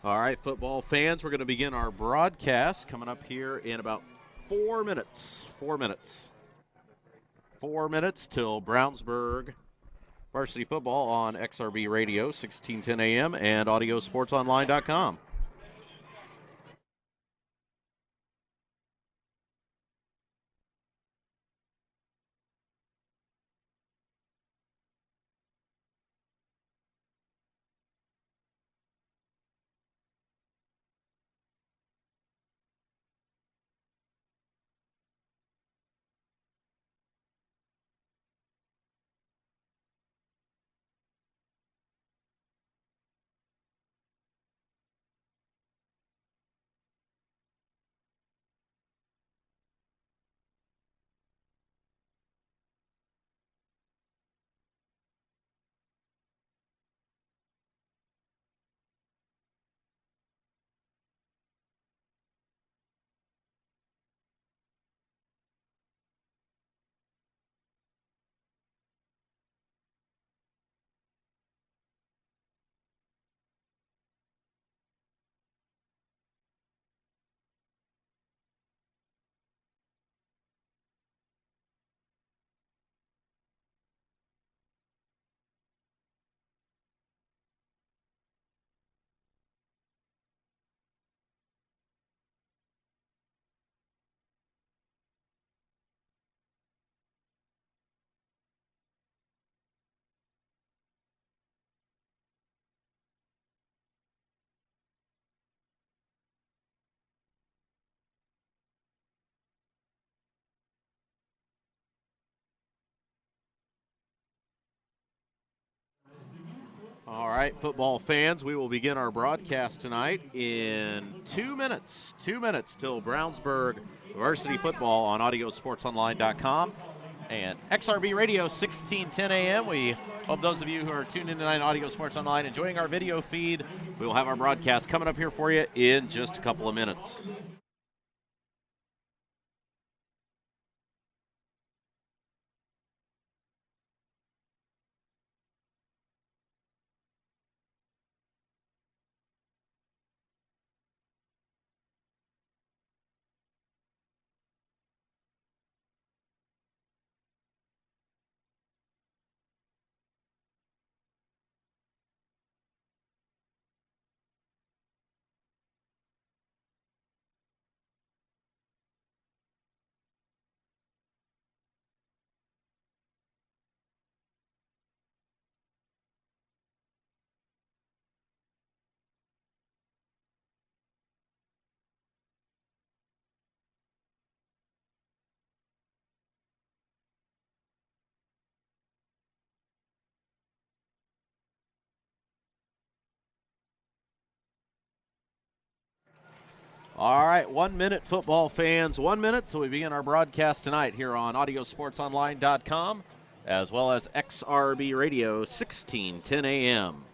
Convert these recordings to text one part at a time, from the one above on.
All right, football fans, we're going to begin our broadcast coming up here in about 4 minutes. 4 minutes. 4 minutes till Brownsburg varsity football on XRB Radio, 1610 AM, and AudioSportsOnline.com. All right, football fans, we will begin our broadcast tonight in 2 minutes. 2 minutes till Brownsburg varsity football on AudioSportsOnline.com and XRB Radio, 1610 AM. We hope those of you who are tuned in tonight on Audio Sports Online enjoying our video feed. We will have our broadcast coming up here for you in just a couple of minutes. All right, 1 minute, football fans. 1 minute, so we begin our broadcast tonight here on AudioSportsOnline.com as well as XRB Radio, 1610 AM.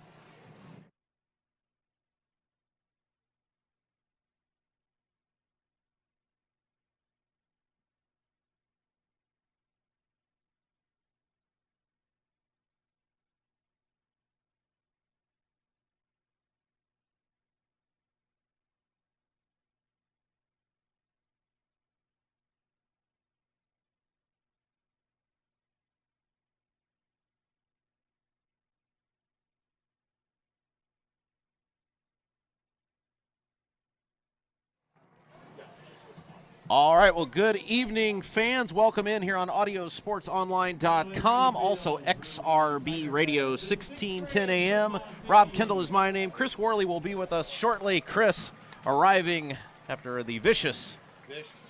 All right, well, good evening, fans. Welcome in here on AudioSportsOnline.com, also XRB Radio, 1610 AM. Rob Kendall is my name. Chris Worley will be with us shortly. Chris arriving after the vicious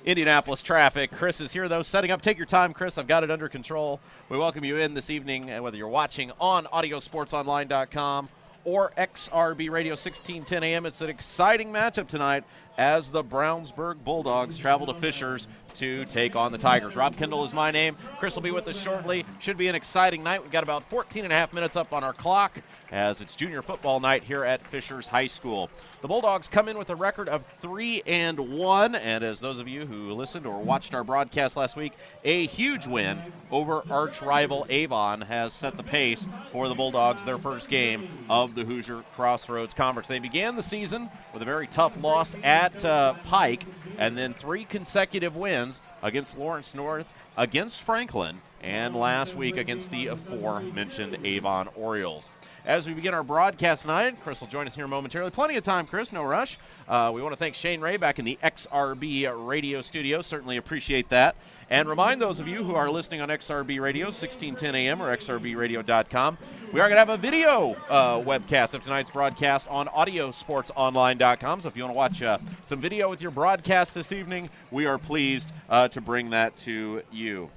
Indianapolis traffic. Chris is here, though, setting up. Take your time, Chris. I've got it under control. We welcome you in this evening, whether you're watching on AudioSportsOnline.com or XRB Radio 1610 AM. It's an exciting matchup tonight as the Brownsburg Bulldogs travel to Fishers to take on the Tigers. Rob Kendall is my name. Chris will be with us shortly. Should be an exciting night. We've got about 14 and a half minutes up on our clock as it's junior football night here at Fishers High School. The Bulldogs come in with a record of 3-1, and as those of you who listened or watched our broadcast last week, a huge win over arch rival Avon has set the pace for the Bulldogs, their first game of of the Hoosier Crossroads Conference. They began the season with a very tough loss at Pike, and then 3 consecutive wins against Lawrence North, against Franklin, and last week against the aforementioned Avon Orioles. As we begin our broadcast tonight, Chris will join us here momentarily. Plenty of time, Chris, no rush. We want to thank Shane Ray back in the XRB radio studio. Certainly appreciate that. And remind those of you who are listening on XRB Radio, 1610 AM or xrbradio.com, we are going to have a video webcast of tonight's broadcast on audiosportsonline.com. So if you want to watch some video with your broadcast this evening, we are pleased to bring that to you.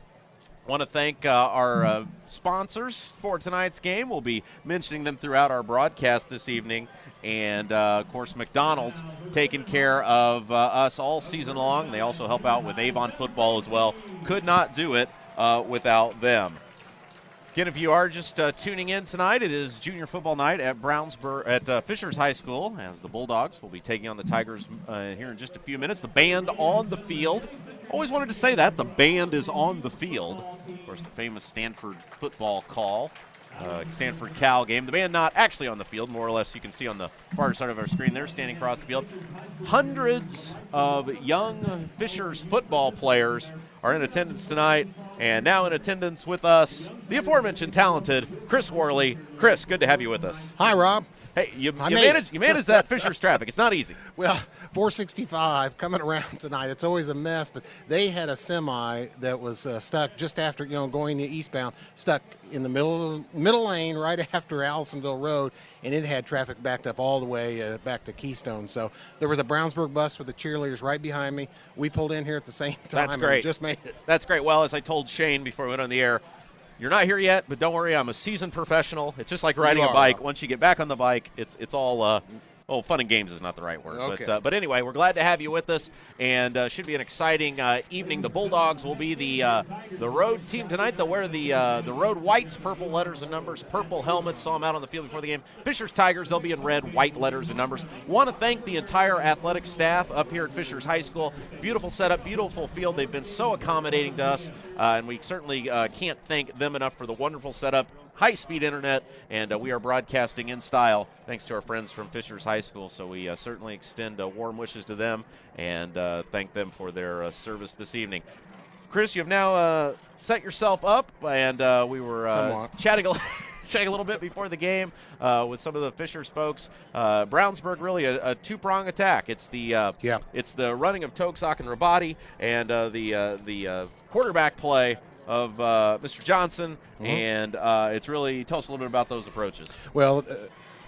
Want to thank our sponsors for tonight's game. We'll be mentioning them throughout our broadcast this evening. And, of course, McDonald's taking care of us all season long. They also help out with Avon football as well. Could not do it without them. Again, if you are just tuning in tonight, it is junior football night at Fishers High School, as the Bulldogs will be taking on the Tigers here in just a few minutes. The band on the field. Always wanted to say that. The band is on the field. Of course, the famous Stanford football call. Stanford Cal game. The band not actually on the field, more or less you can see on the far side of our screen there, standing across the field. Hundreds of young Fishers football players are in attendance tonight, and now in attendance with us, the aforementioned talented Chris Worley. Chris, good to have you with us. Hi, Rob. Hey, you managed that Fishers traffic. It's not easy. Well, 465 coming around tonight. It's always a mess, but they had a semi that was stuck just after, going eastbound, stuck in the middle lane right after Allisonville Road, and it had traffic backed up all the way back to Keystone. So there was a Brownsburg bus with the cheerleaders right behind me. We pulled in here at the same time. That's great. And just made it. That's great. Well, as I told Shane before we went on the air, you're not here yet, but don't worry, I'm a seasoned professional. It's just like riding a bike. Once you get back on the bike, it's all fun and games is not the right word. Okay. But anyway, we're glad to have you with us, and should be an exciting evening. The Bulldogs will be the road team tonight. They'll wear the road whites, purple letters and numbers, purple helmets. Saw them out on the field before the game. Fishers Tigers, they'll be in red, white letters and numbers. Want to thank the entire athletic staff up here at Fishers High School. Beautiful setup, beautiful field. They've been so accommodating to us, and we certainly can't thank them enough for the wonderful setup. High-speed internet, and we are broadcasting in style thanks to our friends from Fishers High School. So we certainly extend warm wishes to them and thank them for their service this evening. Chris, you have now set yourself up, and we were chatting a little bit before the game with some of the Fishers folks. Brownsburg really a two-prong attack. It's the running of Toksok and Rabati, and the quarterback play of Mr. Johnson, and it's really, tell us a little bit about those approaches. Well,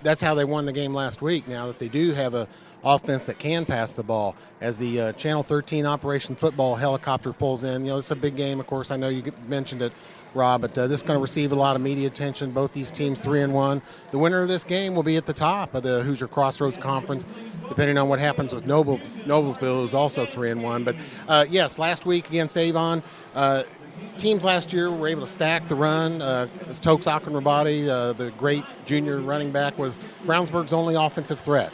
that's how they won the game last week, now that they do have a offense that can pass the ball. As the Channel 13 Operation Football helicopter pulls in, it's a big game, of course. I know you mentioned it, Rob, but this is going to receive a lot of media attention. Both these teams 3-1. The winner of this game will be at the top of the Hoosier Crossroads Conference, depending on what happens with Noblesville, who's also 3-1. But yes, last week against Avon, teams last year were able to stack the run. As Toksok and Rabati, the great junior running back, was Brownsburg's only offensive threat.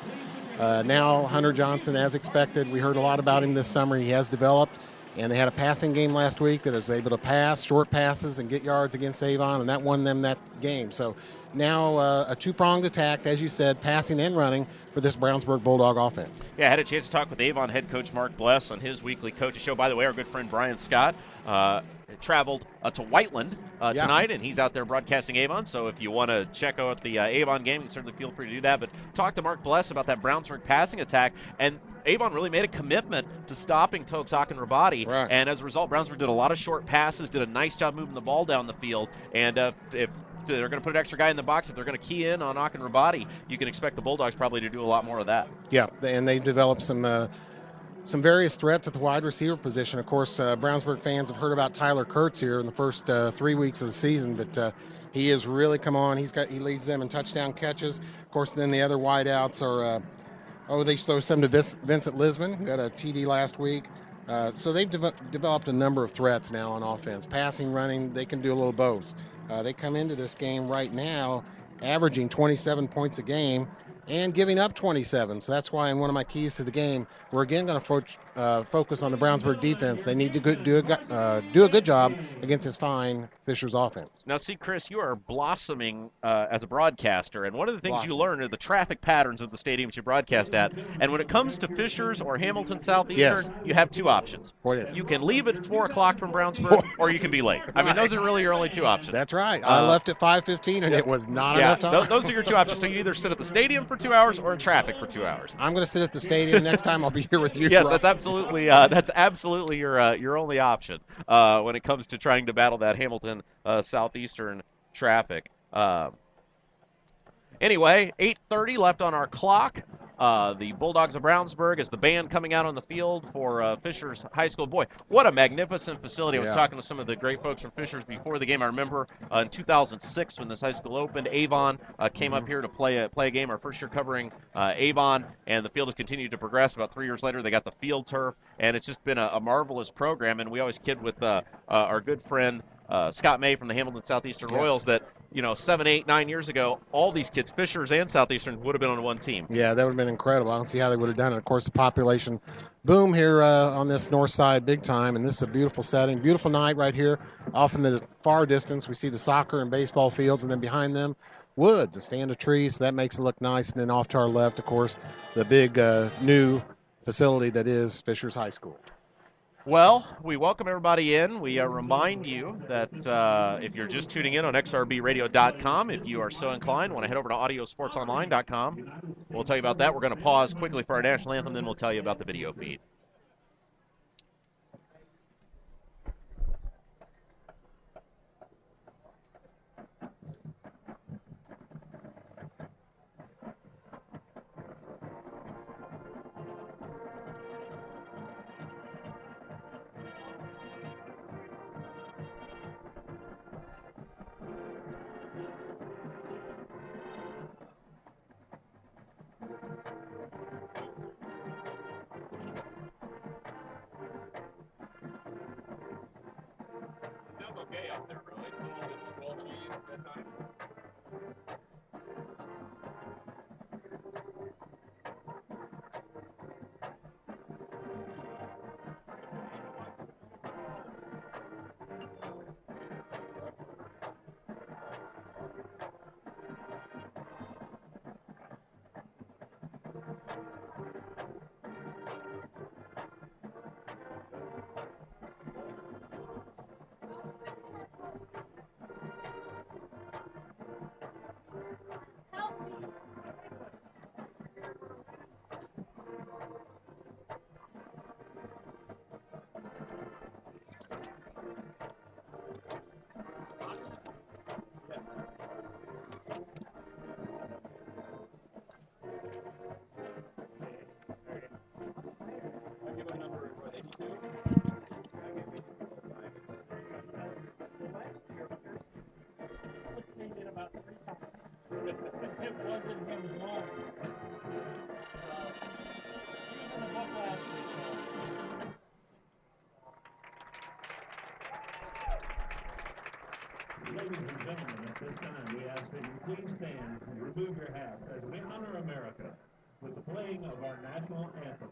Now Hunter Johnson, as expected, we heard a lot about him this summer. He has developed, and they had a passing game last week that was able to pass short passes and get yards against Avon, and that won them that game. So now a two-pronged attack, as you said, passing and running for this Brownsburg Bulldog offense. Yeah, I had a chance to talk with Avon head coach Mark Bless on his weekly coaches show. By the way, our good friend Brian Scott traveled to Whiteland tonight, and he's out there broadcasting Avon. So if you want to check out the Avon game, you can certainly feel free to do that. But talk to Mark Bless about that Brownsburg passing attack, and Avon really made a commitment to stopping Toksok and Rabati, right. And as a result, Brownsburg did a lot of short passes, did a nice job moving the ball down the field, and if they're going to put an extra guy in the box, if they're going to key in on Akin Rabati, you can expect the Bulldogs probably to do a lot more of that. Yeah, and they developed some various threats at the wide receiver position. Of course, Brownsburg fans have heard about Tyler Kurtz here in the first 3 weeks of the season, but he has really come on. He leads them in touchdown catches. Of course, then the other wideouts are they throw some to Vincent Lisman, who got a TD last week. So they've developed a number of threats now on offense. Passing, running, they can do a little both. They come into this game right now averaging 27 points a game, and giving up 27. So that's why in one of my keys to the game, we're again going to focus on the Brownsburg defense. They need to do a good job against this fine Fishers offense. Now, see, Chris, you are blossoming as a broadcaster, and one of the things you learn are the traffic patterns of the stadiums you broadcast at. And when it comes to Fishers or Hamilton Southeastern, you have two options. What is it? You can leave at 4 o'clock from Brownsburg, or you can be late. I mean, those are really your only two options. That's right. I left at 5:15, and it was not enough time. Those are your two options. So you either sit at the stadium for 2 hours or in traffic for 2 hours. I'm going to sit at the stadium. Next time I'll be here with you. Yes, Rob. That's absolutely your only option when it comes to trying to battle that Hamilton Southeastern traffic. Anyway, 8:30 left on our clock. The Bulldogs of Brownsburg is the band coming out on the field for Fishers High School. Boy, what a magnificent facility. I was talking with some of the great folks from Fishers before the game. I remember in 2006 when this high school opened, Avon came up here to play a game, our first year covering Avon, and the field has continued to progress. About 3 years later, they got the field turf, and it's just been a marvelous program. And we always kid with our good friend Scott May from the Hamilton Southeastern Royals that, 7, 8, 9 years ago, all these kids, Fishers and Southeastern, would have been on one team. Yeah, that would have been incredible. I don't see how they would have done it. Of course, the population boom here on this north side big time, and this is a beautiful setting. Beautiful night right here. Off in the far distance, we see the soccer and baseball fields, and then behind them, woods, a stand of trees, so that makes it look nice. And then off to our left, of course, the big new facility that is Fishers High School. Well, we welcome everybody in. We remind you that if you're just tuning in on xrbradio.com, if you are so inclined, want to head over to audiosportsonline.com. We'll tell you about that. We're going to pause quickly for our national anthem, then we'll tell you about the video feed. Okay out there, really. It's a little bit squelchy at times. Ladies and gentlemen, at this time we ask that you please stand and remove your hats as we honor America with the playing of our national anthem,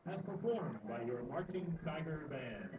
as performed by your Marching Tiger Band.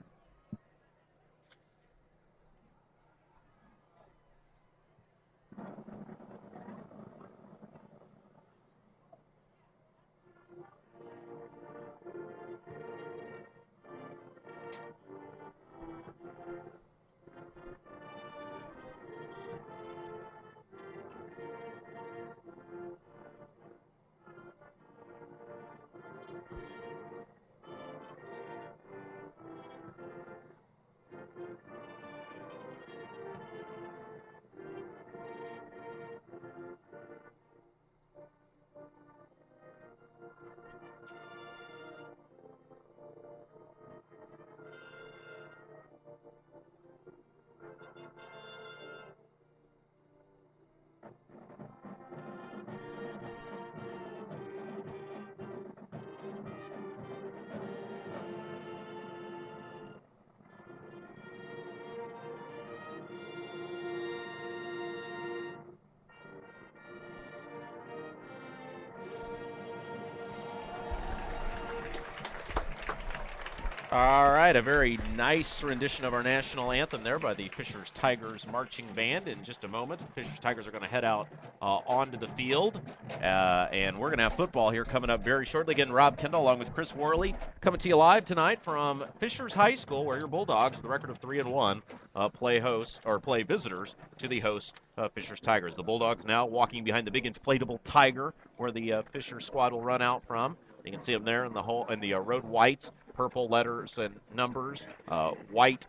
All right, a very nice rendition of our national anthem there by the Fishers Tigers Marching Band. In just a moment, the Fishers Tigers are going to head out onto the field, and we're going to have football here coming up very shortly. Again, Rob Kendall along with Chris Worley coming to you live tonight from Fishers High School, where your Bulldogs, with a record of 3-1, play visitors to the host Fishers Tigers. The Bulldogs now walking behind the big inflatable tiger, where the Fishers squad will run out from. You can see them there in the road whites. Purple letters and numbers, white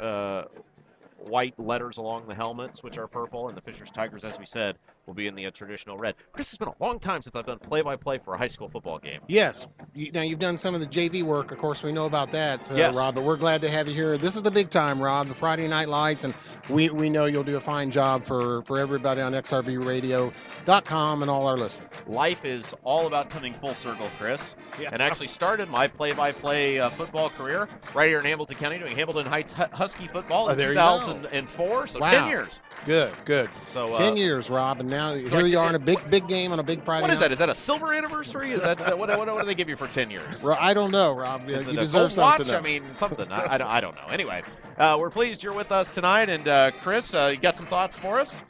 letters along the helmets, which are purple, and the Fishers Tigers, as we said, will be in the traditional red. Chris, it's been a long time since I've done play-by-play for a high school football game. Yes. Now, you've done some of the JV work. Of course, we know about that, yes. Rob, but we're glad to have you here. This is the big time, Rob, the Friday Night Lights, and we know you'll do a fine job for everybody on XRBRadio.com and all our listeners. Life is all about coming full circle, Chris, Yeah. and actually started my play-by-play football career right here in Hamilton County doing Hamilton Heights Husky football in there you go. 2004, so Wow. 10 years. Good. So 10 years, Rob, and now here you are in a big game on a big Friday What is night. that? Is that a silver anniversary? Is that what do they give you for 10 years? I don't know, Rob. Is You it a deserve gold something. watch? I mean, something. I don't know. Anyway, we're pleased you're with us tonight. And Chris, you got some thoughts for us?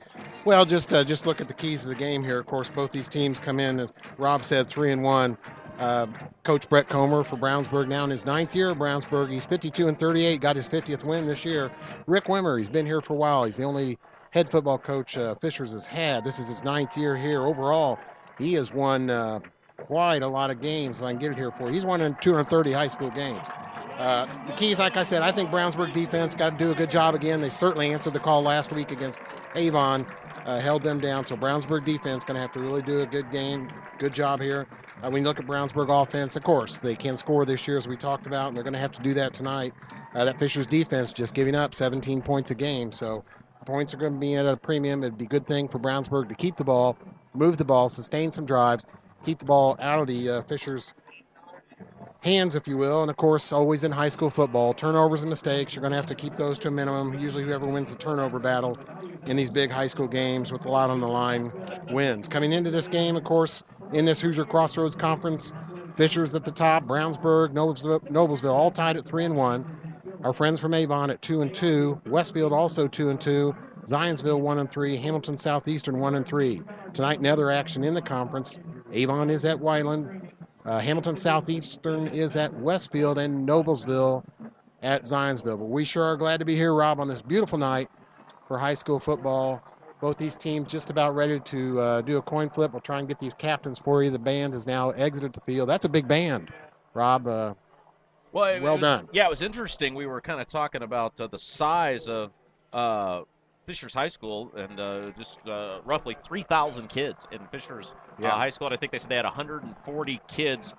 Well, just look at the keys of the game here. Of course, both these teams come in, as Rob said, 3-1. Coach Brett Comer for Brownsburg now in his 9th year at Brownsburg. He's 52-38, got his 50th win this year. Rick Wimmer, he's been here for a while. He's the only head football coach Fishers has had. This is his 9th year here. Overall, he has won quite a lot of games, if I can get it here for you. He's won in 230 high school games. The keys, like I said, I think Brownsburg defense got to do a good job again. They certainly answered the call last week against Avon, held them down. So Brownsburg defense going to have to really do a good job here. When you look at Brownsburg offense, of course, they can score this year, as we talked about, and they're going to have to do that tonight. That Fishers defense just giving up 17 points a game, so points are going to be at a premium. It'd be a good thing for Brownsburg to keep the ball, move the ball, sustain some drives, keep the ball out of the Fishers' hands, if you will. And, of course, always in high school football, turnovers and mistakes, you're going to have to keep those to a minimum. Usually whoever wins the turnover battle in these big high school games with a lot on the line wins. Coming into this game, of course, in this Hoosier Crossroads Conference, Fishers at the top, Brownsburg, Noblesville all tied at 3-1. Our friends from Avon at 2-2. Westfield also 2-2. Zionsville 1-3. Hamilton Southeastern 1-3. Tonight, another action in the conference. Avon is at Wyland. Hamilton Southeastern is at Westfield, and Noblesville at Zionsville. But we sure are glad to be here, Rob, on this beautiful night for high school football. Both these teams just about ready to do a coin flip. We'll try and get these captains for you. The band has now exited the field. That's a big band, Rob. Well done. Yeah, it was interesting. We were kind of talking about the size of Fishers High School, and just roughly 3,000 kids in Fishers High School. And I think they said they had 140 kids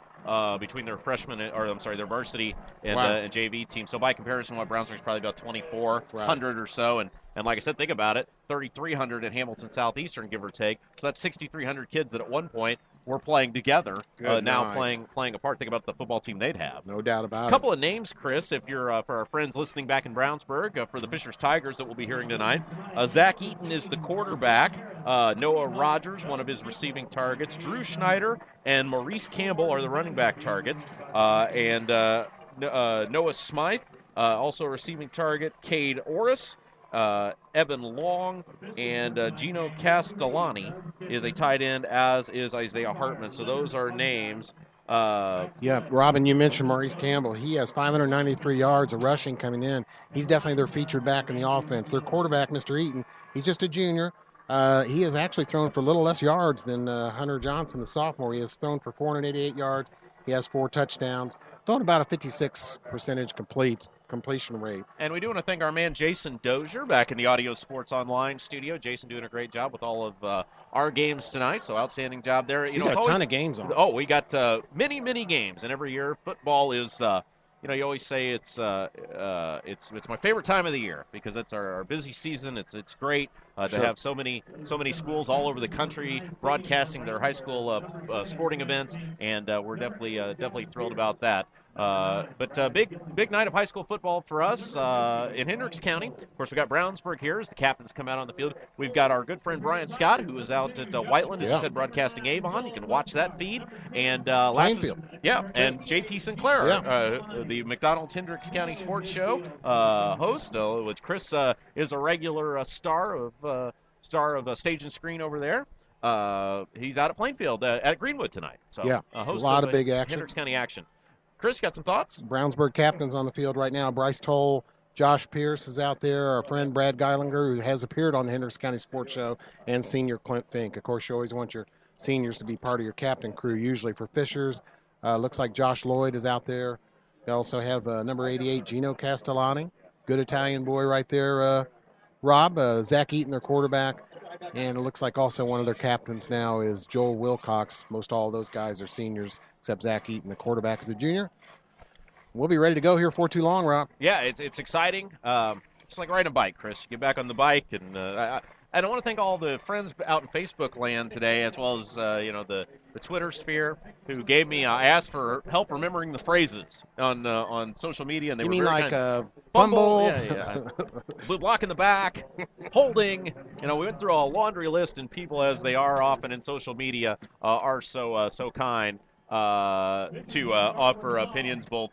between their their varsity and JV team. So by comparison, what Brownsburg's probably about 2,400 or so. And like I said, think about it, 3,300 in Hamilton Southeastern, give or take. So that's 6,300 kids that at one point were playing together, now playing apart. Think about the football team they'd have. No doubt about it. A couple of names, Chris, if you're for our friends listening back in Brownsburg, for the Fishers Tigers that we'll be hearing tonight. Zach Eaton is the quarterback. Noah Rogers, one of his receiving targets. Drew Schneider and Maurice Campbell are the running back targets. And Noah Smythe, also a receiving target. Cade Orris. Evan Long and Gino Castellani is a tight end, as is Isaiah Hartman. So those are names. Robin, you mentioned Maurice Campbell. He has 593 yards of rushing coming in. He's definitely their featured back in the offense. Their quarterback, Mr. Eaton, he's just a junior. He has actually thrown for a little less yards than Hunter Johnson, the sophomore. He has thrown for 488 yards. He has 4 touchdowns. Throwing about a 56% completion rate. And we do want to thank our man Jason Dozier back in the Audio Sports Online studio. Jason doing a great job with all of our games tonight, so outstanding job there. You got a ton of games on. Oh, we got many games, and every year football is. You always say it's my favorite time of the year because it's our busy season. It's great to have so many schools all over the country broadcasting their high school sporting events, and we're definitely thrilled about that. But big night of high school football for us in Hendricks County. Of course, we've got Brownsburg here as the captains come out on the field. We've got our good friend Brian Scott, who is out at Whiteland, as you said, broadcasting Avon. You can watch that feed. And Plainfield. And J.P. Sinclair, the McDonald's Hendricks County Sports Show host, which Chris is a regular star of Stage and Screen over there. He's out at Plainfield at Greenwood tonight. So a host lot of big action. Hendricks County action. Chris, got some thoughts? Brownsburg captains on the field right now. Bryce Toll, Josh Pierce is out there. Our friend Brad Geilinger, who has appeared on the Hendricks County Sports Show, and senior Clint Fink. Of course, you always want your seniors to be part of your captain crew, usually for Fishers. Looks like Josh Lloyd is out there. They also have number 88, Gino Castellani. Good Italian boy right there, Rob. Zach Eaton, their quarterback. And it looks like also one of their captains now is Joel Wilcox. Most all of those guys are seniors, except Zach Eaton, the quarterback, is a junior. We'll be ready to go here for too long, Rob. Yeah, it's exciting. It's like riding a bike, Chris. You get back on the bike, and I want to thank all the friends out in Facebook land today, as well as the Twitter sphere, who gave me. I asked for help remembering the phrases on social media, and they you were mean very like fumble, fumble? block in the back, holding. We went through a laundry list, and people, as they are often in social media, are so kind to offer opinions, both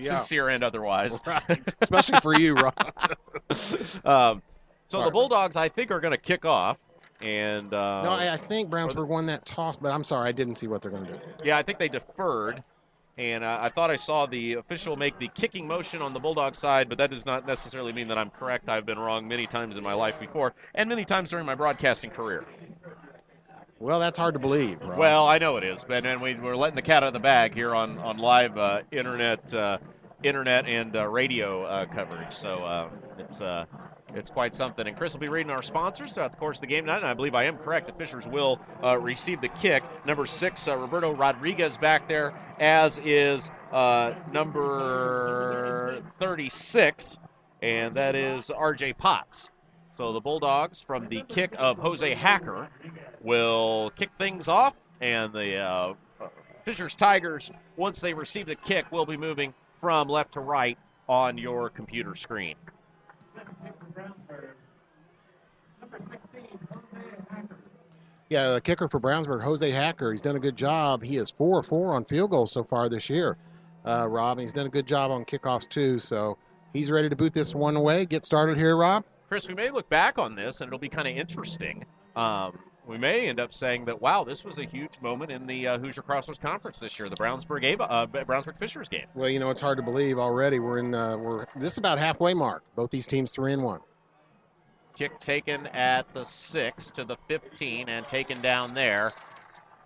sincere and otherwise. Right. Especially for you, Rob. So the Bulldogs, I think, are going to kick off. And no, I think Brownsburg won that toss, but I'm sorry, I didn't see what they're going to do. Yeah, I think they deferred. And I thought I saw the official make the kicking motion on the Bulldog side, but that does not necessarily mean that I'm correct. I've been wrong many times in my life before, and many times during my broadcasting career. Well, that's hard to believe, Rob. Well, I know it is, but then we're letting the cat out of the bag here on live internet and radio coverage. So it's quite something. And Chris will be reading our sponsors throughout the course of the game tonight, and I believe I am correct. The Fishers will receive the kick. Number 6, Roberto Rodriguez back there, as is number 36, and that is R.J. Potts. So the Bulldogs, from the kick of Jose Hacker, will kick things off, and the Fishers Tigers, once they receive the kick, will be moving from left to right on your computer screen. Yeah, the kicker for Brownsburg, Jose Hacker, he's done a good job. He is 4-4 on field goals so far this year, Rob. And he's done a good job on kickoffs, too. So he's ready to boot this one away. Get started here, Rob. Chris, we may look back on this, and it'll be kind of interesting. We may end up saying that, wow, this was a huge moment in the Hoosier Crossroads Conference this year, the Brownsburg Fishers game. Well, it's hard to believe already. This is about halfway mark. Both these teams 3-1. Kick taken at the 6 to the 15 and taken down there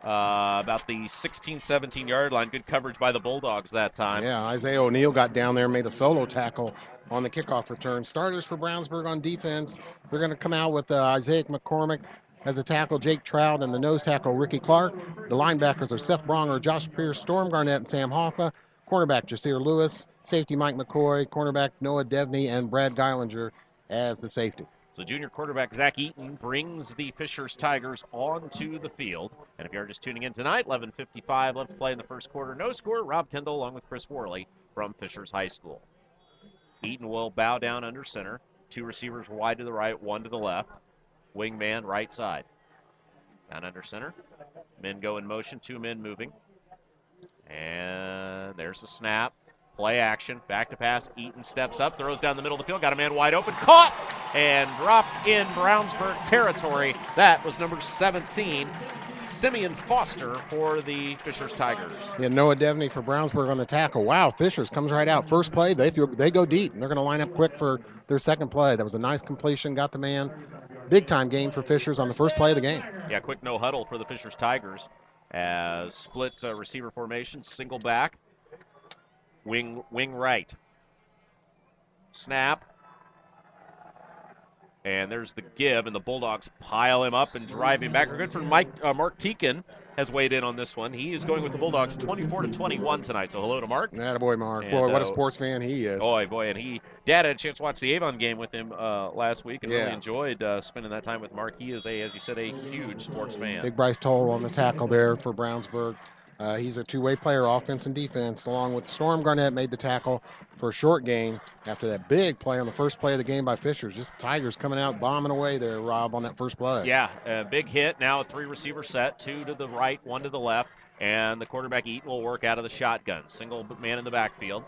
about the 16, 17-yard line. Good coverage by the Bulldogs that time. Yeah, Isaiah O'Neill got down there and made a solo tackle on the kickoff return. Starters for Brownsburg on defense, they're going to come out with Isaiah McCormick as a tackle, Jake Trout, and the nose tackle, Ricky Clark. The linebackers are Seth Bronger, Josh Pierce, Storm Garnett, and Sam Hoffa. Cornerback, Jasir Lewis. Safety, Mike McCoy. Cornerback, Noah Devney, and Brad Geilinger as the safety. So junior quarterback Zach Eaton brings the Fishers Tigers onto the field. And if you're just tuning in tonight, 11:55 left to play in the first quarter. No score. Rob Kendall along with Chris Worley from Fishers High School. Eaton will bow down under center. 2 receivers wide to the right, 1 to the left. Wingman right side. Down under center. Men go in motion, 2 men moving. And there's the snap. Play action, back to pass. Eaton steps up, throws down the middle of the field, got a man wide open, caught, and dropped in Brownsburg territory. That was number 17, Simeon Foster for the Fishers Tigers. Yeah, Noah Devney for Brownsburg on the tackle. Wow, Fishers comes right out. First play, they go deep, and they're going to line up quick for their second play. That was a nice completion, got the man. Big-time game for Fishers on the first play of the game. Yeah, quick no huddle for the Fishers Tigers as split receiver formation, single back. Wing right. Snap. And there's the give, and the Bulldogs pile him up and drive him back. Our good friend Mark Teakin has weighed in on this one. He is going with the Bulldogs 24-21 tonight. So hello to Mark. Attaboy, Mark. And, boy, what a sports fan he is. Boy, and Dad had a chance to watch the Avon game with him last week and really enjoyed spending that time with Mark. He is, as you said, a huge sports fan. Big Bryce Toll on the tackle there for Brownsburg. He's a two-way player, offense and defense, along with Storm Garnett made the tackle for a short gain after that big play on the first play of the game by Fishers. Just Tigers coming out bombing away there, Rob, on that first play. Yeah, a big hit. Now a three-receiver set, two to the right, one to the left, and the quarterback Eaton will work out of the shotgun. Single man in the backfield.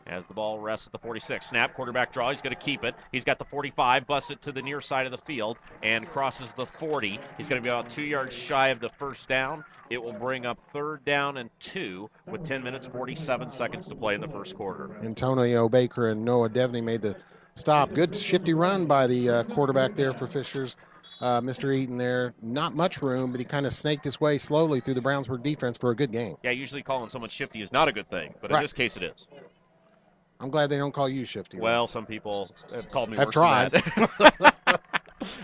As the ball rests at the 46. Snap, quarterback draw. He's going to keep it. He's got the 45, busts it to the near side of the field, and crosses the 40. He's going to be about 2 yards shy of the first down. It will bring up 3rd down and 2 with 10 minutes, 47 seconds to play in the first quarter. Antonio Baker and Noah Devney made the stop. Good shifty run by the quarterback there for Fishers. Mr. Eaton there, not much room, but he kind of snaked his way slowly through the Brownsburg defense for a good game. Yeah, usually calling someone shifty is not a good thing, but in this case it is. I'm glad they don't call you shifty. Well, some people have called me I've worse tried. than that.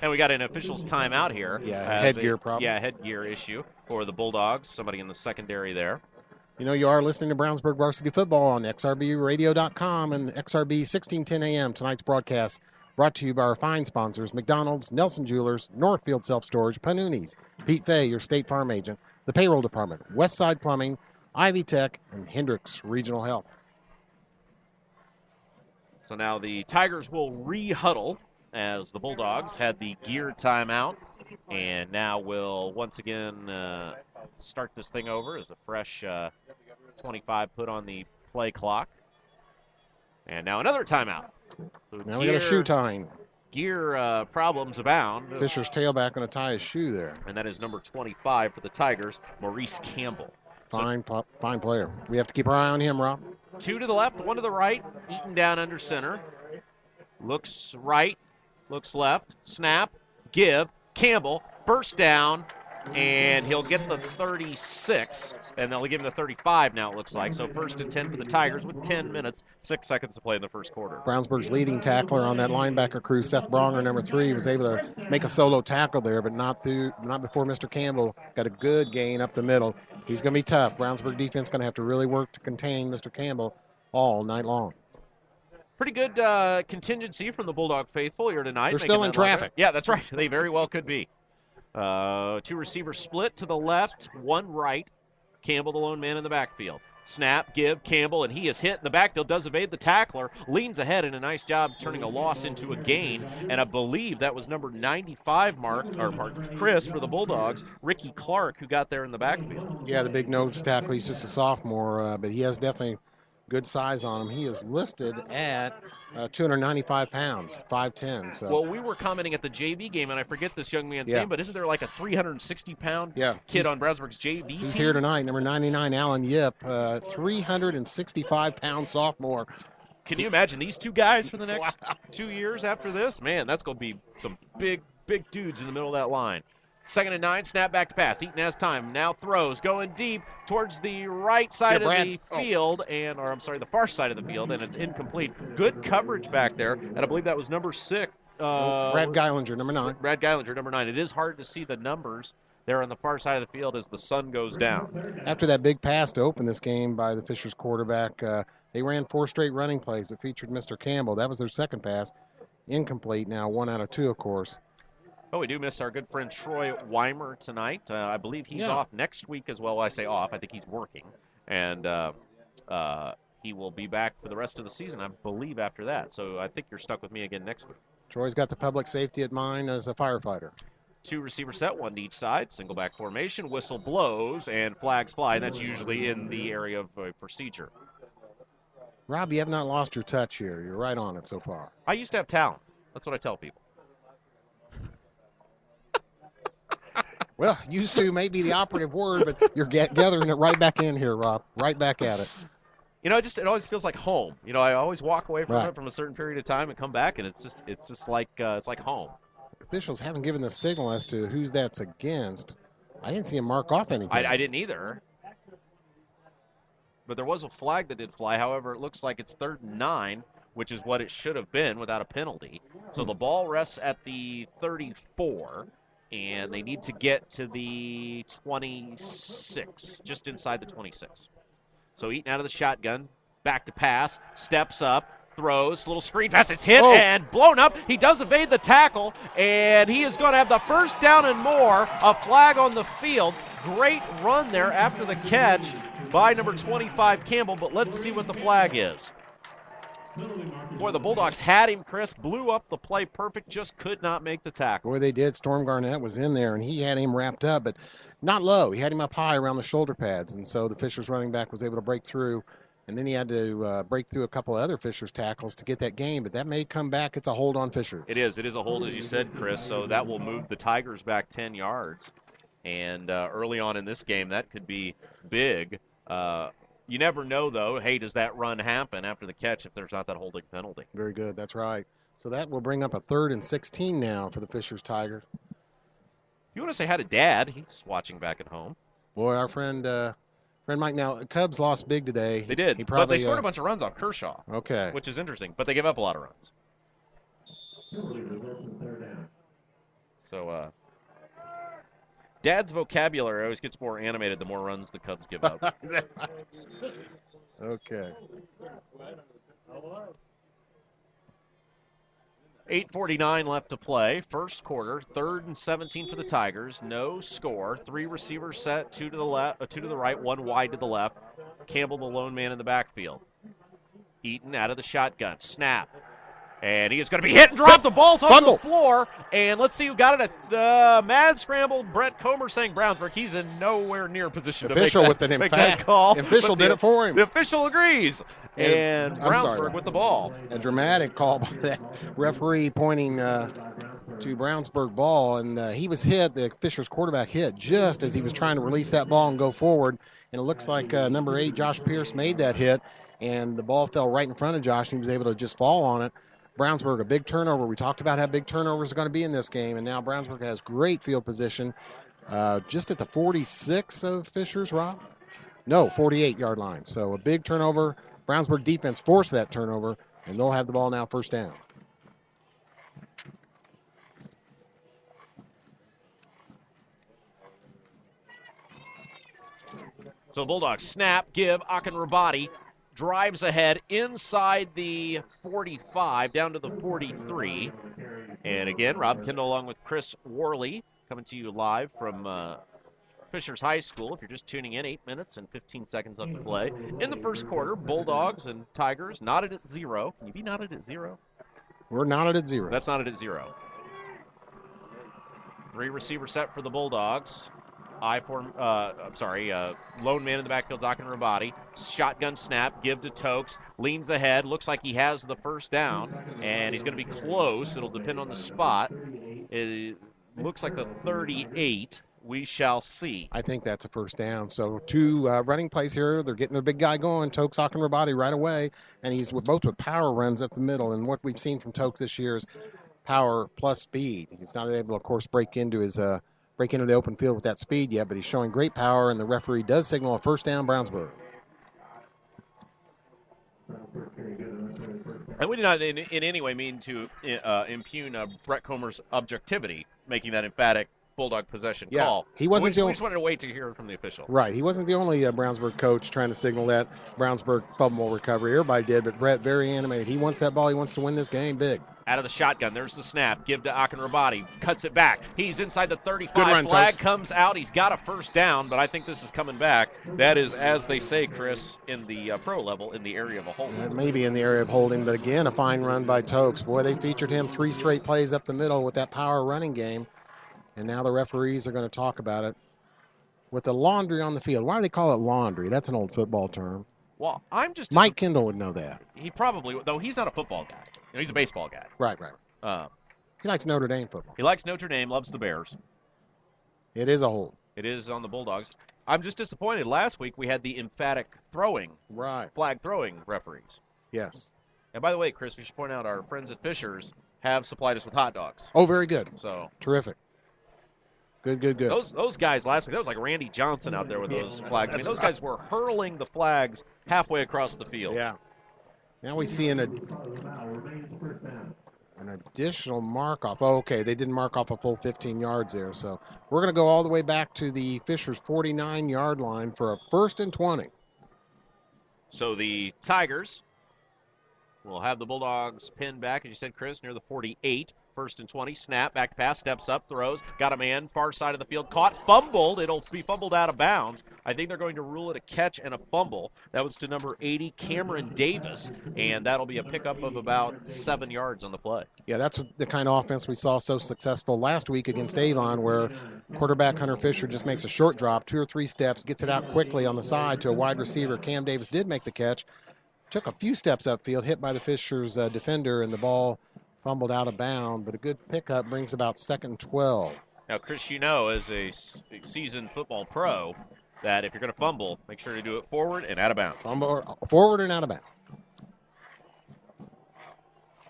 And we got an official's timeout here. Yeah, headgear problem. Yeah, headgear issue for the Bulldogs. Somebody in the secondary there. You know, you are listening to Brownsburg Varsity Football on XRBradio.com and XRB 1610 AM. Tonight's broadcast brought to you by our fine sponsors, McDonald's, Nelson Jewelers, Northfield Self-Storage, Panooni's, Pete Fay, your State Farm agent, the Payroll Department, Westside Plumbing, Ivy Tech, and Hendricks Regional Health. So now the Tigers will re-huddle as the Bulldogs had the gear timeout, and now will once again start this thing over as a fresh 25 put on the play clock. And now another timeout. So now we got a shoe tying. Gear problems abound. Fisher's tailback going to tie his shoe there. And that is number 25 for the Tigers, Maurice Campbell. Fine player. We have to keep our eye on him, Rob. 2 to the left, 1 to the right. Eaton down under center. Looks right, looks left. Snap, give. Campbell, first down, and he'll get the 36, and they'll give him the 35 now, it looks like. So 1st and 10 for the Tigers with 10 minutes, 6 seconds to play in the first quarter. Brownsburg's leading tackler on that linebacker crew, Seth Bronger, number 3, was able to make a solo tackle there, but not before Mr. Campbell got a good gain up the middle. He's going to be tough. Brownsburg defense going to have to really work to contain Mr. Campbell all night long. Pretty good contingency from the Bulldog faithful here tonight. They're still in traffic. Yeah, that's right. They very well could be. 2 receivers split to the left, 1 right. Campbell, the lone man in the backfield. Snap, give, Campbell, and he is hit in the backfield, does evade the tackler, leans ahead, and a nice job turning a loss into a gain. And I believe that was number 95 Chris for the Bulldogs, Ricky Clark, who got there in the backfield. Yeah, the big nose tackle. He's just a sophomore, but he has definitely good size on him. He is listed at 295 pounds, 5'10". So. Well, we were commenting at the JV game, and I forget this young man's name, but isn't there like a 360-pound kid on Brownsburg's JV He's team? here tonight, number 99, Alan Yip, 365-pound sophomore. Can you imagine these two guys for the next 2 years after this? Man, that's going to be some big dudes in the middle of that line. 2nd and 9, snap back to pass. Eaton has time. Now throws, going deep towards the right side of the field, the far side of the field, and it's incomplete. Good coverage back there, and I believe that was number 6. Brad Geilinger, number 9. Brad Geilinger, number 9. It is hard to see the numbers there on the far side of the field as the sun goes down. After that big pass to open this game by the Fishers quarterback, they ran 4 straight running plays that featured Mr. Campbell. That was their second pass. Incomplete now, 1 out of 2, of course. Oh, we do miss our good friend Troy Weimer tonight. I believe he's off next week as well. Well, I say off. I think he's working. And he will be back for the rest of the season, I believe, after that. So I think you're stuck with me again next week. Troy's got the public safety at mind as a firefighter. 2 receiver set, 1 to each side. Single back formation. Whistle blows and flags fly. And that's usually in the area of procedure. Rob, you have not lost your touch here. You're right on it so far. I used to have talent. That's what I tell people. Well, used to may be the operative word, but you're gathering it right back in here, Rob. Right back at it. You know, it always feels like home. You know, I always walk away from it from a certain period of time and come back, and it's just like home. Officials haven't given the signal as to who's that's against. I didn't see him mark off anything. I didn't either. But there was a flag that did fly. However, it looks like it's 3rd and 9, which is what it should have been without a penalty. So the ball rests at the 34. And they need to get to the 26, just inside the 26. So Eaton out of the shotgun, back to pass, steps up, throws, little screen pass, it's hit and blown up. He does evade the tackle, and he is going to have the first down and more, a flag on the field. Great run there after the catch by number 25, Campbell, but let's see what the flag is. Boy, the Bulldogs had him, Chris, blew up the play perfect, just could not make the tackle. Boy, they did. Storm Garnett was in there, and he had him wrapped up, but not low. He had him up high around the shoulder pads, and so the Fishers running back was able to break through, and then he had to break through a couple of other Fishers tackles to get that game, but that may come back. It's a hold on Fisher. It is a hold, as you said, Chris, so that will move the Tigers back 10 yards. And early on in this game, that could be big. You never know, though. Hey, does that run happen after the catch if there's not that holding penalty? Very good. That's right. So that will bring up a 3rd and 16 now for the Fishers Tigers. You want to say hi to Dad? He's watching back at home. Boy, our friend Mike. Now, Cubs lost big today. They did, but they scored a bunch of runs off Kershaw. Okay. Which is interesting, but they gave up a lot of runs. So, Dad's vocabulary always gets more animated the more runs the Cubs give up. Is that right? Okay. 8:49 left to play. First quarter, 3rd and 17 for the Tigers. No score. 3 receivers set, 2 to the left, 2 to the right, 1 wide to the left. Campbell, the lone man in the backfield. Eaton out of the shotgun. Snap. And he is going to be hit and drop. The ball's on the floor. And let's see who got it. At the mad scramble. Brett Comer saying Brownsburg. He's in nowhere near position to make that call. The official did it for him. The official agrees. And Brownsburg with the ball. A dramatic call by that referee pointing to Brownsburg ball. And he was hit, the Fishers quarterback hit, just as he was trying to release that ball and go forward. And it looks like number 8, Josh Pierce, made that hit. And the ball fell right in front of Josh, and he was able to just fall on it. Brownsburg, a big turnover. We talked about how big turnovers are going to be in this game, and now Brownsburg has great field position just at the 46 of Fishers, Rob? No, 48-yard line. So a big turnover. Brownsburg defense forced that turnover, and they'll have the ball now first down. So Bulldogs snap, give, Akinrabadi drives ahead inside the 45, down to the 43. And again, Rob Kendall along with Chris Worley coming to you live from Fishers High School. If you're just tuning in, 8 minutes and 15 seconds left to play. In the first quarter, Bulldogs and Tigers knotted at 0. Can you be knotted at 0? We're knotted at 0. That's knotted at 0. 3 receiver set for the Bulldogs. Lone man in the backfield, Akinrabadi. Shotgun snap, give to Tokes. Leans ahead, looks like he has the first down, and he's going to be close. It'll depend on the spot. It looks like the 38. We shall see. I think that's a first down. So 2 running plays here. They're getting their big guy going, Tokes Akinrabadi, right away, and he's both with power runs up the middle. And what we've seen from Tokes this year is power plus speed. He's not able to, of course, break into the open field with that speed yet, but he's showing great power, and the referee does signal a first down, Brownsburg. And we do not in any way mean to impugn Brett Comer's objectivity, making that emphatic Bulldog possession call. He wasn't we just wanted to wait to hear from the official. Right. He wasn't the only Brownsburg coach trying to signal that Brownsburg fumble recovery. Everybody did, but Brett, very animated. He wants that ball. He wants to win this game big. Out of the shotgun, there's the snap. Give to Akinrabadi. Cuts it back. He's inside the 35. Good run, Flag Tokes. comes out. He's got a first down, but I think this is coming back. That is, as they say, Chris, in the pro level, in the area of a holding. Maybe in the area of holding, but again, a fine run by Tokes. Boy, they featured him 3 straight plays up the middle with that power running game. And now the referees are going to talk about it with the laundry on the field. Why do they call it laundry? That's an old football term. Well, Mike Kendall would know that. He probably, though he's not a football guy. He's a baseball guy. Right. He likes Notre Dame football. He likes Notre Dame, loves the Bears. It is a hold. It is on the Bulldogs. I'm just disappointed. Last week we had the emphatic flag throwing referees. Yes. And by the way, Chris, we should point out our friends at Fishers have supplied us with hot dogs. Oh, very good. So terrific. Good. Those guys last week, that was like Randy Johnson out there with those flags. I mean, those guys were hurling the flags halfway across the field. Yeah. Now we see an additional mark-off. Oh, okay, they didn't mark off a full 15 yards there. So we're going to go all the way back to the Fishers 49-yard line for a 1st and 20. So the Tigers will have the Bulldogs pinned back, as you said, Chris, near the 48. First and 20, snap, back pass, steps up, throws, got a man, far side of the field, caught, fumbled. It'll be fumbled out of bounds. I think they're going to rule it a catch and a fumble. That was to number 80, Cameron Davis, and that'll be a pickup of about 7 yards on the play. Yeah, that's the kind of offense we saw so successful last week against Avon, where quarterback Hunter Fisher just makes a short drop, 2 or 3 steps, gets it out quickly on the side to a wide receiver. Cam Davis did make the catch, took a few steps upfield, hit by the Fisher's defender, and the ball fumbled out of bounds, but a good pickup brings about 2nd and 12. Now, Chris, you know, as a seasoned football pro, that if you're going to fumble, make sure to do it forward and out of bounds. Fumble forward and out of bounds.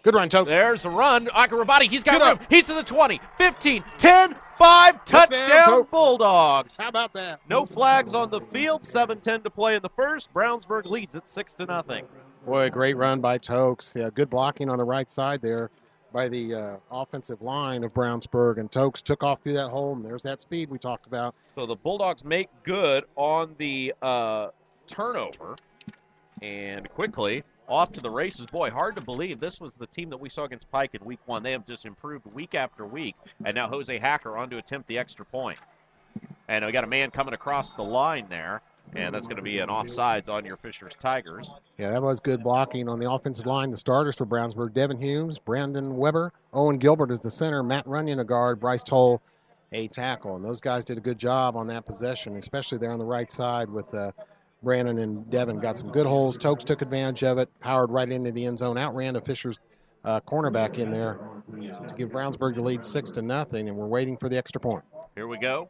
Good run, Toke. There's a run. Agarabati, he's got room. He's to the 20, 15, 10, 5, touchdown Bulldogs. How about that? No flags on the field, 7-10 to play in the first. Brownsburg leads it 6-0. Boy, great run by Tokes. Yeah, good blocking on the right side there by the offensive line of Brownsburg, and Tokes took off through that hole, and there's that speed we talked about. So the Bulldogs make good on the turnover, and quickly off to the races. Boy, hard to believe this was the team that we saw against Pike in week 1. They have just improved week after week, and now Jose Hacker on to attempt the extra point. And we got a man coming across the line there, and that's going to be an offsides on your Fisher's Tigers. Yeah, that was good blocking on the offensive line. The starters for Brownsburg, Devin Humes, Brandon Weber, Owen Gilbert is the center, Matt Runyon a guard, Bryce Toll a tackle. And those guys did a good job on that possession, especially there on the right side with Brandon and Devin. Got some good holes. Tokes took advantage of it, powered right into the end zone, outran the Fisher's cornerback in there to give Brownsburg the lead 6-0, and we're waiting for the extra point. Here we go.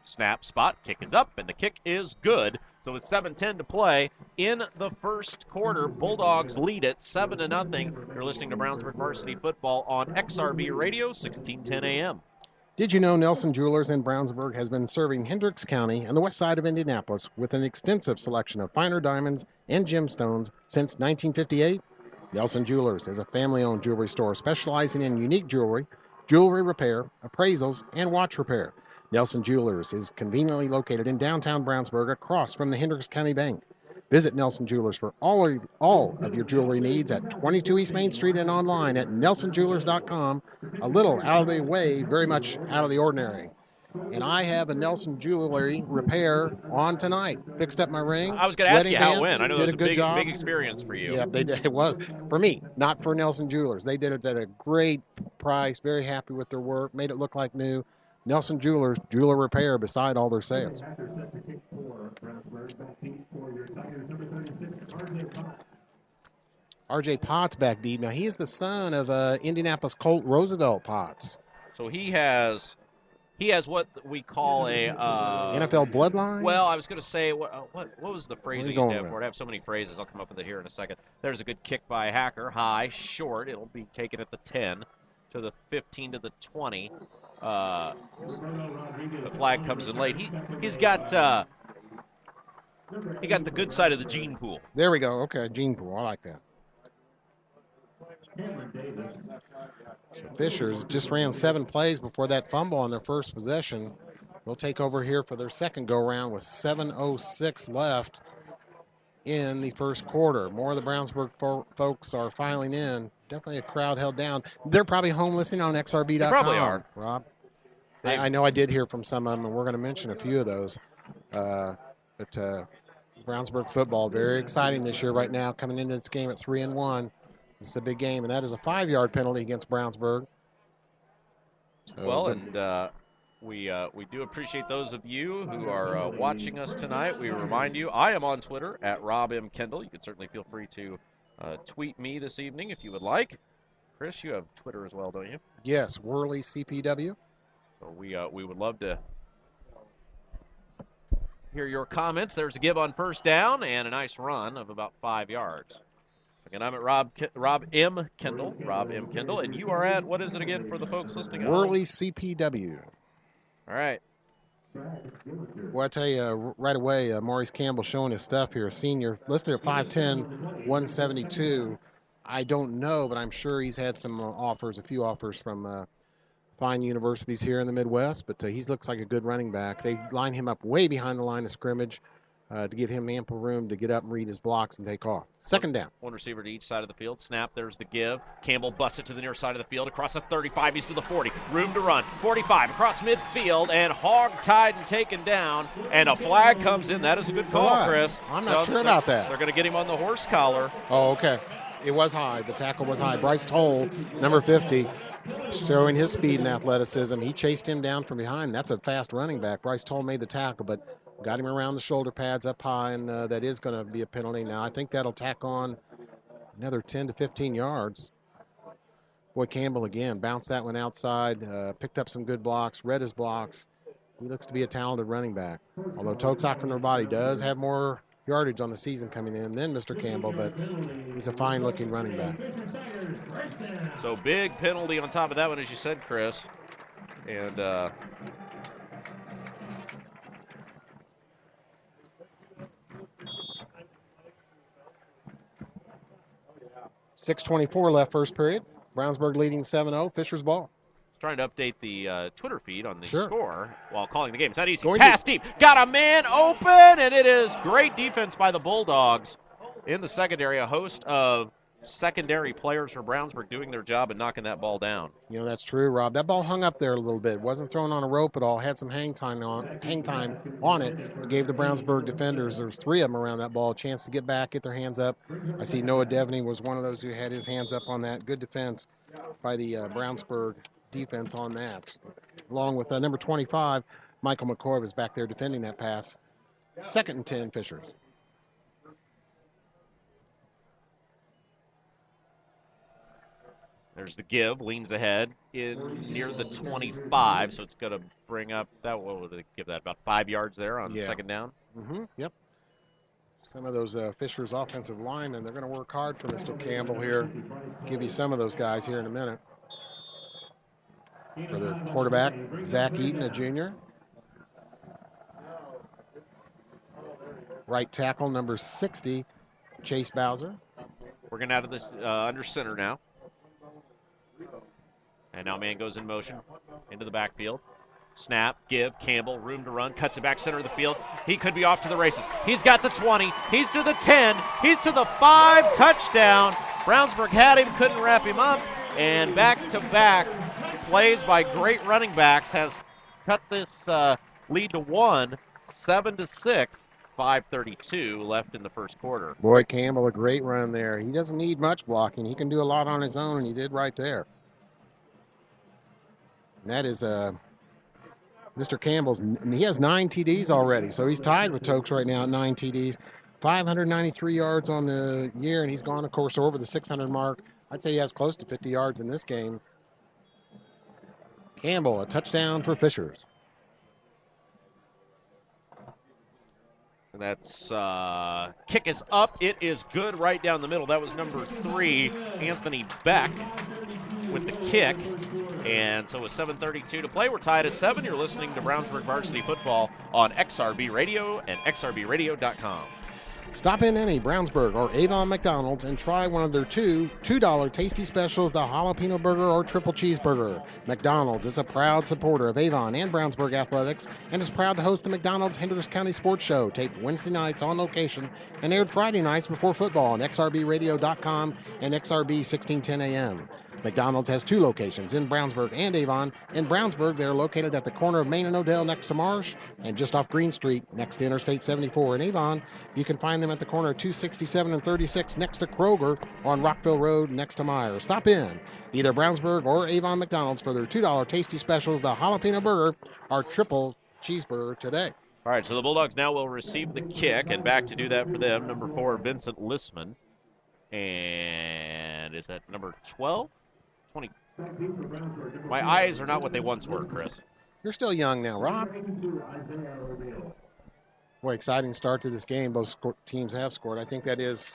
Snap, spot, kick is up, and the kick is good. So with 7:10 to play in the first quarter, Bulldogs lead it 7-0. You're listening to Brownsburg Varsity Football on XRB Radio, 1610 AM. Did you know Nelson Jewelers in Brownsburg has been serving Hendricks County and the west side of Indianapolis with an extensive selection of finer diamonds and gemstones since 1958? Nelson Jewelers is a family-owned jewelry store specializing in unique jewelry, jewelry repair, appraisals, and watch repair. Nelson Jewelers is conveniently located in downtown Brownsburg across from the Hendricks County Bank. Visit Nelson Jewelers for all of your jewelry needs at 22 East Main Street and online at nelsonjewelers.com. A little out of the way, very much out of the ordinary. And I have a Nelson Jewelry repair on tonight. Fixed up my ring. I was going to ask you how it went. I know it was a big experience for you. Yeah, they did. It was for me, not for Nelson Jewelers. They did it at a great price. Very happy with their work. Made it look like new. Nelson Jewelers, jeweler repair beside all their sales. R.J. Potts back deep. Now, he's the son of Indianapolis Colt Roosevelt Potts. So he has what we call a NFL bloodline. Well, I was going to say what was the phrase he used to have for it? I have so many phrases. I'll come up with it here in a second. There's a good kick by Hacker, high, short. It'll be taken at the 10 to the 15 to the 20. The flag comes in late. He's got the good side of the gene pool. There we go. Okay, gene pool. I like that. So Fishers just ran 7 plays before that fumble on their first possession. They'll take over here for their second go-round with 7:06 left in the first quarter. More of the Brownsburg folks are filing in. Definitely a crowd held down. They're probably home listening on XRB.com. They probably are. Rob. I know I did hear from some of them, and we're going to mention a few of those. But Brownsburg football, very exciting this year right now, coming into this game at 3-1. It's a big game, and that is a 5-yard penalty against Brownsburg. We do appreciate those of you who are watching us tonight. We remind you, I am on Twitter at Rob M. Kendall. You can certainly feel free to tweet me this evening if you would like. Chris, you have Twitter as well, don't you? Yes, Worley CPW. So we would love to hear your comments. There's a give on first down and a nice run of about 5 yards. Again, I'm at Rob M. Kendall, and you are at, what is it again for the folks listening? Worley CPW. All right. Well, I tell you right away, Maurice Campbell showing his stuff here, a senior, listed at 5'10", 172. I don't know, but I'm sure he's had some offers, a few offers from fine universities here in the Midwest, but he looks like a good running back. They line him up way behind the line of scrimmage. to give him ample room to get up and read his blocks and take off. Second down. One receiver to each side of the field. Snap, there's the give. Campbell busts it to the near side of the field. Across the 35, he's to the 40. Room to run. 45, across midfield, and hog-tied and taken down. And a flag comes in. That is a good call, Chris. I'm not sure about that. They're going to get him on the horse collar. Oh, okay. It was high. The tackle was high. Bryce Toll, number 50, showing his speed and athleticism. He chased him down from behind. That's a fast running back. Bryce Toll made the tackle, but got him around the shoulder pads up high, and that is going to be a penalty. Now, I think that'll tack on another 10 to 15 yards. Boy, Campbell again bounced that one outside, picked up some good blocks, read his blocks. He looks to be a talented running back. Although Toksok does have more yardage on the season coming in than Mr. Campbell, but he's a fine-looking running back. So big penalty on top of that one, as you said, Chris. And 6:24 left first period. Brownsburg leading 7-0. Fisher's ball. Trying to update the Twitter feed on the Sure. score while calling the game. It's not easy. Going Pass deep. Got a man open, and it is great defense by the Bulldogs in the secondary. A host of secondary players for Brownsburg doing their job and knocking that ball down. You know, that's true, Rob. That ball hung up there a little bit. Wasn't thrown on a rope at all. Had some hang time on it. It gave the Brownsburg defenders, there's three of them around that ball, a chance to get back, get their hands up. I see Noah Devaney was one of those who had his hands up on that. Good defense by the Brownsburg defense on that. Along with number 25, Michael McCoy was back there defending that pass. 2nd and 10, Fisher. There's the give, leans ahead in near the 25, so it's going to bring up that. What would it give that? About 5 yards there on second down. Yep. Some of those Fisher's offensive linemen, they're going to work hard for Mr. Campbell here. Give you some of those guys here in a minute. For their quarterback, Zach Eaton, a junior. Right tackle, number 60, Chase Bowser. We're going out of this under center now. And now man goes in motion into the backfield. Snap, give, Campbell, room to run, cuts it back center of the field. He could be off to the races. He's got the 20. He's to the 10. He's to the 5. Touchdown. Brownsburg had him, couldn't wrap him up. And back-to-back plays by great running backs has cut this lead to 1, 7-6. 5:32 left in the first quarter. Boy, Campbell, a great run there. He doesn't need much blocking. He can do a lot on his own, and he did right there. And that is Mr. Campbell's. He has 9 TDs already, so he's tied with Tokes right now at 9 TDs. 593 yards on the year, and he's gone, of course, over the 600 mark. I'd say he has close to 50 yards in this game. Campbell, a touchdown for Fishers. And that's kick is up. It is good right down the middle. That was number 3, Anthony Beck, with the kick. And so with 7:32 to play, we're tied at 7. You're listening to Brownsburg Varsity Football on XRB Radio and XRBRadio.com. Stop in any Brownsburg or Avon McDonald's and try one of their $2 tasty specials, the jalapeno burger or triple cheeseburger. McDonald's is a proud supporter of Avon and Brownsburg athletics and is proud to host the McDonald's Hendricks County Sports Show, taped Wednesday nights on location and aired Friday nights before football on XRBRadio.com and XRB 1610 AM. McDonald's has 2 locations in Brownsburg and Avon. In Brownsburg, they're located at the corner of Main and Odell next to Marsh and just off Green Street next to Interstate 74. In Avon, you can find them at the corner of 267 and 36 next to Kroger on Rockville Road next to Myers. Stop in either Brownsburg or Avon McDonald's for their $2 tasty specials, the jalapeno burger or triple cheeseburger today. All right, so the Bulldogs now will receive the kick, and back to do that for them, number 4, Vincent Lissman. And is that number 12? 20. My eyes are not what they once were, Chris. You're still young now, Rob. Boy, exciting start to this game. Both teams have scored. I think that is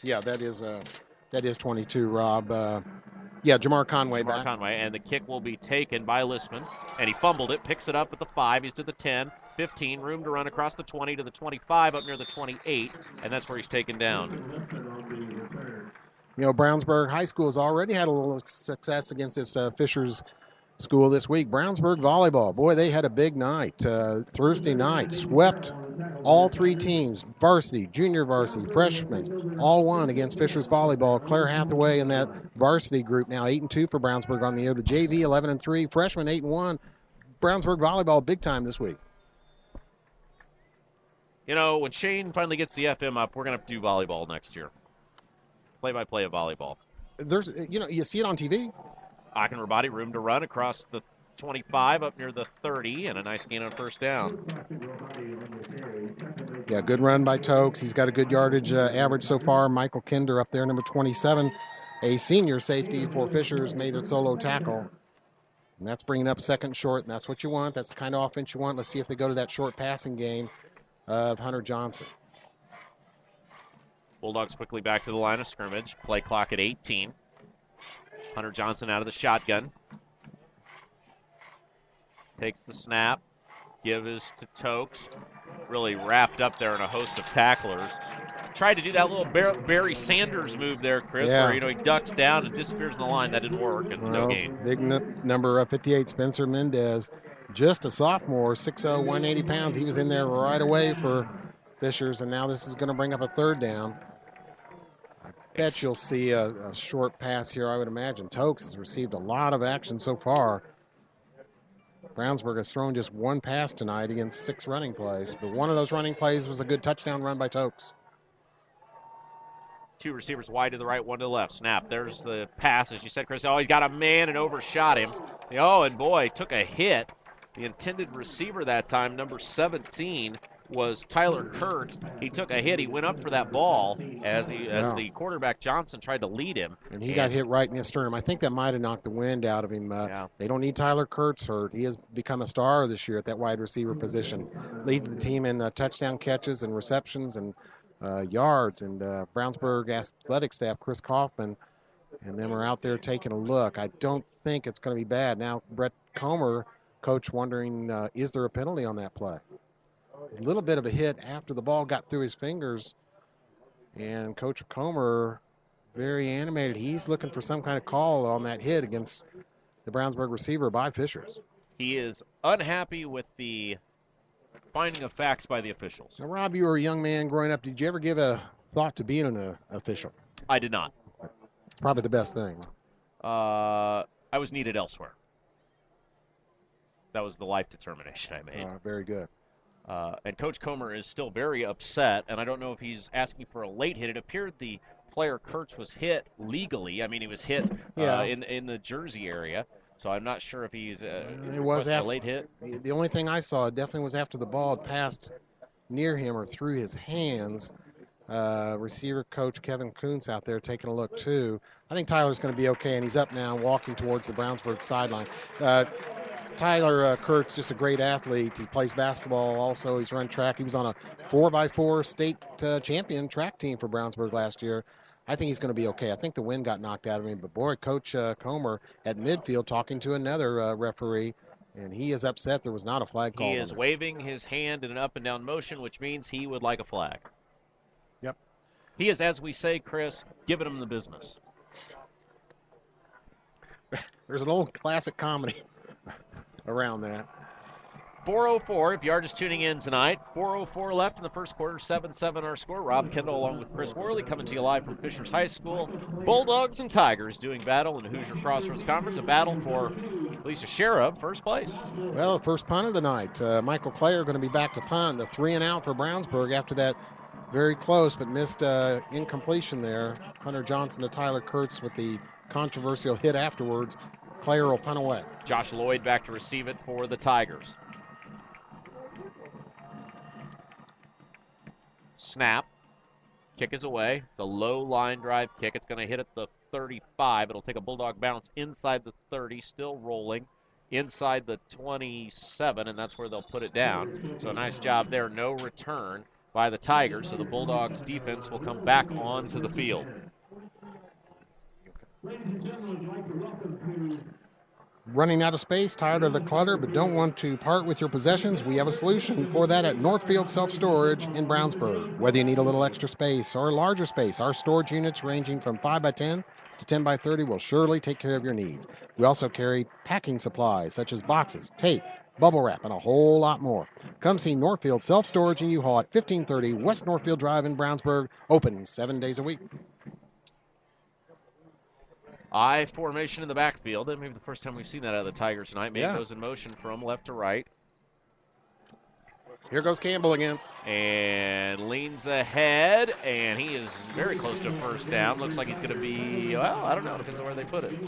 22, Rob. Jamar Conway back. Jamar Conway, and the kick will be taken by Lissman, and he fumbled it, picks it up at the 5. He's to the 10, 15, room to run across the 20 to the 25, up near the 28, and that's where he's taken down. You know, Brownsburg High School has already had a little success against this Fisher's school this week. Brownsburg volleyball. Boy, they had a big night. Thursday night, swept all three teams, varsity, junior varsity, freshmen, all won against Fishers volleyball. Claire Hathaway in that varsity group now 8-2 for Brownsburg on the year. The JV 11-3, freshmen 8-1. Brownsburg volleyball big time this week. You know, when Shane finally gets the FM up, we're going to have to do volleyball next year. Play-by-play of volleyball. There's, you see it on TV. Aachen-Rabati, room to run across the 25 up near the 30, and a nice gain on first down. Yeah, good run by Tokes. He's got a good yardage average so far. Michael Kinder up there, number 27, a senior safety for Fishers, made a solo tackle. And that's bringing up second short, and that's what you want. That's the kind of offense you want. Let's see if they go to that short passing game of Hunter Johnson. Bulldogs quickly back to the line of scrimmage. Play clock at 18. Hunter Johnson out of the shotgun. Takes the snap. Gives to Tokes. Really wrapped up there in a host of tacklers. Tried to do that little Barry Sanders move there, Chris, where he ducks down and disappears in the line. That didn't work, and no gain. Big number 58, Spencer Mendez. Just a sophomore, 6'0", 180 pounds. He was in there right away for Fishers, and now this is going to bring up a third down. I bet you'll see a short pass here, I would imagine. Tokes has received a lot of action so far. Brownsburg has thrown just one pass tonight against 6 running plays, but one of those running plays was a good touchdown run by Tokes. 2 receivers wide to the right, 1 to the left. Snap. There's the pass, as you said, Chris. Oh, he's got a man and overshot him. Oh, and boy, took a hit. The intended receiver that time, number 17, was Tyler Kurtz. He took a hit. He went up for that ball as the quarterback Johnson tried to lead him. And he got hit right in his sternum. I think that might have knocked the wind out of him. They don't need Tyler Kurtz hurt. He has become a star this year at that wide receiver position. Leads the team in touchdown catches and receptions and yards. And Brownsburg athletic staff, Chris Kaufman, and them are out there taking a look. I don't think it's going to be bad. Now, Brett Comer, coach, wondering, is there a penalty on that play? A little bit of a hit after the ball got through his fingers. And Coach Comer, very animated. He's looking for some kind of call on that hit against the Brownsburg receiver by Fishers. He is unhappy with the finding of facts by the officials. Now, Rob, you were a young man growing up. Did you ever give a thought to being an official? I did not. It's probably the best thing. I was needed elsewhere. That was the life determination I made. Very good. And Coach Comer is still very upset, and I don't know if he's asking for a late hit. It appeared the player Kurtz was hit legally. I mean, he was hit in the Jersey area, so I'm not sure if he's it was a late hit. The only thing I saw definitely was after the ball had passed near him or through his hands. Receiver coach Kevin Kuntz out there taking a look too. I think Tyler's going to be okay, and he's up now walking towards the Brownsburg sideline. Tyler Kurtz, just a great athlete. He plays basketball also. He's run track. He was on a 4x4 state champion track team for Brownsburg last year. I think he's going to be okay. I think the wind got knocked out of him. But, boy, Coach Comer at midfield talking to another referee, and he is upset there was not a flag call. He is waving his hand in an up-and-down motion, which means he would like a flag. Yep. He is, as we say, Chris, giving him the business. There's an old classic comedy around that. 4:04, if you are just tuning in tonight. 4:04 left in the first quarter, 7-7 our score. Rob Kendall along with Chris Worley coming to you live from Fishers High School. Bulldogs and Tigers doing battle in the Hoosier Crossroads Conference, a battle for at least a share of first place. Well, first punt of the night. Michael Clare going to be back to punt. The 3-and-out for Brownsburg after that very close but missed incompletion there. Hunter Johnson to Tyler Kurtz with the controversial hit afterwards. Clare will punt away. Josh Lloyd back to receive it for the Tigers. Snap. Kick is away. It's a low line drive kick. It's going to hit at the 35. It'll take a Bulldog bounce inside the 30, still rolling inside the 27, and that's where they'll put it down. So a nice job there. No return by the Tigers, so the Bulldogs defense will come back onto the field. Running out of space, tired of the clutter, but don't want to part with your possessions? We have a solution for that at Northfield Self-Storage in Brownsburg. Whether you need a little extra space or a larger space, our storage units ranging from 5x10 to 10 by 30 will surely take care of your needs. We also carry packing supplies such as boxes, tape, bubble wrap, and a whole lot more. Come see Northfield Self-Storage and U-Haul at 1530 West Northfield Drive in Brownsburg, open 7 days a week. I formation in the backfield. That may be the first time we've seen that out of the Tigers tonight. Man Yeah. goes in motion from left to right. Here goes Campbell again. And leans ahead, and he is very close to a first down. Looks like he's going to be, well, I don't know. Depends on where they put it.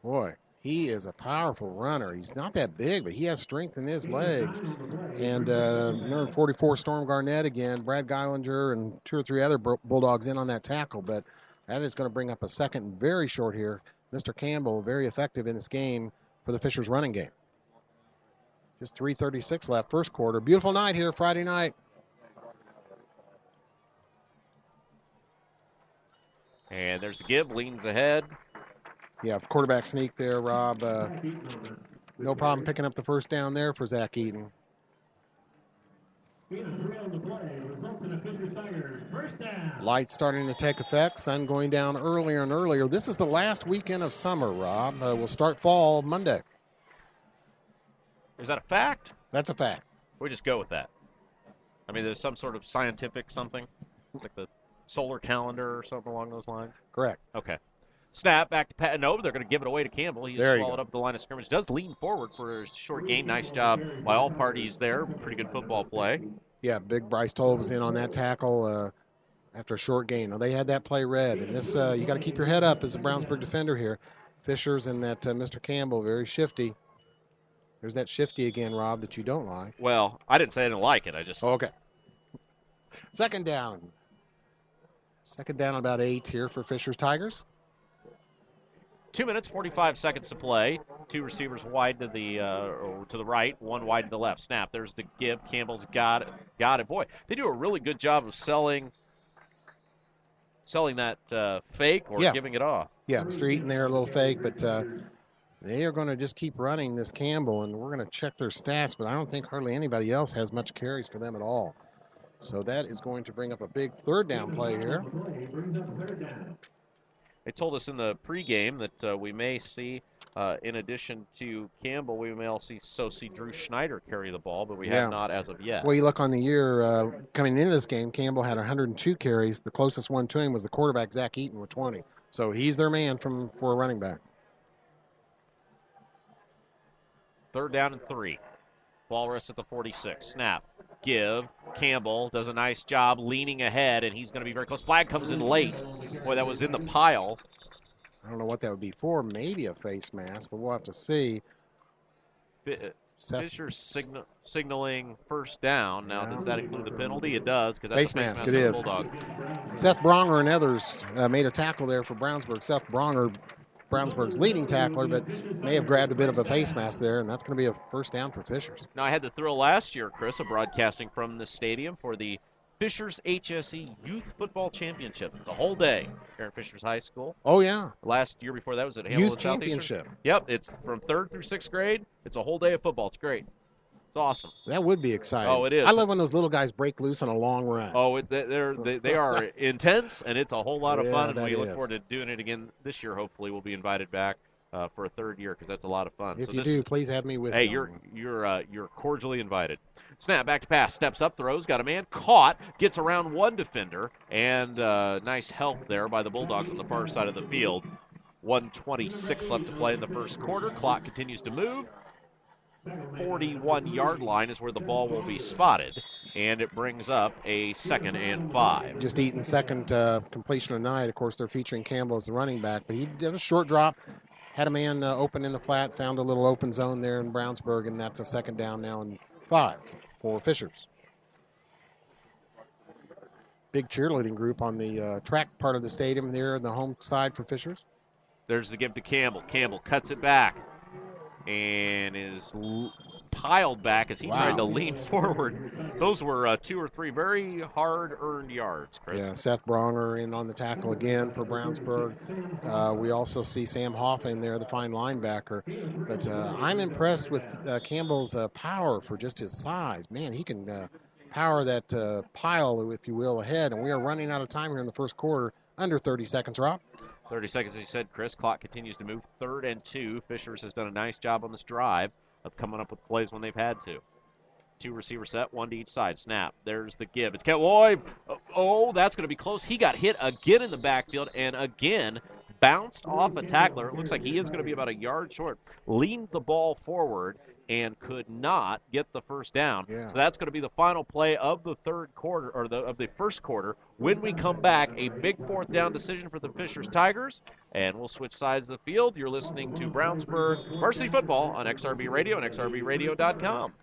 Boy, he is a powerful runner. He's not that big, but he has strength in his legs. And number 44, Storm Garnett again, Brad Geilinger, and 2 or 3 other Bulldogs in on that tackle. But that is going to bring up a second very short here. Mr. Campbell, very effective in this game for the Fishers running game. Just 3:36 left, first quarter. Beautiful night here, Friday night. And there's a give, leans ahead. Yeah, quarterback sneak there, Rob. No problem picking up the first down there for Zach Eaton. Light starting to take effect. Sun going down earlier and earlier. This is the last weekend of summer, Rob. We'll start fall Monday. Is that a fact? That's a fact. We just go with that. I mean, there's some sort of scientific something, like the solar calendar or something along those lines. Correct. Okay. Snap back to Pat. No, they're going to give it away to Campbell. He There you swallowed go. up the line of scrimmage. Does lean forward for a short gain. Nice job by all parties there. Pretty good football play. Yeah, big Bryce Toll was in on that tackle after a short gain. Now, they had that play read. And this, you got to keep your head up as a Brownsburg defender here. Fishers and that Mr. Campbell, very shifty. There's that shifty again, Rob, that you don't like. Well, I didn't say I didn't like it. I just Okay. Second down. Second down about 8 here for Fishers Tigers. 2 minutes, 45 seconds to play. 2 receivers wide to the right, 1 wide to the left. Snap. There's the give. Campbell's got it. Boy, they do a really good job of selling that fake or giving it off. Yeah, Mr. Eaton there, a little fake, but they are going to just keep running this Campbell, and we're going to check their stats, but I don't think hardly anybody else has much carries for them at all. So that is going to bring up a big third down play here. They told us in the pregame that we may see, in addition to Campbell, we may also see Drew Schneider carry the ball, but we have not as of yet. Well, you look on the year coming into this game, Campbell had 102 carries. The closest one to him was the quarterback, Zach Eaton, with 20. So he's their man for a running back. 3rd down and 3. Ball rests at the 46. Snap. Give. Campbell does a nice job leaning ahead, and he's going to be very close. Flag comes in late. Boy, that was in the pile. I don't know what that would be for. Maybe a face mask, but we'll have to see. Fisher's signaling first down. Now, does that include the penalty? It does, because that's Face a face mask, mask it on the is. Bulldog. Seth Bronger and others made a tackle there for Brownsburg. Seth Bronger, Brownsburg's leading tackler, but may have grabbed a bit of a face mask there, and that's going to be a first down for Fishers. Now, I had the thrill last year, Chris, of broadcasting from the stadium for the Fishers HSE Youth Football Championship. It's a whole day here at Fishers High School. Oh, yeah. Last year before that was at Hamilton Youth Southeastern. Championship. Yep, it's from 3rd through 6th grade. It's a whole day of football. It's great. It's awesome. That would be exciting. Oh, it is. I love when those little guys break loose on a long run. Oh, they are intense, and it's a whole lot of Yeah, fun. And that we look is. forward to doing it again this year. Hopefully, we'll be invited back for a 3rd year because that's a lot of fun. If So you do, please have me with hey, you. you're cordially invited. Snap back to pass, steps up, throws, got a man caught, gets around one defender, and nice help there by the Bulldogs on the far side of the field. 1:26 left to play in the first quarter. Clock continues to move. 41-yard line is where the ball will be spotted, and it brings up a 2nd and 5. Just Eaton's second completion of the night. Of course, they're featuring Campbell as the running back, but he did a short drop, had a man open in the flat, found a little open zone there in Brownsburg, and that's a 2nd down now and 5 for Fishers. Big cheerleading group on the track part of the stadium there on the home side for Fishers. There's the give to Campbell. Campbell cuts it back and is piled back as he tried to lean forward. Those were 2 or 3 very hard-earned yards, Chris. Yeah, Seth Bronger in on the tackle again for Brownsburg. We also see Sam Hoffa in there, the fine linebacker. But I'm impressed with Campbell's power for just his size. Man, he can power that pile, if you will, ahead. And we are running out of time here in the first quarter. under 30 seconds, Rob. 30 seconds, as you said, Chris. Clock continues to move. 3rd and 2. Fishers has done a nice job on this drive of coming up with plays when they've had to. 2 receiver set, 1 to each side. Snap. There's the give. It's Ketwoy. Oh, that's going to be close. He got hit again in the backfield and again bounced off a tackler. It looks like he is going to be about a yard short. Leaned the ball forward and could not get the first down. Yeah. So that's going to be the final play of the third quarter, or of the first quarter. When we come back, a big 4th down decision for the Fishers Tigers, and we'll switch sides of the field. You're listening to Brownsburg Varsity Football on XRB Radio and XRBRadio.com.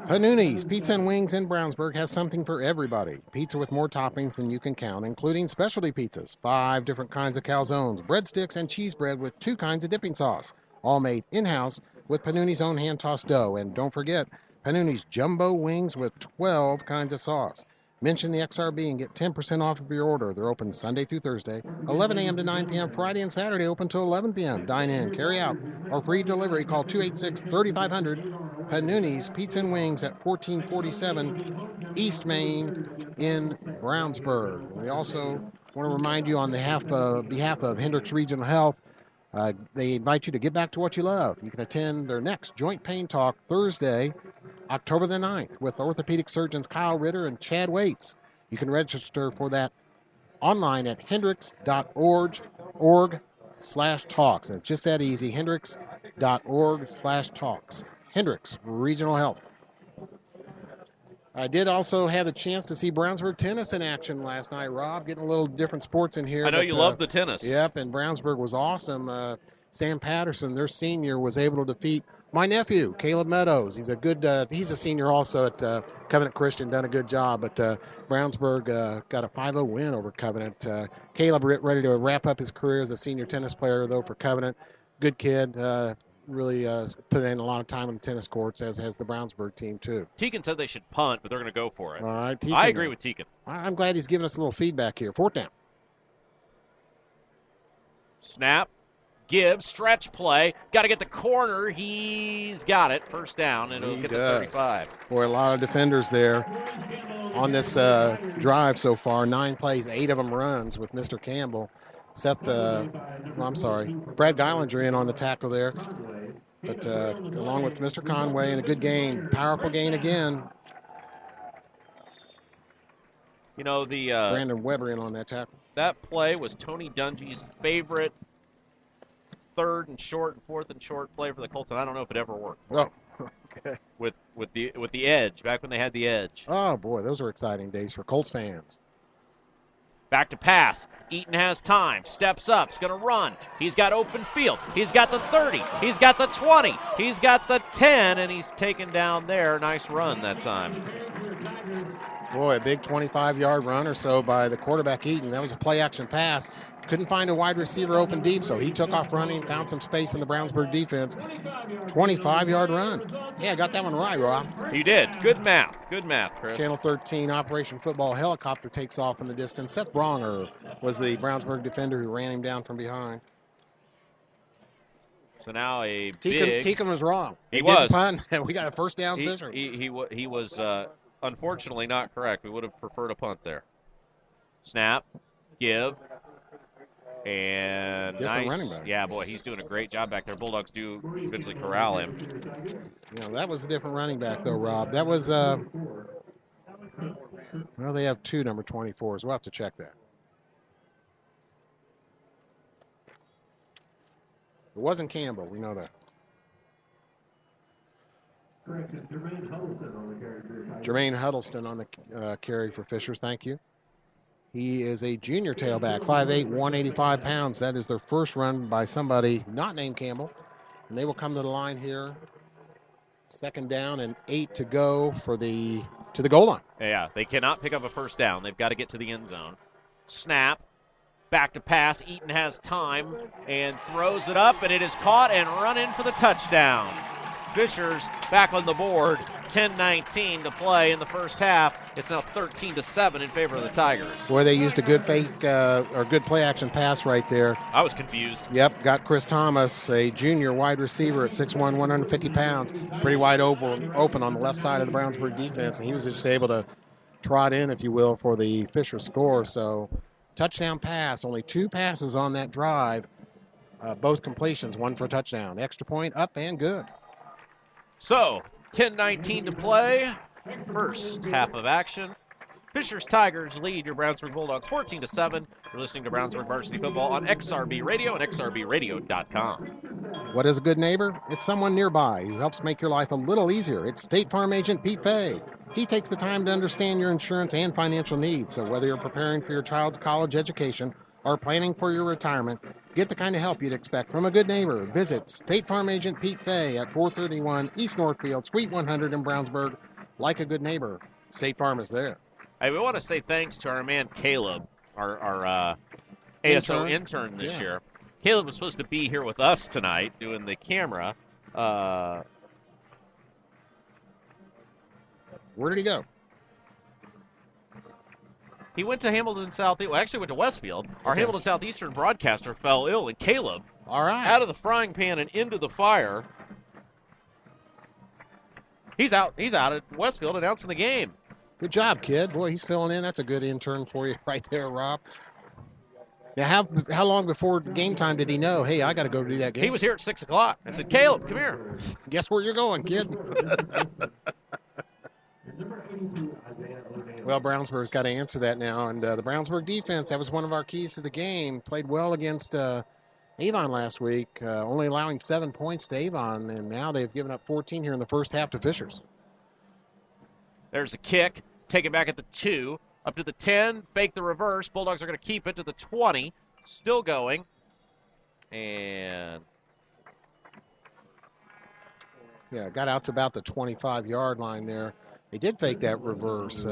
Panooni's Pizza and Wings in Brownsburg has something for everybody. Pizza with more toppings than you can count, including specialty pizzas, 5 different kinds of calzones, breadsticks, and cheese bread with 2 kinds of dipping sauce, all made in-house with Panooni's own hand-tossed dough. And don't forget, Panooni's jumbo wings with 12 kinds of sauce. Mention the XRB and get 10% off of your order. They're open Sunday through Thursday, 11 a.m. to 9 p.m. Friday and Saturday, open till 11 p.m. Dine in, carry out, or free delivery. Call 286-3500. Panooni's Pizza and Wings at 1447 East Main in Brownsburg. We also want to remind you on behalf of Hendricks Regional Health, they invite you to get back to what you love. You can attend their next Joint Pain Talk Thursday, October the 9th, with orthopedic surgeons Kyle Ritter and Chad Waits. You can register for that online at hendricks.org/talks. And it's just that easy, hendricks.org/talks. Hendricks Regional Health. I did also have the chance to see Brownsburg tennis in action last night, Rob. Getting a little different sports in here. I know you love the tennis. Yep, and Brownsburg was awesome. Sam Patterson, their senior, was able to defeat my nephew, Caleb Meadows. He's a senior also at Covenant Christian, done a good job. But Brownsburg got a 5-0 win over Covenant. Caleb ready to wrap up his career as a senior tennis player, though, for Covenant. Good kid. Really put in a lot of time on the tennis courts, as has the Brownsburg team, too. Teakin said they should punt, but they're going to go for it. All right, Teakin, I agree with Teakin. I'm glad he's giving us a little feedback here. 4th down. Snap. Give. Stretch play. Got to get the corner. He's got it. First down, and it'll get the 35. Boy, a lot of defenders there on this drive so far. 9 plays, 8 of them runs with Mr. Campbell. Brad Geilinger in on the tackle there. But along with Mr. Conway, and a good gain. Powerful gain again. You know, Brandon Weber in on that tackle. That play was Tony Dungy's favorite 3rd and short and 4th and short play for the Colts, and I don't know if it ever worked. Oh, okay. With the edge, back when they had the edge. Oh, boy, those were exciting days for Colts fans. Back to pass. Eaton has time. Steps up. He's going to run. He's got open field. He's got the 30. He's got the 20. He's got the 10, and he's taken down there. Nice run that time. Boy, a big 25-yard run or so by the quarterback, Eaton. That was a play-action pass. Couldn't find a wide receiver open deep, so he took off running, found some space in the Brownsburg defense. 25-yard run. Yeah, got that one right, Rob. You did. Good math. Good math, Chris. Channel 13 Operation Football helicopter takes off in the distance. Seth Bronger was the Brownsburg defender who ran him down from behind. So now a Teakin was wrong. He was. Punt. We got a first down Fisher. He was unfortunately not correct. We would have preferred a punt there. Snap. Give. And different nice running back. Yeah, boy, he's doing a great job back there. Bulldogs do eventually corral him. You know, that was a different running back, though, Rob. That was, well, they have 2 number 24s. We'll have to check that. It wasn't Campbell. We know that. Jermaine Huddleston on the carry for Fishers. Thank you. He is a junior tailback, 5'8", 185 pounds. That is their first run by somebody not named Campbell. And they will come to the line here. 2nd down and 8 to go to the goal line. Yeah, they cannot pick up a first down. They've got to get to the end zone. Snap. Back to pass. Eaton has time and throws it up, and it is caught and run in for the touchdown. Fishers back on the board. 10-19 to play in the first half. It's now 13-7 in favor of the Tigers. Boy, they used a good good play-action pass right there. I was confused. Yep, got Chris Thomas, a junior wide receiver at 6'1", 150 pounds, pretty wide open on the left side of the Brownsburg defense, and he was just able to trot in, if you will, for the Fisher score. So touchdown pass. Only 2 passes on that drive. Both completions, 1 for a touchdown. Extra point up and good. So, 10:19 to play. First half of action. Fishers Tigers lead your Brownsburg Bulldogs 14-7. You're listening to Brownsburg Varsity Football on XRB Radio and XRBRadio.com. What is a good neighbor? It's someone nearby who helps make your life a little easier. It's State Farm agent Pete Fay. He takes the time to understand your insurance and financial needs. So whether you're preparing for your child's college education or planning for your retirement, get the kind of help you'd expect from a good neighbor. Visit State Farm agent Pete Fay at 431 East Northfield, Suite 100 in Brownsburg. Like a good neighbor, State Farm is there. Hey, we want to say thanks to our man Caleb, our ASO intern this year. Caleb was supposed to be here with us tonight doing the camera. Where did he go? He went to Hamilton Southeast. Well, actually went to Westfield. Our Hamilton Southeastern broadcaster fell ill, and Caleb, all right, out of the frying pan and into the fire. He's out at Westfield announcing the game. Good job, kid. Boy, he's filling in. That's a good intern for you right there, Rob. Now, how long before game time did he know, hey, I got to go do that game? He was here at 6 o'clock. I said, Caleb, come here. Guess where you're going, kid? Well, Brownsburg's got to answer that now. And the Brownsburg defense, that was one of our keys to the game. Played well against Avon last week, only allowing 7 points to Avon. And now they've given up 14 here in the first half to Fishers. There's a kick. Take it back at the 2. Up to the 10. Fake the reverse. Bulldogs are going to keep it to the 20. Still going. And yeah, got out to about the 25-yard line there. They did fake that reverse.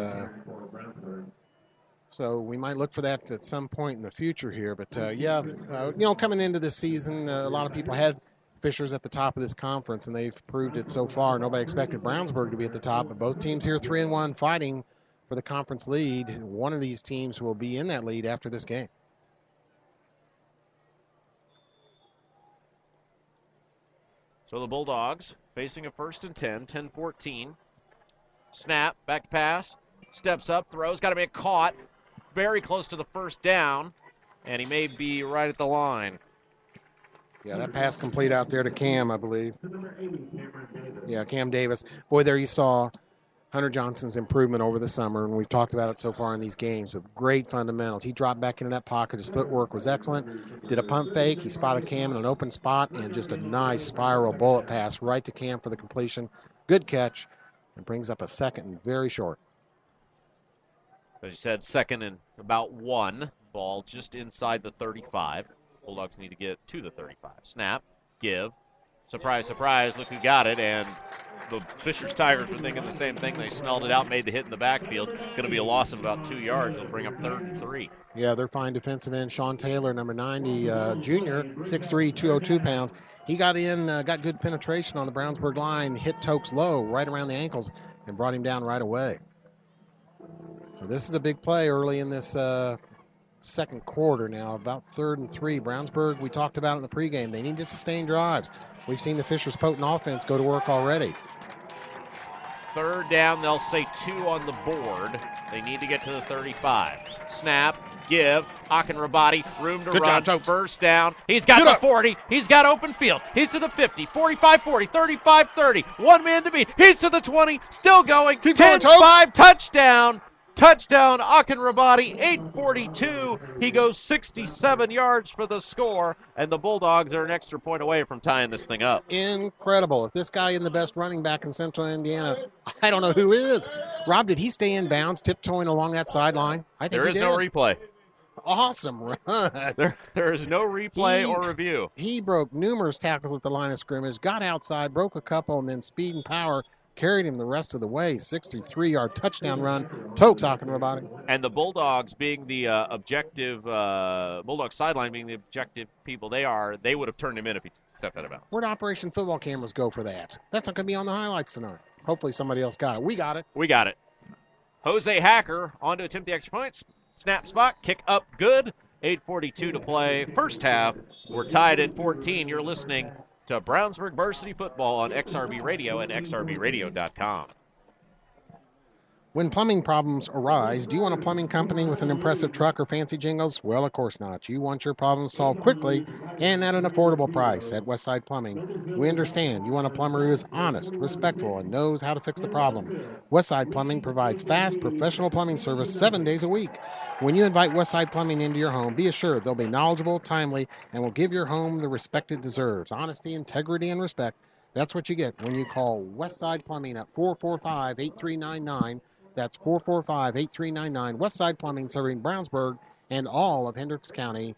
So we might look for that at some point in the future here. But, coming into this season, a lot of people had Fishers at the top of this conference, and they've proved it so far. Nobody expected Brownsburg to be at the top, but both teams here 3-1 fighting for the conference lead. One of these teams will be in that lead after this game. So the Bulldogs facing a 1st and 10, 10-14. Snap, back to pass, steps up, throws, got to be caught, very close to the first down, and he may be right at the line. Yeah, that pass complete out there to Cam, I believe. Yeah, Cam Davis. Boy, there you saw Hunter Johnson's improvement over the summer, and we've talked about it so far in these games, with great fundamentals. He dropped back into that pocket. His footwork was excellent. Did a pump fake. He spotted Cam in an open spot, and just a nice spiral bullet pass right to Cam for the completion. Good catch, and brings up a second and very short. As you said, 2nd and about 1. Ball just inside the 35. Bulldogs need to get to the 35. Snap, give. Surprise, surprise, look who got it, and the Fishers Tigers were thinking the same thing. They smelled it out, made the hit in the backfield. Going to be a loss of about 2 yards. They'll bring up 3rd and 3. Yeah, they're fine defensive end. Sean Taylor, number 90, junior, 6'3", 202 pounds. He got in, got good penetration on the Brownsburg line, hit Tokes low right around the ankles, and brought him down right away. So this is a big play early in this second quarter now, about 3rd and 3. Brownsburg, we talked about in the pregame, they need to sustain drives. We've seen the Fishers' potent offense go to work already. 3rd down, they'll say 2 on the board. They need to get to the 35. Snap, give, Akinrabati, room to Good run, job, first down. He's got the 40, he's got open field. He's to the 50, 45-40, 35-30. One man to beat. He's to the 20, still going. 10-5, touchdown. Touchdown, Akinrabati, 8:42. He goes 67 yards for the score, and the Bulldogs are an extra point away from tying this thing up. Incredible. If this guy isn't the best running back in Central Indiana, I don't know who is. Rob, did he stay in bounds, tiptoeing along that sideline? I think there is no replay. Awesome run. There is no replay or review. He broke numerous tackles at the line of scrimmage, got outside, broke a couple, and then speed and power carried him the rest of the way. 63-yard touchdown run. Tokes Akinrabati. And the Bulldogs being the objective, Bulldog sideline being the objective people they are, they would have turned him in if he stepped out of bounds. Where'd Operation Football cameras go for that? That's not going to be on the highlights tonight. Hopefully somebody else got it. We got it. We got it. Jose Hacker on to attempt the extra points. Snap spot, kick up good. 8:42 to play. First half, we're tied at 14. You're listening to Brownsburg Varsity Football on XRB Radio and XRBRadio.com. When plumbing problems arise, do you want a plumbing company with an impressive truck or fancy jingles? Well, of course not. You want your problems solved quickly and at an affordable price. At Westside Plumbing, we understand you want a plumber who is honest, respectful, and knows how to fix the problem. Westside Plumbing provides fast, professional plumbing service 7 days a week. When you invite Westside Plumbing into your home, be assured they'll be knowledgeable, timely, and will give your home the respect it deserves. Honesty, integrity, and respect. That's what you get when you call Westside Plumbing at 445-8399. That's 445-8399. Westside Plumbing, serving Brownsburg and all of Hendricks County.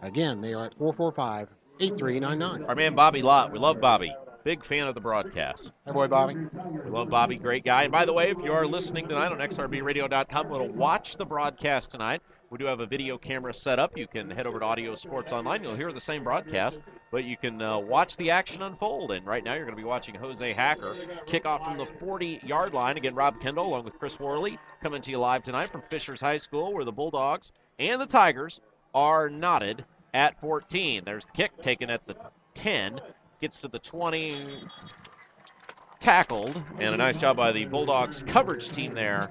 Again, they are at 445-8399. Our man Bobby Lott. We love Bobby. Big fan of the broadcast. Hey, boy, Bobby. We love Bobby. Great guy. And by the way, if you are listening tonight on xrbradio.com, we'll watch the broadcast tonight. We do have a video camera set up. You can head over to Audio Sports Online. You'll hear the same broadcast, but you can watch the action unfold. And right now you're going to be watching Jose Hacker kick off from the 40-yard line. Again, Rob Kendall along with Chris Worley coming to you live tonight from Fishers High School, where the Bulldogs and the Tigers are knotted at 14. There's the kick taken at the 10. Gets to the 20. Tackled, and a nice job by the Bulldogs coverage team there.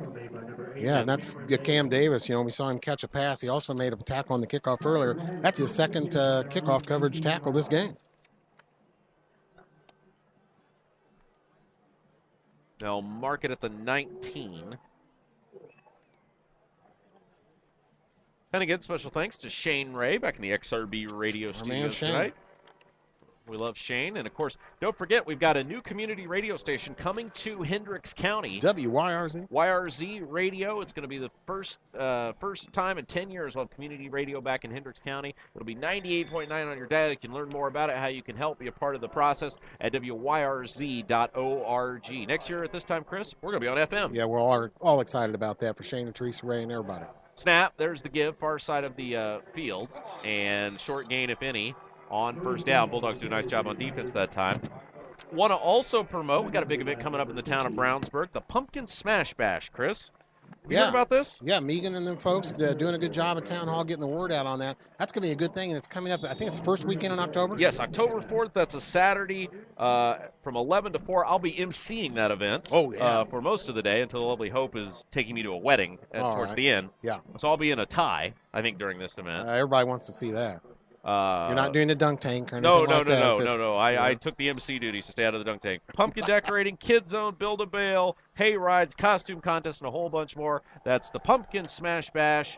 Yeah, and that's Cam Davis. You know, we saw him catch a pass. He also made a tackle on the kickoff earlier. That's his second kickoff coverage tackle this game. They'll mark it at the 19. And again, special thanks to Shane Ray back in the XRB radio studios tonight. We love Shane. And, of course, don't forget, we've got a new community radio station coming to Hendricks County. WYRZ. YRZ Radio. It's going to be the first time in 10 years we'll have community radio back in Hendricks County. It'll be 98.9 on your dial. You can learn more about it, how you can help be a part of the process at WYRZ.org. Next year at this time, Chris, we're going to be on FM. Yeah, we're all excited about that for Shane and Teresa Ray and everybody. Snap. There's the give, far side of the field. And short gain, if any, on first down. Bulldogs do a nice job on defense that time. Want to also promote, we got a big event coming up in the town of Brownsburg, the Pumpkin Smash Bash, Chris. You heard about this? Yeah, Megan and them folks doing a good job at Town Hall getting the word out on that. That's going to be a good thing, and it's coming up, I think it's the first weekend in October? Yes, October 4th. That's a Saturday from 11 to 4. I'll be emceeing that event for most of the day until the lovely Hope is taking me to a wedding towards the end. Yeah. So I'll be in a tie, I think, during this event. Everybody wants to see that. You're not doing the dunk tank or anything like that? No. I took the MC duties to stay out of the dunk tank. Pumpkin decorating, Kid Zone, Build-A-Bale, hay rides, costume contest, and a whole bunch more. That's the Pumpkin Smash Bash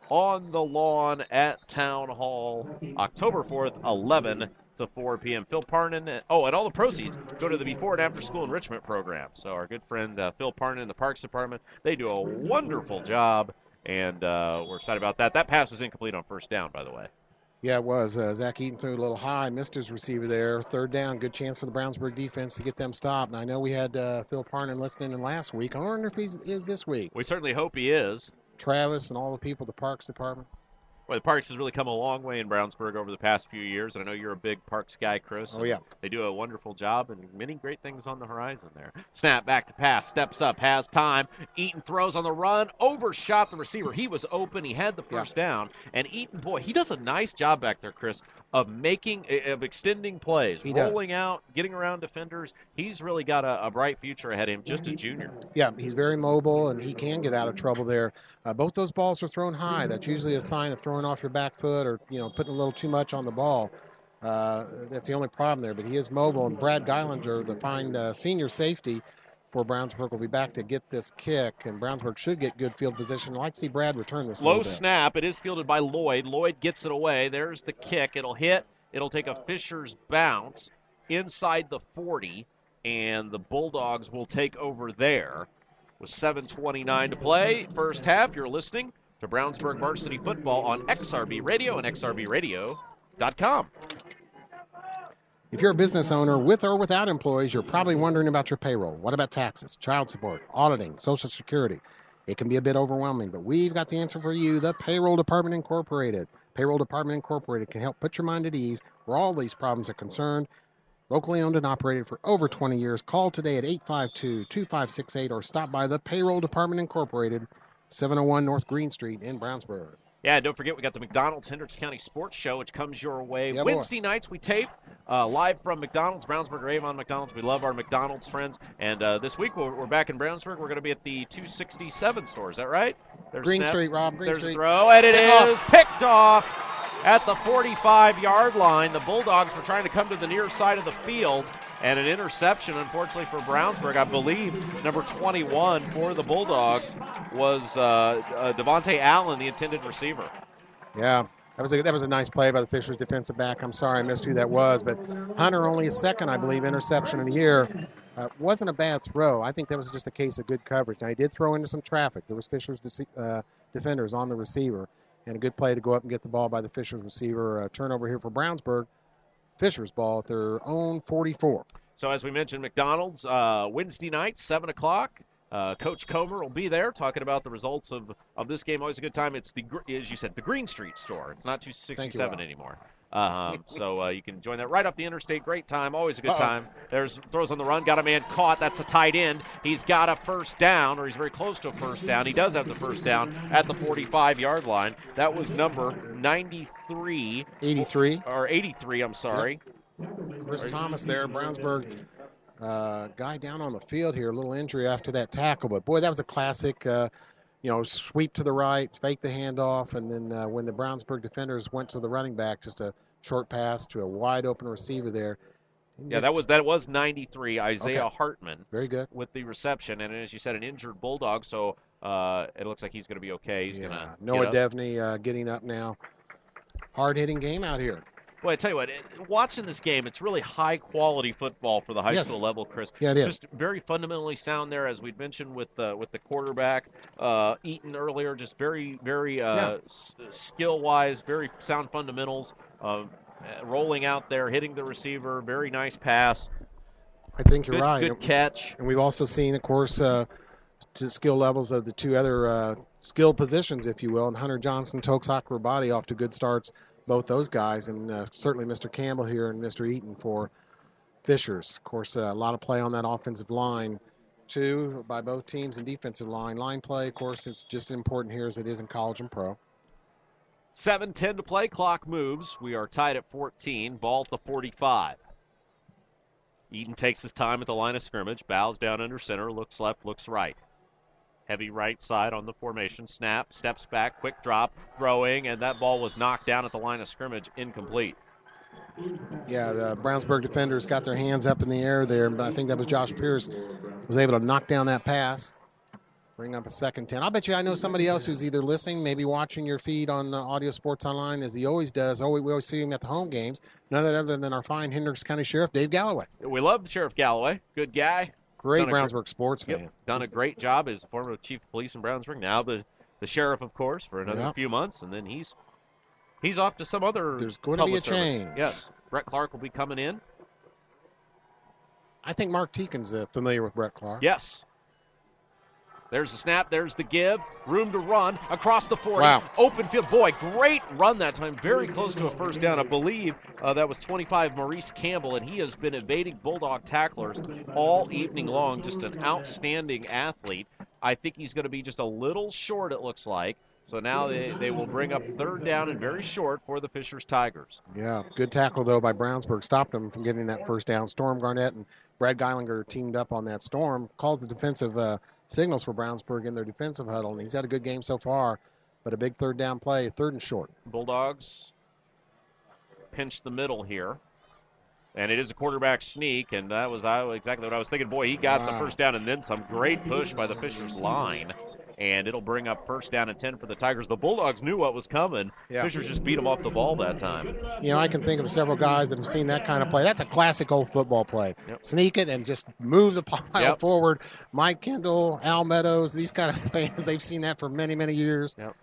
on the lawn at Town Hall, October 4th, 11 to 4 p.m. Phil Parnan, and all the proceeds go to the Before and After School Enrichment Program. So our good friend Phil Parnan in the Parks Department, they do a wonderful job, and we're excited about that. That pass was incomplete on first down, by the way. Yeah, it was. Zach Eaton threw a little high, missed his receiver there. Third down, good chance for the Brownsburg defense to get them stopped. And I know we had Phil Parnan listening in last week. I wonder if he is this week. We certainly hope he is. Travis and all the people at the Parks Department. Well, the Parks has really come a long way in Brownsburg over the past few years, and I know you're a big Parks guy, Chris. Oh, yeah. They do a wonderful job, and many great things on the horizon there. Snap back to pass, steps up, has time. Eaton throws on the run, overshot the receiver. He was open. He had the first down. And Eaton, boy, he does a nice job back there, Chris, of extending plays, rolling out, getting around defenders. He's really got a bright future ahead of him, just a junior. Yeah, he's very mobile, and he can get out of trouble there. Both those balls were thrown high. That's usually a sign of throwing off your back foot or, putting a little too much on the ball. That's the only problem there. But he is mobile, and Brad Geilinger, the fine senior safety for Brownsburg, will be back to get this kick, and Brownsburg should get good field position. I'd like to see Brad return this. Low snap. It is fielded by Lloyd. Lloyd gets it away. There's the kick. It'll hit. It'll take a Fisher's bounce inside the 40, and the Bulldogs will take over there. With 7:29 to play, first half, you're listening to Brownsburg Varsity Football on XRB Radio and xrbradio.com. If you're a business owner with or without employees, you're probably wondering about your payroll. What about taxes, child support, auditing, Social Security? It can be a bit overwhelming, but we've got the answer for you, the Payroll Department Incorporated. Payroll Department Incorporated can help put your mind at ease where all these problems are concerned. Locally owned and operated for over 20 years. Call today at 852-2568 or stop by the Payroll Department Incorporated, 701 North Green Street in Brownsburg. Yeah, don't forget we got the McDonald's Hendricks County Sports Show, which comes your way Wednesday nights. We tape live from McDonald's, Brownsburg or Avon McDonald's. We love our McDonald's friends. And this week we're back in Brownsburg. We're going to be at the 267 store. Is that right? There's Green snap. Street, Rob. Green There's Street. a throw, and it is picked off at the 45-yard line. The Bulldogs were trying to come to the near side of the field, and an interception, unfortunately, for Brownsburg. I believe number 21 for the Bulldogs was Devontae Allen, the intended receiver. Yeah, that was a nice play by the Fishers defensive back. I'm sorry I missed who that was, but Hunter, only his second, I believe, interception of the year. Wasn't a bad throw. I think that was just a case of good coverage. Now, he did throw into some traffic. There was Fishers defenders on the receiver, and a good play to go up and get the ball by the Fishers receiver. Turnover here for Brownsburg. Fishers ball at their own 44. So as we mentioned, McDonald's Wednesday night, 7 o'clock. Coach Comer will be there talking about the results of this game. Always a good time. It's, as you said, the Green Street store. It's not 267 anymore. So you can join that right up the interstate. Great time. Always a good time. There's throws on the run. Got a man caught. That's a tight end. He's got a first down, or he's very close to a first down. He does have the first down at the 45-yard line. That was number 93. 83. Or 83, I'm sorry. Yep. Chris Thomas there, Brownsburg. Guy down on the field here, a little injury after that tackle. But, boy, that was a classic, sweep to the right, fake the handoff, and then when the Brownsburg defenders went to the running back, just a short pass to a wide-open receiver there. Yeah, that was 93, Isaiah Hartman. Very good. With the reception, and as you said, an injured Bulldog, so it looks like he's going to be okay. He's going to Noah Devney getting up now. Hard-hitting game out here. Well, I tell you what, watching this game, it's really high-quality football for the high school level, Chris. Yeah, it is. Just very fundamentally sound there, as we'd mentioned with the quarterback, Eaton earlier, just very, very skill-wise, very sound fundamentals, rolling out there, hitting the receiver, very nice pass. I think you're right. Good catch. And we've also seen, of course, the skill levels of the two other skill positions, if you will, and Hunter Johnson, Tokes Akrobati off to good starts. Both those guys, and certainly Mr. Campbell here and Mr. Eaton for Fishers. Of course, a lot of play on that offensive line, too, by both teams, and defensive line. Line play, of course, is just as important here as it is in college and pro. 7:10 to play. Clock moves. We are tied at 14. Ball at the 45. Eaton takes his time at the line of scrimmage, bows down under center, looks left, looks right. Heavy right side on the formation. Snap, steps back, quick drop, throwing, and that ball was knocked down at the line of scrimmage, incomplete. Yeah, the Brownsburg defenders got their hands up in the air there, but I think that was Josh Pierce was able to knock down that pass, bring up a 2nd 10. I'll bet you I know somebody else who's either listening, maybe watching your feed on Audio Sports Online, as he always does. We always see him at the home games. None other than our fine Hendricks County Sheriff, Dave Galloway. We love Sheriff Galloway. Good guy. Great Brownsburg sports fan. Yep, done a great job as former chief of police in Brownsburg. Now the sheriff, of course, for another few months, and then he's off to some other. There's going to be a change. Yes, Brett Clark will be coming in. I think Mark Teakin's familiar with Brett Clark. Yes. There's the snap. There's the give. Room to run across the 40. Wow. Open field. Boy, great run that time. Very close to a first down. I believe that was 25 Maurice Campbell, and he has been evading Bulldog tacklers all evening long. Just an outstanding athlete. I think he's going to be just a little short, it looks like. So now they will bring up 3rd down and very short for the Fishers Tigers. Yeah, good tackle, though, by Brownsburg. Stopped them from getting that first down. Storm Garnett and Brad Geilinger teamed up on that. Storm calls the defensive signals for Brownsburg in their defensive huddle, and he's had a good game so far, but a big 3rd down play, 3rd and short. Bulldogs pinch the middle here, and it is a quarterback sneak, and that was exactly what I was thinking. Boy, he got the first down and then some. Great push by the Fishers line, and it'll bring up 1st down and 10 for the Tigers. The Bulldogs knew what was coming. Yeah. Fishers just beat them off the ball that time. I can think of several guys that have seen that kind of play. That's a classic old football play. Yep. Sneak it and just move the pile forward. Mike Kendall, Al Meadows, these kind of fans, they've seen that for many, many years. Yep.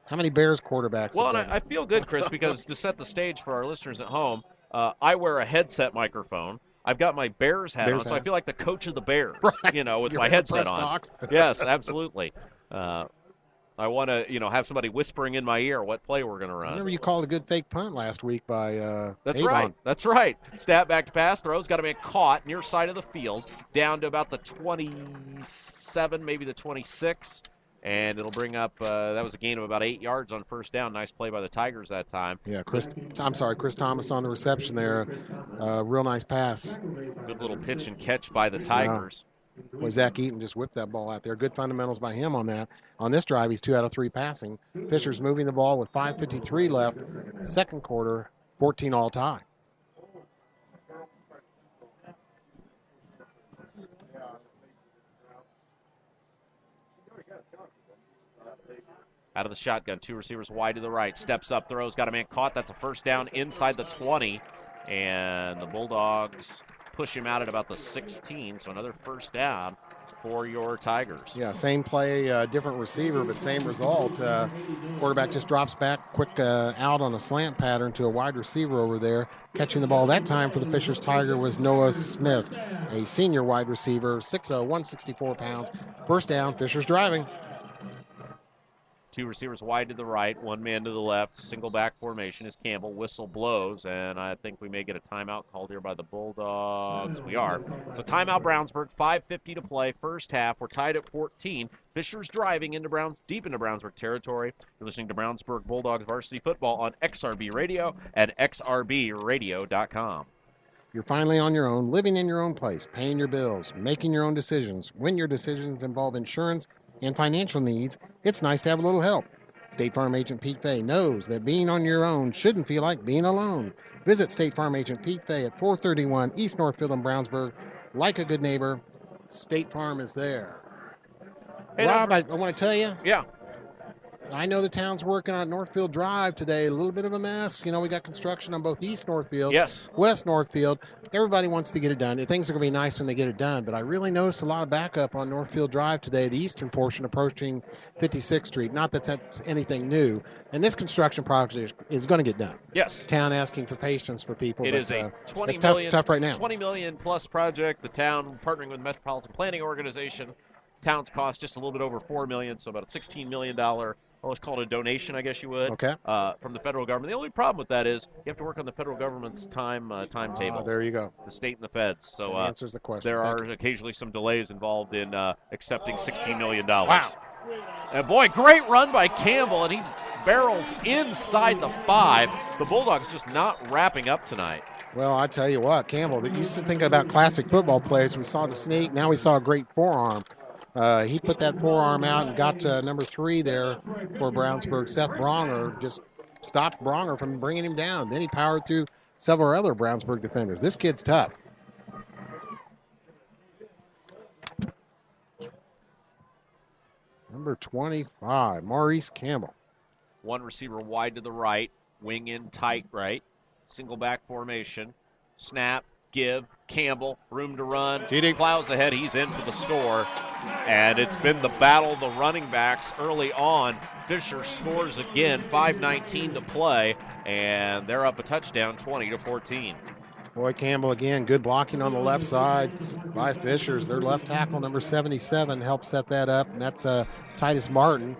How many Bears quarterbacks? Well, and I feel good, Chris, because to set the stage for our listeners at home, I wear a headset microphone. I've got my Bears hat on, so I feel like the coach of the Bears, with my headset on. Yes, absolutely. I want to, have somebody whispering in my ear what play we're going to run. I remember you called a good fake punt last week by That's Avon. right. That's right. Stat back to pass throws. Got a man caught near side of the field, down to about the 27, maybe the 26. And it'll bring up, that was a gain of about 8 yards on first down. Nice play by the Tigers that time. Yeah, Chris Thomas on the reception there. Real nice pass. Good little pitch and catch by the Tigers. Boy, Zach Eaton just whipped that ball out there. Good fundamentals by him on that. On this drive, he's 2 out of 3 passing. Fisher's moving the ball with 5:53 left. Second quarter, 14 all tie. Out of the shotgun, 2 receivers wide to the right. Steps up, throws, got a man caught. That's a first down inside the 20. And the Bulldogs push him out at about the 16. So another first down for your Tigers. Yeah, same play, different receiver, but same result. Quarterback just drops back quick out on a slant pattern to a wide receiver over there. Catching the ball that time for the Fishers Tiger was Noah Smith, a senior wide receiver, 6'0", 164 pounds. First down, Fishers driving. 2 receivers wide to the right, 1 man to the left. Single back formation is Campbell. Whistle blows, and I think we may get a timeout called here by the Bulldogs. We are. So timeout Brownsburg, 5:50 to play, first half. We're tied at 14. Fishers driving into deep into Brownsburg territory. You're listening to Brownsburg Bulldogs varsity football on XRB Radio and XRBRadio.com. You're finally on your own, living in your own place, paying your bills, making your own decisions. When your decisions involve insurance and financial needs, it's nice to have a little help. State Farm Agent Pete Fay knows that being on your own shouldn't feel like being alone. Visit State Farm Agent Pete Fay at 431 East Northfield in Brownsburg. Like a good neighbor, State Farm is there. Hey, Rob, I want to tell you, yeah, I know the town's working on Northfield Drive today. A little bit of a mess. You know, we got construction on both East Northfield, yes, West Northfield. Everybody wants to get it done. Things are going to be nice when they get it done, but I really noticed a lot of backup on Northfield Drive today, the eastern portion approaching 56th Street. Not that that's anything new. And this construction project is going to get done. yes. Town asking for patience for people. It but, is a it's $20 tough right now. $20 million plus project. The town partnering with the Metropolitan Planning Organization. Town's cost just a little bit over $4 million, so about a $16 million. Let's call it a donation, I guess you would. Okay. From the federal government. The only problem with that is you have to work on the federal government's timetable. There you go. The state and the feds. So that answers the question. there Thank are you. occasionally some delays involved in accepting $16 million. Wow. And boy, great run by Campbell, and he barrels inside the 5. The Bulldogs just not wrapping up tonight. Well, I tell you what, Campbell, that used to think about classic football plays. We saw the sneak. Now we saw a great forearm. He put that forearm out and got number 3 there for Brownsburg. Seth Bronger just stopped Bronger from bringing him down. Then he powered through several other Brownsburg defenders. This kid's tough. Number 25, Maurice Campbell. 1 receiver wide to the right, wing in tight right, single back formation, snap, give, Campbell, room to run, plows ahead, he's in for the score, and it's been the battle of the running backs early on. Fisher scores again, 5:19 to play, and they're up a touchdown, 20-14. Boy, Campbell again, good blocking on the left side by Fishers. Their left tackle, number 77, helped set that up, and that's Titus Martin,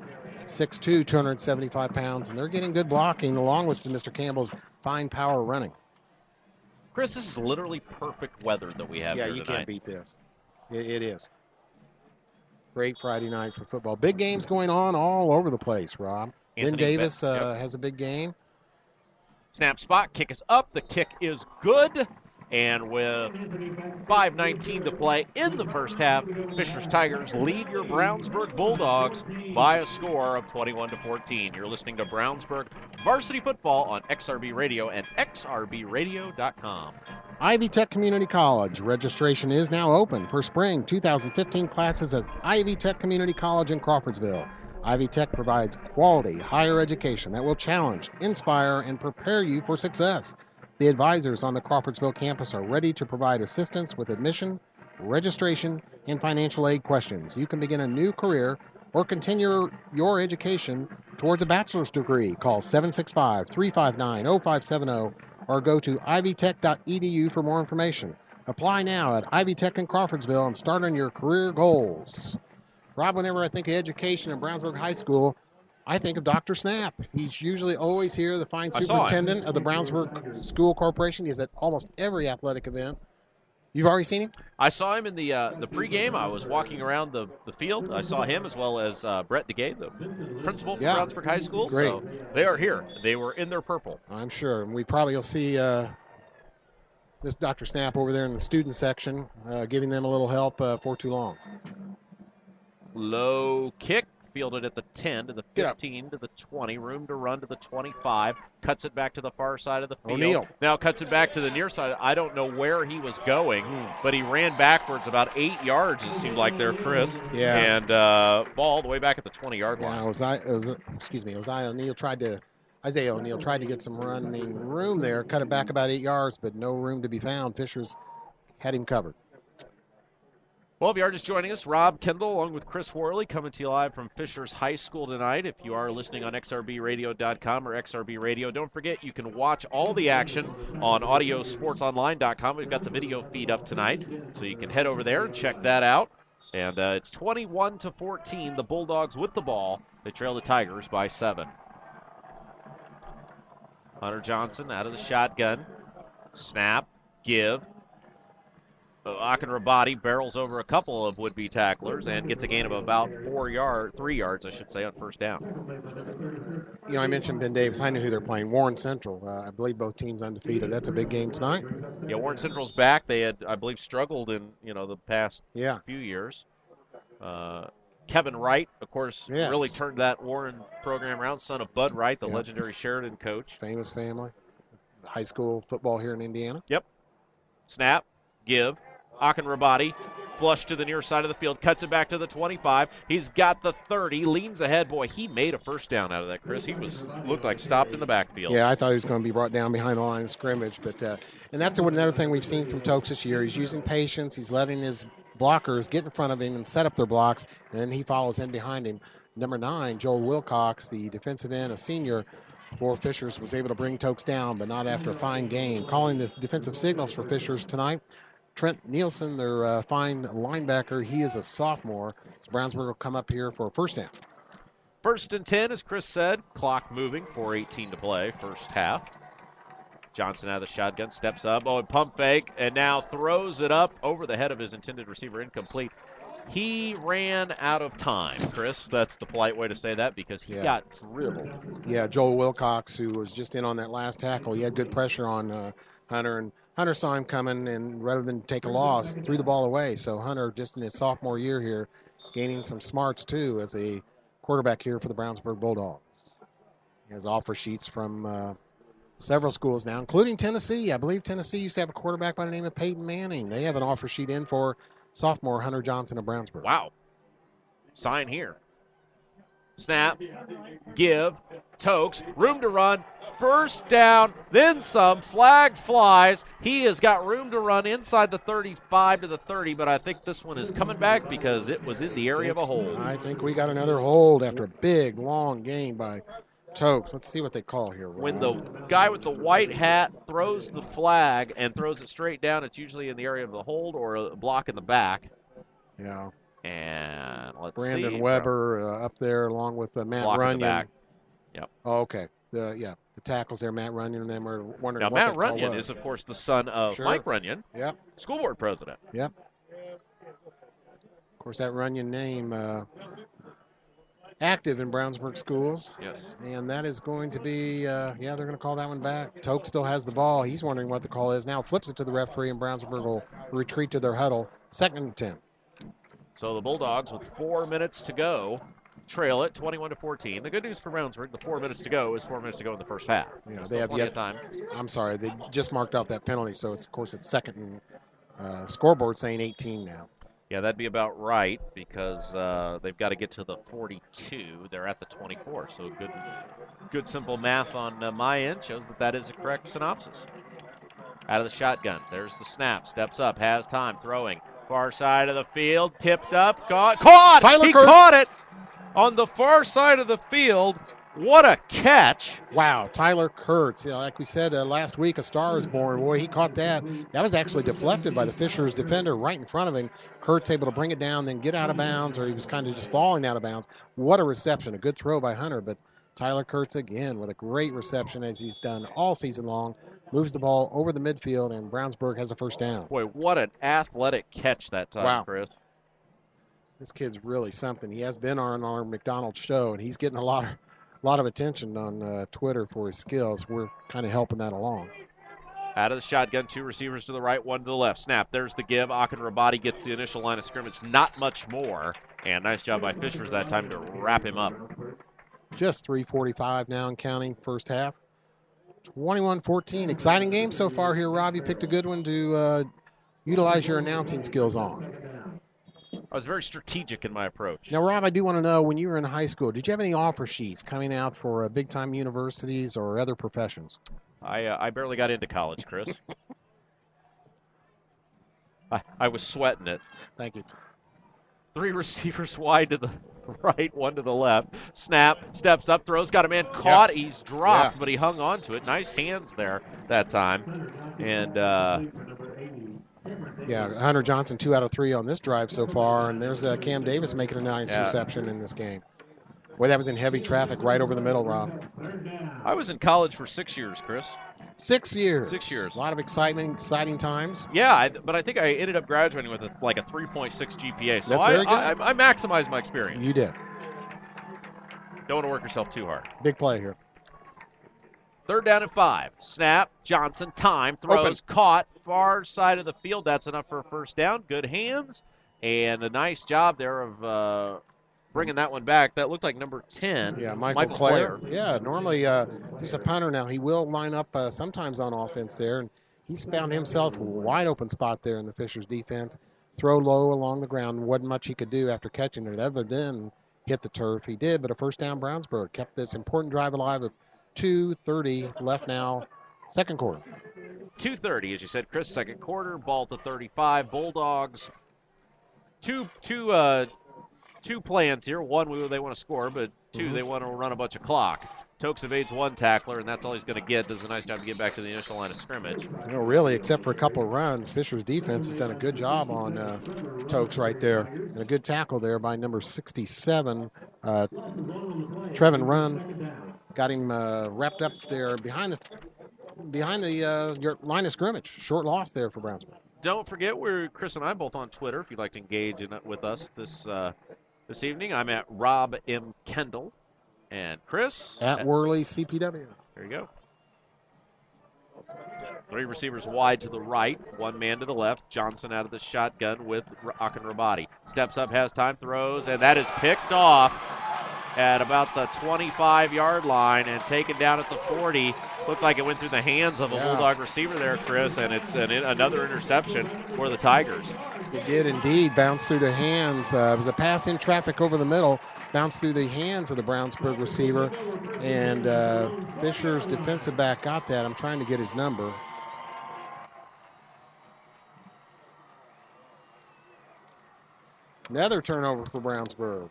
6'2", 275 pounds, and they're getting good blocking along with Mr. Campbell's fine power running. Chris, this is literally perfect weather that we have here tonight. Yeah, you can't beat this. It is. Great Friday night for football. Big games going on all over the place, Rob. Ben Davis has a big game. Snap spot, kick is up. The kick is good. And with 5:19 to play in the first half, Fishers Tigers lead your Brownsburg Bulldogs by a score of 21-14. You're listening to Brownsburg Varsity Football on XRB Radio and XRBRadio.com. Ivy Tech Community College. Registration is now open for spring 2015 classes at Ivy Tech Community College in Crawfordsville. Ivy Tech provides quality higher education that will challenge, inspire, and prepare you for success. The advisors on the Crawfordsville campus are ready to provide assistance with admission, registration, and financial aid questions. You can begin a new career or continue your education towards a bachelor's degree. Call 765-359-0570 or go to ivytech.edu for more information. Apply now at Ivy Tech in Crawfordsville and start on your career goals. Rob, whenever I think of education at Brownsburg High School, I think of Dr. Snap. He's usually always here, the fine superintendent of the Brownsburg School Corporation. He's at almost every athletic event. You've already seen him? I saw him in the pregame. I was walking around the field. I saw him as well as Brett DeGay, the principal from Brownsburg High School. Great. So they are here. They were in their purple. I'm sure. And we probably will see Miss Dr. Snap over there in the student section, giving them a little help for too long. Low kick, fielded at the 10 to the 15 to the 20, room to run to the 25, cuts it back to the far side of the field. O'Neal. Now cuts it back to the near side. I don't know where he was going, but he ran backwards about 8 yards, it seemed like there, Chris. Yeah. And ball all the way back at the 20-yard line. Isaiah O'Neal tried to get some running room there, cut it back about 8 yards, but no room to be found. Fishers had him covered. Well, if you are just joining us, Rob Kendall along with Chris Worley coming to you live from Fishers High School tonight. If you are listening on xrbradio.com or XRB Radio, don't forget you can watch all the action on audiosportsonline.com. We've got the video feed up tonight, so you can head over there and check that out. And it's 21-14, the Bulldogs with the ball. They trail the Tigers by 7. Hunter Johnson out of the shotgun. Snap, give. Akinrabadi barrels over a couple of would-be tacklers and gets a gain of about 3 yards, I should say, on first down. You know, I mentioned Ben Davis. I knew who they're playing. Warren Central. I believe both teams undefeated. That's a big game tonight. Yeah, Warren Central's back. They had, I believe, struggled in the past few years. Kevin Wright, of course, really turned that Warren program around. Son of Bud Wright, the legendary Sheridan coach. Famous family. High school football here in Indiana. Yep. Snap, give. Akinrabadi, flush to the near side of the field, cuts it back to the 25. He's got the 30, leans ahead. Boy, he made a first down out of that, Chris. He looked like stopped in the backfield. Yeah, I thought he was going to be brought down behind the line of scrimmage. But and that's another thing we've seen from Tokes this year. He's using patience. He's letting his blockers get in front of him and set up their blocks, and then he follows in behind him. Number 9, Joel Wilcox, the defensive end, a senior for Fishers, was able to bring Tokes down, but not after a fine gain. Calling the defensive signals for Fishers tonight, Trent Nielsen, their fine linebacker. He is a sophomore. So Brownsburg will come up here for a first down. 1st and 10, as Chris said. Clock moving, 4:18 to play, first half. Johnson out of the shotgun, steps up. Oh, and pump fake, and now throws it up over the head of his intended receiver, incomplete. He ran out of time, Chris. That's the polite way to say that because he got dribbled. Yeah, Joel Wilcox, who was just in on that last tackle, he had good pressure on Hunter, and Hunter saw him coming, and rather than take a loss, threw the ball away. So Hunter, just in his sophomore year here, gaining some smarts, too, as a quarterback here for the Brownsburg Bulldogs. He has offer sheets from several schools now, including Tennessee. I believe Tennessee used to have a quarterback by the name of Peyton Manning. They have an offer sheet in for sophomore Hunter Johnson of Brownsburg. Wow. Sign here. Snap. Give. Tokes. Room to run. First down, then some. Flag flies. He has got room to run inside the 35 to the 30, but I think this one is coming back because it was in the area of a hold. I think we got another hold after a big, long gain by Tokes. Let's see what they call here. When the guy with the white hat throws the flag and throws it straight down, it's usually in the area of the hold or a block in the back. Yeah. And let's see. Brandon Weber up there along with Matt block Runyon. In the back. Yep. Oh, okay. The tackles there, Matt Runyon and them are wondering now, what Matt that Runyon call was. is, of course, the son of Mike Runyon, school board president. Yep. Of course, that Runyon name active in Brownsburg schools. Yes. And that is going to be, they're going to call that one back. Toke still has the ball. He's wondering what the call is. Now flips it to the referee, and Brownsburg will retreat to their huddle. 2nd and 10. So the Bulldogs, with 4 minutes to go, trail it 21-14. The good news for Brownsburg, the 4 minutes to go is 4 minutes to go in the first half. Yeah, they have plenty of time. I'm sorry, they just marked off that penalty, so it's 2nd and scoreboard saying 18 now. Yeah, that'd be about right because they've got to get to the 42. They're at the 24. So good simple math on my end shows that is a correct synopsis. Out of the shotgun, there's the snap, steps up, has time, throwing. Far side of the field, tipped up, caught! He caught it on the far side of the field. What a catch. Wow, Tyler Kurtz. Like we said last week, a star is born. Boy, he caught that. That was actually deflected by the Fishers defender right in front of him. Kurtz able to bring it down, then get out of bounds, or he was kind of just falling out of bounds. What a reception. A good throw by Hunter, but Tyler Kurtz again with a great reception as he's done all season long. Moves the ball over the midfield, and Brownsburg has a first down. Boy, what an athletic catch that time, Wow. Chris. This kid's really something. He has been on our McDonald's show, and he's getting a lot of attention on Twitter for his skills. We're kind of helping that along. Out of the shotgun, 2 receivers to the right, 1 to the left. Snap, there's the give. Akinrabadi gets the initial line of scrimmage. Not much more. And nice job by Fishers that time to wrap him up. Just 3:45 now and counting first half. 21-14. Exciting game so far here, Rob. You picked a good one to utilize your announcing skills on. I was very strategic in my approach. Now, Rob, I do want to know, when you were in high school, did you have any offer sheets coming out for big-time universities or other professions? I barely got into college, Chris. I was sweating it. Thank you. 3 receivers wide to the right, 1 to the left. Snap, steps up, throws, got a man caught. Yeah. He's dropped, Yeah. but he hung on to it. Nice hands there that time. And Yeah, Hunter Johnson 2 out of 3 on this drive so far, and there's Cam Davis making a nice reception in this game. Boy, that was in heavy traffic right over the middle, Rob. I was in college for 6 years, Chris. 6 years. 6 years. A lot of exciting times. Yeah, but I think I ended up graduating with a 3.6 GPA. So That's very good. I maximized my experience. You did. Don't want to work yourself too hard. Big play here. 3rd down and 5. Snap, Johnson, time, throws, caught, far side of the field. That's enough for a first down. Good hands, and a nice job there of bringing that one back. That looked like number 10. Yeah, Michael Clare. Yeah, normally he's a punter now. He will line up sometimes on offense there, and he's found himself a wide open spot there in the Fishers defense. Throw low along the ground. Wasn't much he could do after catching it other than hit the turf. He did, but a first down Brownsburg. Kept this important drive alive with 2:30 left now, second quarter. 2:30, as you said, Chris, second quarter. Ball to 35. Bulldogs. Two plans here. One, they want to score, but 2, they want to run a bunch of clock. Tokes evades 1 tackler, and that's all he's going to get. Does a nice job to get back to the initial line of scrimmage. You know, really, except for a couple of runs, Fisher's defense has done a good job on Tokes right there. And a good tackle there by number 67, Trevin Run. Got him wrapped up there behind the your line of scrimmage. Short loss there for Brownsburg. Don't forget, Chris and I both on Twitter. If you'd like to engage with us this evening, I'm at Rob M. Kendall, and Chris At Worley CPW. There you go. 3 receivers wide to the right, 1 man to the left. Johnson out of the shotgun with Akinrabadi. Steps up, has time, throws, and that is picked off at about the 25-yard line and taken down at the 40. Looked like it went through the hands of a Bulldog receiver there, Chris, and it's another interception for the Tigers. It did indeed bounce through their hands. It was a pass in traffic over the middle, bounced through the hands of the Brownsburg receiver, and Fisher's defensive back got that. I'm trying to get his number. Another turnover for Brownsburg.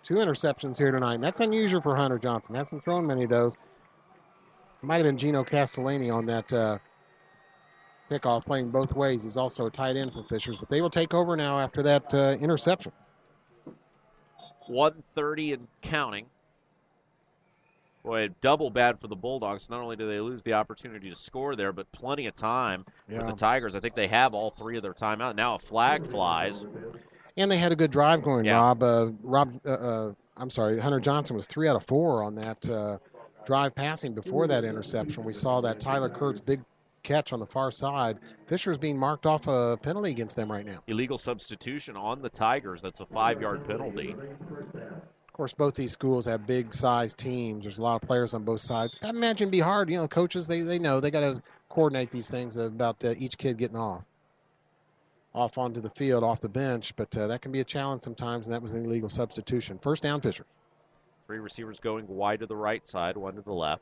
2 interceptions here tonight, and that's unusual for Hunter Johnson. Hasn't thrown many of those. It might have been Gino Castellani on that pickoff, playing both ways. He's also a tight end for Fishers, but they will take over now after that interception. 1:30 and counting. Boy, double bad for the Bulldogs. Not only do they lose the opportunity to score there, but plenty of time for the Tigers. I think they have all 3 of their timeout. Now a flag flies. And they had a good drive going, Yeah. Rob. Hunter Johnson was 3 out of 4 on that drive passing before that interception. We saw that Tyler Kurtz big catch on the far side. Fisher's being marked off a penalty against them right now. Illegal substitution on the Tigers. That's a 5-yard penalty. Of course, both these schools have big-sized teams. There's a lot of players on both sides. I imagine it'd be hard. You know, coaches, they know. They got to coordinate these things about each kid getting off onto the field, off the bench. But that can be a challenge sometimes, and that was an illegal substitution. First down, Fisher. 3 receivers going wide to the right side, 1 to the left.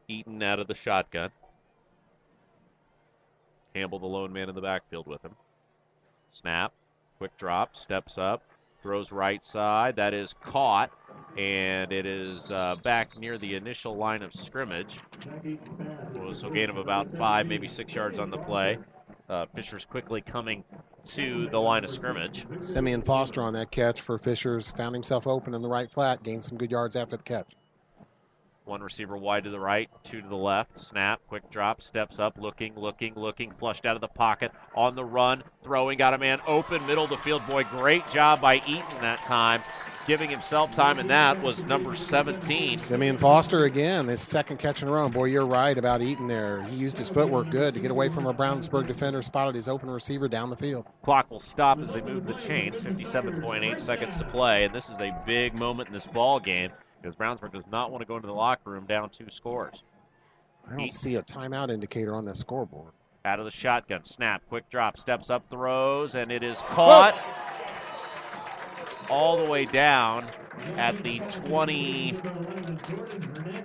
Eaton out of the shotgun. Campbell, the lone man in the backfield with him. Snap. Quick drop. Steps up. Throws right side. That is caught. And it is back near the initial line of scrimmage. So gain of about 5, maybe 6 yards on the play. Fisher's quickly coming to the line of scrimmage. Simeon Foster on that catch for Fishers found himself open in the right flat, gained some good yards after the catch. One receiver wide to the right, two to the left. Snap, quick drop, steps up, looking, flushed out of the pocket, on the run, throwing, got a man open, middle of the field. Boy, great job by Eaton that time, giving himself time, and that was number 17. Simeon Foster again, his second catch in a row. Boy, you're right about Eaton there. He used his footwork good to get away from a Brownsburg defender, spotted his open receiver down the field. Clock will stop as they move the chains, 57.8 seconds to play, and this is a big moment in this ball game, because Brownsburg does not want to go into the locker room down 2 scores. I don't see a timeout indicator on the scoreboard. Out of the shotgun, snap, quick drop, steps up, throws, and it is caught all the way down at the 20.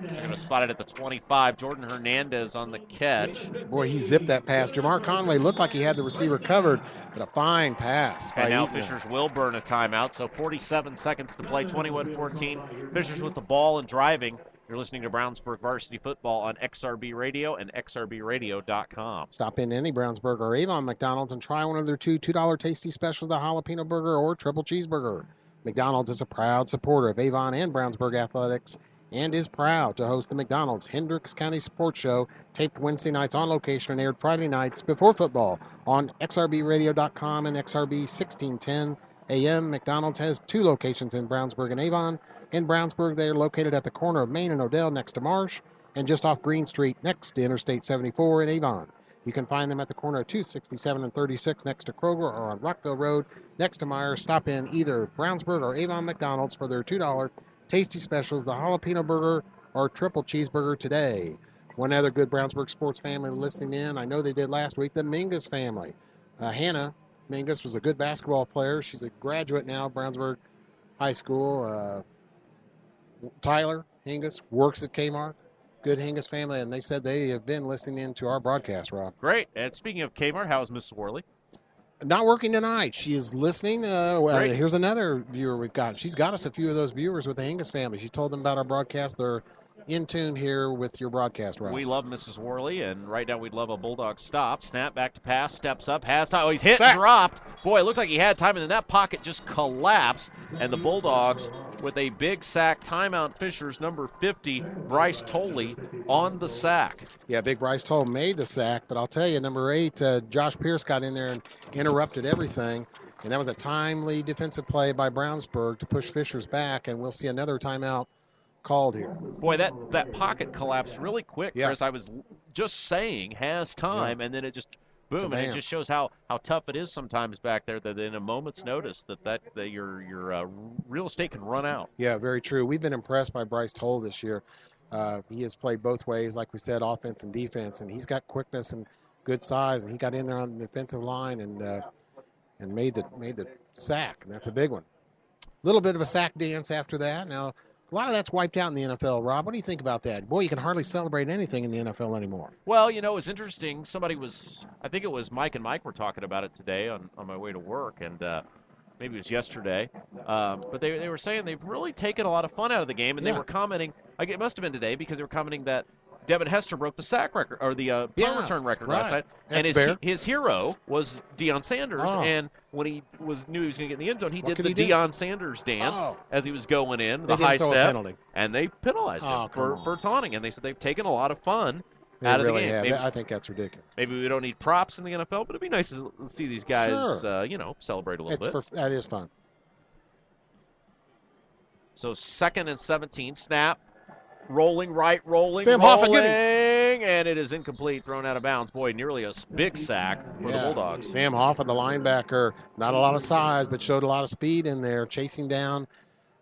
He's going to spot it at the 25. Jordan Hernandez on the catch. Boy, he zipped that pass. Jamar Conway looked like he had the receiver covered, but a fine pass by And now Eaton. Fishers will burn a timeout, so 47 seconds to play, 21-14. Fishers with the ball and driving. You're listening to Brownsburg Varsity Football on XRB Radio and XRBRadio.com. Stop in any Brownsburg or Avon McDonald's and try one of their $2 tasty specials, the jalapeno burger or triple cheeseburger. McDonald's is a proud supporter of Avon and Brownsburg athletics and is proud to host the McDonald's Hendricks County Sports Show, taped Wednesday nights on location and aired Friday nights before football on XRBRadio.com and XRB 1610 AM. McDonald's has 2 locations in Brownsburg and Avon. In Brownsburg, they are located at the corner of Main and Odell next to Marsh and just off Green Street next to Interstate 74 in Avon. You can find them at the corner of 267 and 36 next to Kroger or on Rockville Road next to Meyer. Stop in either Brownsburg or Avon McDonald's for their $2 tasty specials, the jalapeno burger or triple cheeseburger today. One other good Brownsburg sports family listening in, I know they did last week, the Mingus family. Hannah Mingus was a good basketball player. She's a graduate now of Brownsburg High School. Tyler Hingus works at Kmart. Good Hingus family, and they said they have been listening in to our broadcast, Rob. Great. And speaking of Kmart, how's Mrs. Worley? Not working tonight. She is listening. Here's another viewer we've got. She's got us a few of those viewers with the Hingus family. She told them about our broadcast. They're in tune here with your broadcast, Rob. We love Mrs. Worley, and right now we'd love a Bulldog stop. Snap, back to pass, steps up, has time. Oh, he's hit Sack. and dropped. Boy, it looked like he had time, and then that pocket just collapsed, and the Bulldogs with a big sack. Timeout Fishers, number 50, Bryce Tolley on the sack. Yeah, Big Bryce Toll made the sack, but I'll tell you, number 8, Josh Pierce got in there and interrupted everything, and that was a timely defensive play by Brownsburg to push Fishers back, and we'll see another timeout called here. Boy, that pocket collapsed really quick, Yeah. Chris. I was just saying has time, and then it just boom, and it just shows how tough it is sometimes back there that in a moment's notice that your real estate can run out. Yeah, very true. We've been impressed by Bryce Toll this year. He has played both ways, like we said, offense and defense, and he's got quickness and good size, and he got in there on the defensive line and made the sack, and that's a big one. A little bit of a sack dance after that. Now, a lot of that's wiped out in the NFL, Rob. What do you think about that? Boy, you can hardly celebrate anything in the NFL anymore. Well, it was interesting. I think it was Mike and Mike were talking about it today on my way to work, and maybe it was yesterday. But they were saying they've really taken a lot of fun out of the game, and they were commenting, it must have been today, because they were commenting that Devin Hester broke the sack record, or the punt return record last night. That's and fair. his hero was Deion Sanders, and when he knew he was going to get in the end zone, he did the Deion Sanders dance as he was going in, the high step, and they penalized him for taunting. And they said they've taken a lot of fun out of the game. Maybe, I think that's ridiculous. Maybe we don't need props in the NFL, but it'd be nice to see these guys, celebrate a little bit. That is fun. So 2nd and 17, snap. Rolling right, rolling, Sam Hoffa, get him. And it is incomplete, thrown out of bounds. Boy, nearly a big sack for the Bulldogs. Sam Hoffa, the linebacker, not a lot of size, but showed a lot of speed in there, chasing down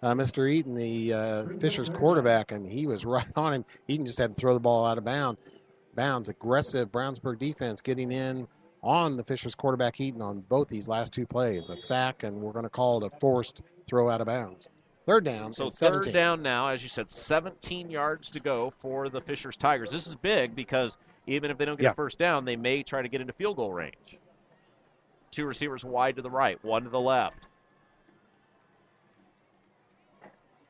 Mr. Eaton, the Fishers quarterback, and he was right on him. Eaton just had to throw the ball out of bounds. Aggressive Brownsburg defense getting in on the Fishers quarterback Eaton on both these last 2 plays, a sack, and we're going to call it a forced throw out of bounds. Third down. So 17. 3rd down now, as you said, 17 yards to go for the Fishers Tigers. This is big because even if they don't get a first down, they may try to get into field goal range. 2 receivers wide to the right, 1 to the left.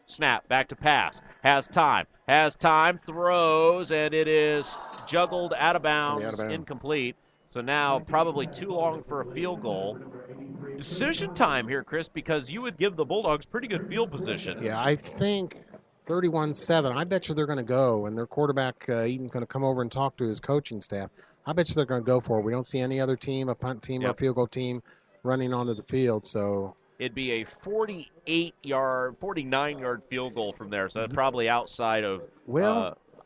Snap, back to pass. Has time, throws, and it is juggled out of bounds, incomplete. So now probably too long for a field goal. Decision time here, Chris, because you would give the Bulldogs pretty good field position. Yeah, I think 31-7. I bet you they're going to go, and their quarterback, Eaton's going to come over and talk to his coaching staff. I bet you they're going to go for it. We don't see any other team, a punt team or a field goal team, running onto the field. So it'd be a 49-yard field goal from there. So that's probably outside of.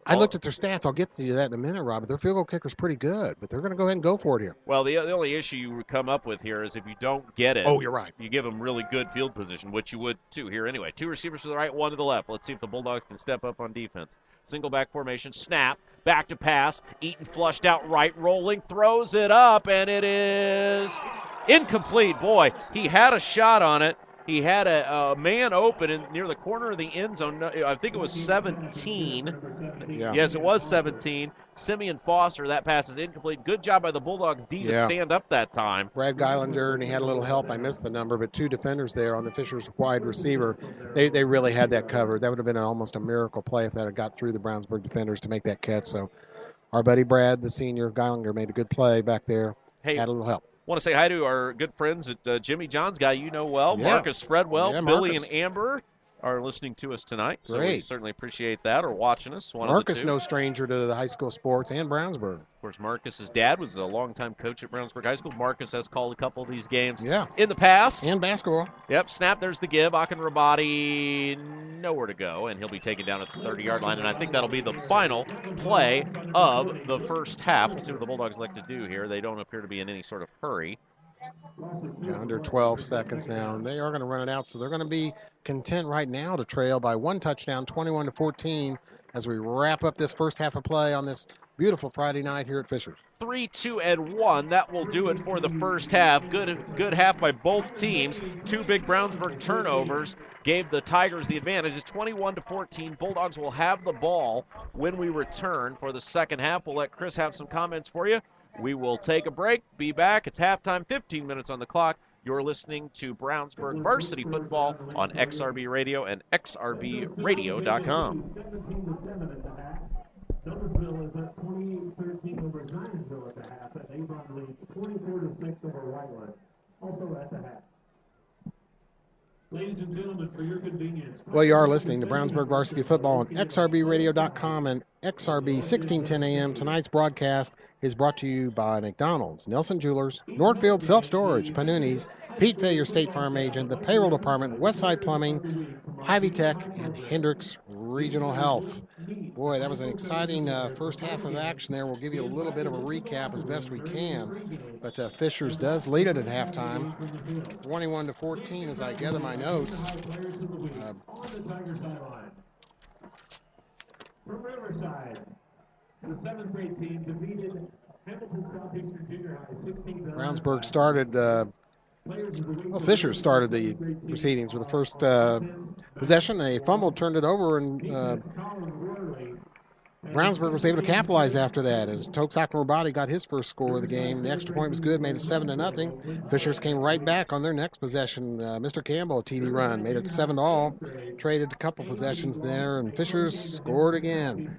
I looked at their stats. I'll get to that in a minute, Rob. But their field goal kicker's pretty good. But they're going to go ahead and go for it here. Well, the only issue you would come up with here is if you don't get it. Oh, you're right. You give them really good field position, which you would too here anyway. 2 receivers to the right, 1 to the left. Let's see if the Bulldogs can step up on defense. Single back formation, snap, back to pass. Eaton flushed out right, rolling, throws it up, and it is incomplete. Boy, he had a shot on it. He had a man open near the corner of the end zone. I think it was 17. Yeah. Yes, it was 17. Simeon Foster, that pass is incomplete. Good job by the Bulldogs D to stand up that time. Brad Geilander, and he had a little help. I missed the number, but 2 defenders there on the Fishers wide receiver. They really had that covered. That would have been almost a miracle play if that had got through the Brownsburg defenders to make that catch. So our buddy Brad, the senior, Geilander, made a good play back there. Hey, had a little help. Want to say hi to our good friends at Jimmy John's guy you know well, Yeah. Marcus Spreadwell. Yeah, Billy Marcus. and Amber are listening to us tonight, so we Great. certainly appreciate that, or watching us. One Marcus, of the two. no stranger to the high school sports and Brownsburg. Of course, Marcus's dad was a longtime coach at Brownsburg High School. Marcus has called a couple of these games in the past. And basketball. Yep, snap, there's the give. Akin Rabati, nowhere to go, and he'll be taken down at the 30-yard line, and I think that'll be the final play of the first half. We'll see what the Bulldogs like to do here. They don't appear to be in any sort of hurry. Yeah, under 12 seconds now, and they are going to run it out, so they're going to be content right now to trail by 1 touchdown, 21-14, as we wrap up this first half of play on this beautiful Friday night here at Fishers. 3-2-1. That will do it for the first half. Good half by both teams. 2 big Brownsburg turnovers gave the Tigers the advantage. It's 21-14. Bulldogs will have the ball when we return for the second half. We'll let Chris have some comments for you. We will take a break, be back. It's halftime, 15 minutes on the clock. You're listening to Brownsburg Varsity Football on XRB Radio and XRBRadio.com. 17-7 at the half. Douglasville is at 28-13 over Zionsville at the half, and Avon leads 24-6 over Whitewood, also at the half. Ladies and gentlemen, for your convenience. Well, you are listening to Brownsburg Varsity Football on XRBRadio.com and XRB 1610 AM. Tonight's broadcast is brought to you by McDonald's, Nelson Jewelers, Northfield Self-Storage, Panuni's, Pete Fayer State Farm Agent, the Payroll Department, Westside Plumbing, Hy-Vee Tech, and Hendricks Regional Health. Boy, that was an exciting first half of action there. We'll give you a little bit of a recap as best we can. But Fishers does lead it at halftime, 21-14 as I gather my notes. On the Tiger sideline. From Riverside, the 7th grade team defeated Hamilton Southeastern Junior High 16-9. Brownsburg started, Fishers started the proceedings with the first possession. They fumbled, turned it over, and Brownsburg was able to capitalize after that as Tokes Akinrobati got his first score of the game. The extra point was good, made it 7-0. Fishers came right back on their next possession. Mr. Campbell, a TD run, made it 7-all. Traded a couple possessions there, and Fishers scored again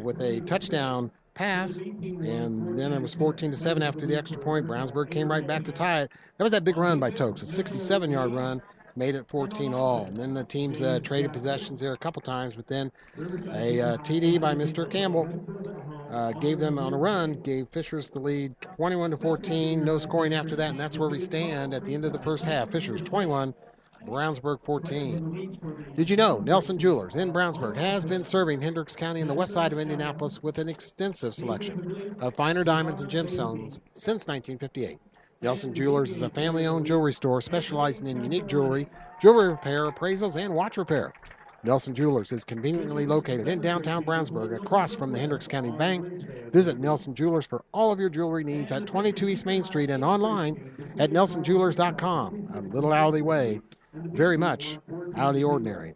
with a touchdown pass, and then it was 14-7 after the extra point. Brownsburg came right back to tie it. That was that big run by Tokes, a 67-yard run. Made it 14-all. And then the teams traded possessions there a couple times, but then a TD by Mr. Campbell gave them on a run, gave Fishers the lead 21-14. No scoring after that, and that's where we stand at the end of the first half. Fishers 21, Brownsburg 14. Did you know Nelson Jewelers in Brownsburg has been serving Hendricks County and the west side of Indianapolis with an extensive selection of finer diamonds and gemstones since 1958. Nelson Jewelers is a family-owned jewelry store specializing in unique jewelry, jewelry repair, appraisals, and watch repair. Nelson Jewelers is conveniently located in downtown Brownsburg across from the Hendricks County Bank. Visit Nelson Jewelers for all of your jewelry needs at 22 East Main Street and online at nelsonjewelers.com. A little out of the way, very much out of the ordinary.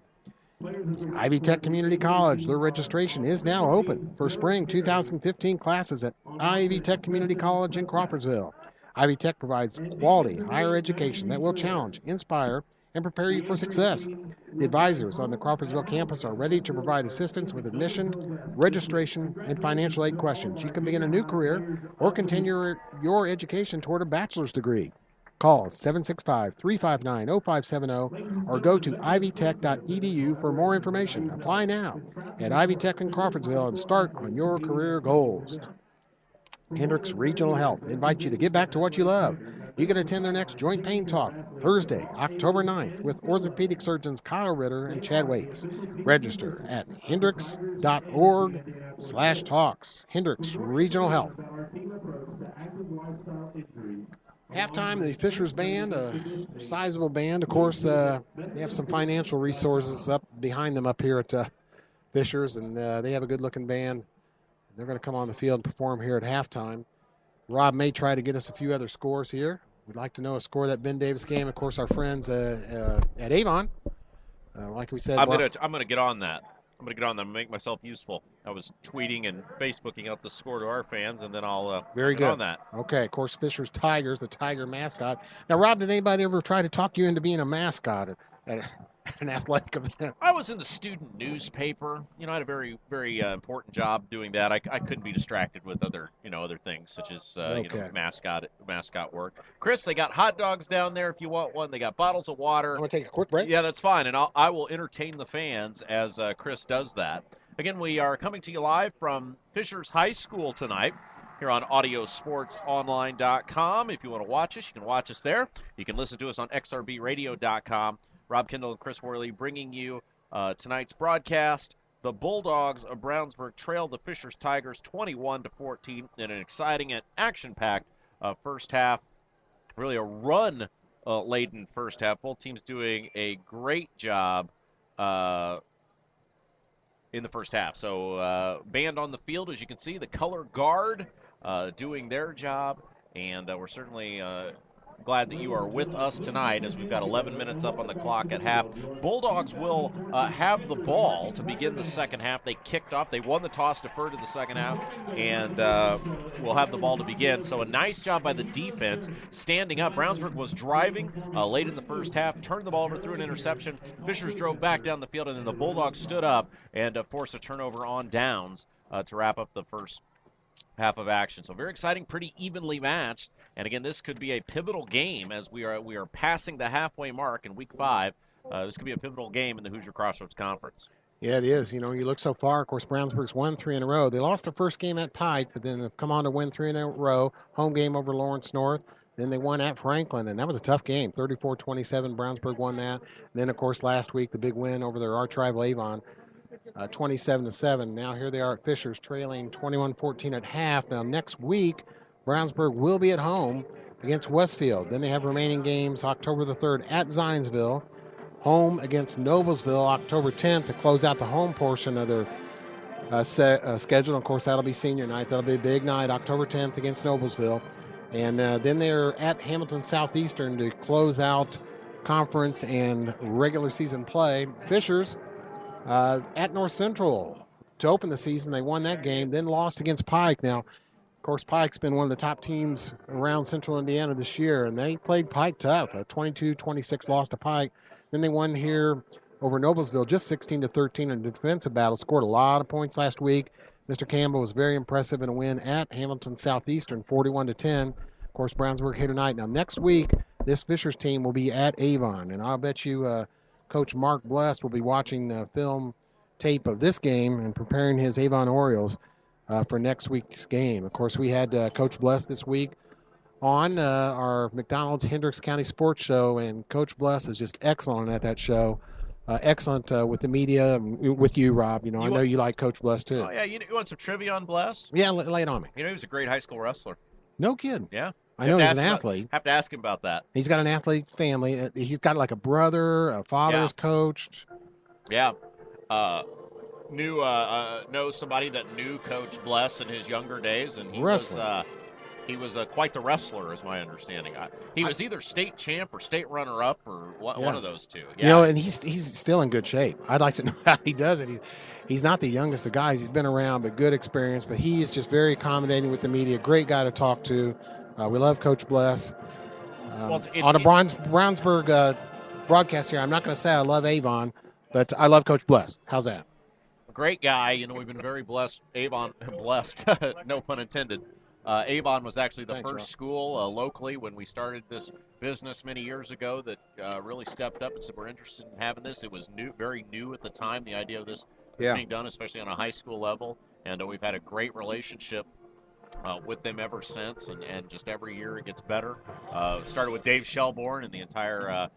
Hy-Vee Tech Community College, their registration is now open for spring 2015 classes at Hy-Vee Tech Community College in Crawfordsville. Hy-Vee Tech provides quality higher education that will challenge, inspire, and prepare you for success. The advisors on the Crawfordsville campus are ready to provide assistance with admission, registration, and financial aid questions. You can begin a new career or continue your education toward a bachelor's degree. Call 765-359-0570 or go to ivytech.edu for more information. Apply now at Ivy Tech in Crawfordsville and start on your career goals. Hendricks Regional Health invites you to get back to what you love. You can attend their next Joint Pain Talk Thursday, October 9th with orthopedic surgeons Kyle Ritter and Chad Waits. Register at hendricks.org/talks. Hendricks Regional Health. Halftime, the Fishers Band, a sizable band. Of course, they have some financial resources up behind them up here at Fishers, and they have a good-looking band. They're going to come on the field and perform here at halftime. Rob may try to get us a few other scores here. We'd like to know a score of that Ben Davis game. Of course, our friends at Avon, like we said. I'm going to get on that. I'm going to get on that and make myself useful. I was tweeting and Facebooking out the score to our fans, and then I'll get on that. Okay, of course, Fishers Tigers, the Tiger mascot. Now, Rob, did anybody ever try to talk you into being a mascot at an athletic event? I was in the student newspaper. I had a very, very important job doing that. I couldn't be distracted with other things such as mascot work. Chris, they got hot dogs down there if you want one. They got bottles of water. I'm going to take a quick break. Yeah, that's fine, and I will entertain the fans as Chris does that. Again, we are coming to you live from Fishers High School tonight here on AudioSportsOnline.com. If you want to watch us, you can watch us there. You can listen to us on XRBRadio.com. Rob Kendall and Chris Worley bringing you tonight's broadcast. The Bulldogs of Brownsburg trail the Fishers Tigers 21-14 in an exciting and action-packed first half. Really a run-laden first half. Both teams doing a great job in the first half. So band on the field, as you can see, the color guard doing their job, and we're certainly glad that you are with us tonight as we've got 11 minutes up on the clock at half. Bulldogs will have the ball to begin the second half. They kicked off. They won the toss, deferred to the second half, and will have the ball to begin. So a nice job by the defense standing up. Brownsburg was driving late in the first half, turned the ball over, threw an interception. Fishers drove back down the field, and then the Bulldogs stood up and forced a turnover on downs to wrap up the first half of action. So very exciting, pretty evenly matched. And again, this could be a pivotal game as we are passing the halfway mark in Week 5. This could be a pivotal game in the Hoosier Crossroads Conference. Yeah, it is. You look so far. Of course, Brownsburg's won 3 in a row. They lost their first game at Pike, but then they've come on to win 3 in a row. Home game over Lawrence North. Then they won at Franklin, and that was a tough game. 34-27, Brownsburg won that. And then, of course, last week, the big win over their arch rival Avon. 27-7. Now here they are at Fishers, trailing 21-14 at half. Now next week, Brownsburg will be at home against Westfield. Then they have remaining games October the 3rd at Zionsville, home against Noblesville October 10th to close out the home portion of their schedule. Of course, that'll be senior night. That'll be a big night, October 10th against Noblesville. And then they're at Hamilton Southeastern to close out conference and regular season play. Fishers at North Central to open the season. They won that game, then lost against Pike. Now, of course, Pike's been one of the top teams around Central Indiana this year, and they played Pike tough. A 22-26 loss to Pike. Then they won here over Noblesville, just 16-13 in a defensive battle. Scored a lot of points last week. Mr. Campbell was very impressive in a win at Hamilton Southeastern, 41-10. Of course, Brownsburg here tonight. Now, next week, this Fishers team will be at Avon, and I'll bet you Coach Mark Bless will be watching the film tape of this game and preparing his Avon Orioles for next week's game. Of course, we had Coach Bless this week on our McDonald's Hendricks County Sports Show, and Coach Bless is just excellent at that show. Excellent with the media, with you, Rob. I know you like Coach Bless, too. Oh, yeah. You want some trivia on Bless? Yeah, lay it on me. He was a great high school wrestler. No kidding. Yeah. I know he's an athlete. Have to ask him about that. He's got an athlete family. He's got like a brother, a father is coached. Yeah. Knows somebody that knew Coach Bless in his younger days, and he was quite the wrestler, is my understanding. He was either state champ or state runner-up or one of those two. Yeah. And he's still in good shape. I'd like to know how he does it. He's not the youngest of guys. He's been around, but good experience. But he is just very accommodating with the media. Great guy to talk to. We love Coach Bless. On a Brownsburg broadcast here, I'm not going to say I love Avon, but I love Coach Bless. How's that? Great guy. You know, we've been very blessed. Blessed, no pun intended. Avon was actually the Thanks, first Rob. school locally when we started this business many years ago that really stepped up and said we're interested in having this. It was new, very new at the time, the idea of this Yeah. being done, especially on a high school level. And we've had a great relationship with them ever since, and just every year it gets better. Started with Dave Shelbourne and the entire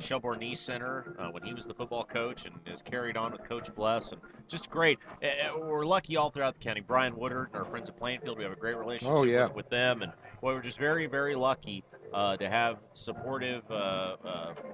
Shelbourne Knee Center when he was the football coach, and has carried on with Coach Bless, and just great. We're lucky all throughout the county. Brian Woodard and our friends at Plainfield, we have a great relationship with them, and boy, we're just very, very lucky to have supportive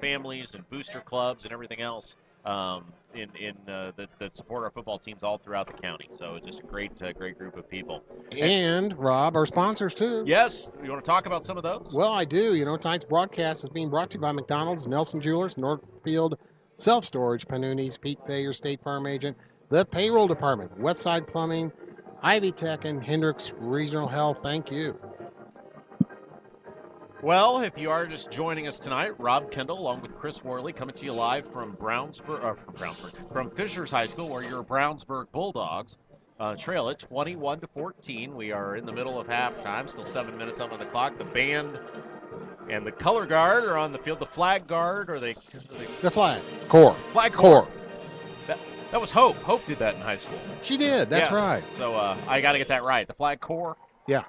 families and booster clubs and everything else that support our football teams all throughout the county. So just a great group of people. And, Rob, our sponsors, too. Yes, you want to talk about some of those? Well, I do. You know, tonight's broadcast is being brought to you by McDonald's, Nelson Jewelers, Northfield Self-Storage, Panuni's, Pete Fayer, State Farm Agent, the Payroll Department, Westside Plumbing, Ivy Tech, and Hendricks Regional Health. Thank you. Well, if you are just joining us tonight, Rob Kendall along with Chris Worley coming to you live from from Fishers High School, where your Brownsburg Bulldogs trail it 21-14. We are in the middle of halftime, still 7 minutes up on the clock. The band and the color guard are on the field. The flag guard, or the flag corps. Flag corps. That was Hope. Hope did that in high school. She did. That's right. So I got to get that right. The flag corps. Yeah.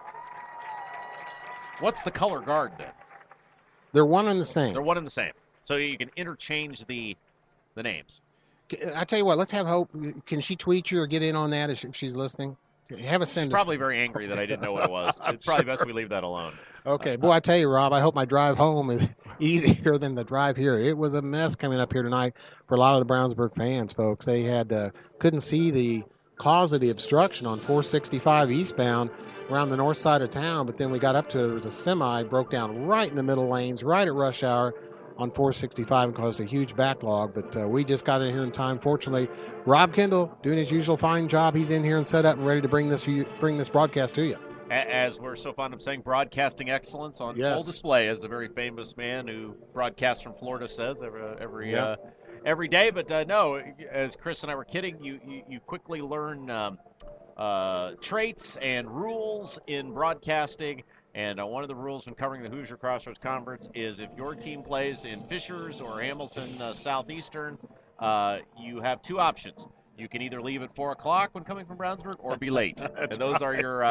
What's the color guard then? They're one and the same. They're one and the same. So you can interchange the names. I tell you what, let's have Hope. Can she tweet you or get in on that if she's listening? Have a send. She's probably very angry that I didn't know what it was. It's probably best we leave that alone. Okay. Boy, I tell you, Rob, I hope my drive home is easier than the drive here. It was a mess coming up here tonight for a lot of the Brownsburg fans, folks. They couldn't see the cause of the obstruction on 465 eastbound around the north side of town, but then we got up to it. There was a semi broke down right in the middle lanes, right at rush hour on 465 and caused a huge backlog. But we just got in here in time. Fortunately, Rob Kendall doing his usual fine job. He's in here and set up and ready to bring this broadcast to you. As we're so fond of saying, broadcasting excellence on full display, as a very famous man who broadcasts from Florida says every day. But no, as Chris and I were kidding, you quickly learn traits and rules in broadcasting. And one of the rules when covering the Hoosier Crossroads Conference is if your team plays in Fishers or Hamilton Southeastern, you have two options. You can either leave at 4 o'clock when coming from Brownsburg, or be late. And those are your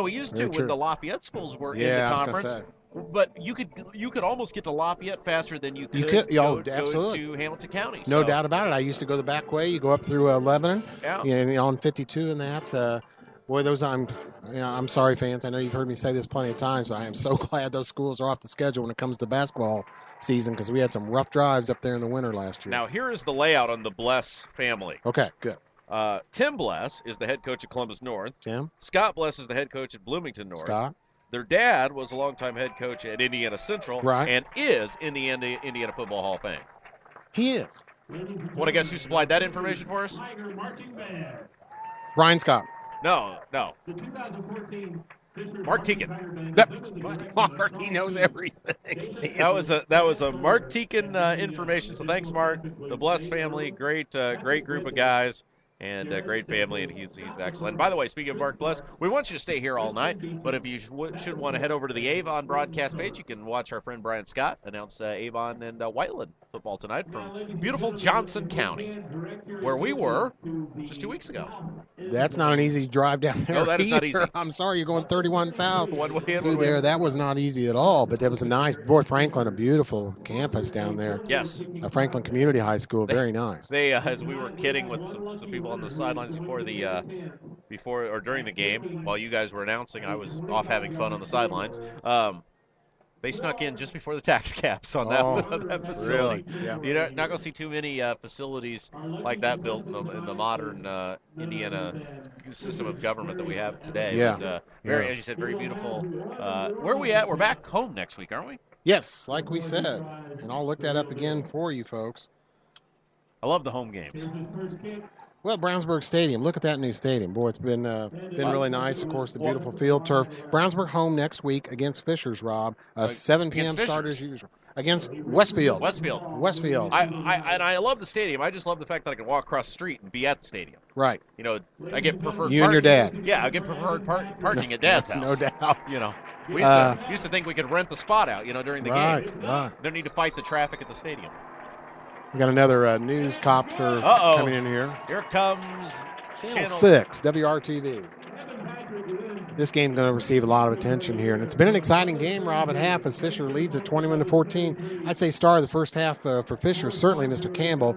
we used to when the Lafayette schools were in the conference. But you could almost get to Lafayette faster than you could go to Hamilton County. No doubt about it. I used to go the back way. You go up through Lebanon, on 52 and that. Boy, I'm sorry, fans. I know you've heard me say this plenty of times, but I am so glad those schools are off the schedule when it comes to basketball season, because we had some rough drives up there in the winter last year. Now, here is the layout on the Bless family. Okay, good. Tim Bless is the head coach at Columbus North. Tim. Scott Bless is the head coach at Bloomington North. Scott. Their dad was a longtime head coach at Indiana Central, and is in the Indiana Football Hall of Fame. He is. Want to guess who supplied that information for us? Brian Scott. No. Mark Teakin. Mark, he knows everything. That was a Mark Teakin information. So thanks, Mark. The Bless family, great group of guys. And a great family, and he's excellent. And by the way, speaking of Mark Bless, we want you to stay here all night, but if you should want to head over to the Avon broadcast page, you can watch our friend Brian Scott announce Avon and Whiteland football tonight from beautiful Johnson County, where we were just 2 weeks ago. That's not an easy drive down there. No, that is not easy. I'm sorry, you're going 31 south one way through there. That was not easy at all, but that was a nice, Franklin, a beautiful campus down there. Yes. Franklin Community High School, very nice. They, as we were kidding with some people on the sidelines before or during the game, while you guys were announcing, I was off having fun on the sidelines. They snuck in just before the tax caps on that facility. Really? Yeah. You're not going to see too many facilities like that built in the modern Indiana system of government that we have today. Yeah. But, as you said, very beautiful. Where are we at? We're back home next week, aren't we? Yes, like we said. And I'll look that up again for you folks. I love the home games. Well, Brownsburg Stadium. Look at that new stadium. Boy, it's been really nice. Of course, the beautiful field turf. Brownsburg home next week against Fishers, Rob. 7 p.m. start as usual. Against Westfield. Westfield. I love the stadium. I just love the fact that I can walk across the street and be at the stadium. Right. You know, I get preferred You parking. and your dad. Yeah, I get preferred parking at Dad's house. No doubt. You know, we used to think we could rent the spot out, during the game. Right. Don't need to fight the traffic at the stadium. We got another news copter coming in here. Here comes Channel 6, WRTV. This game's going to receive a lot of attention here, and it's been an exciting game, Rob, at half as Fisher leads at 21-14. I'd say star of the first half for Fisher, certainly Mr. Campbell.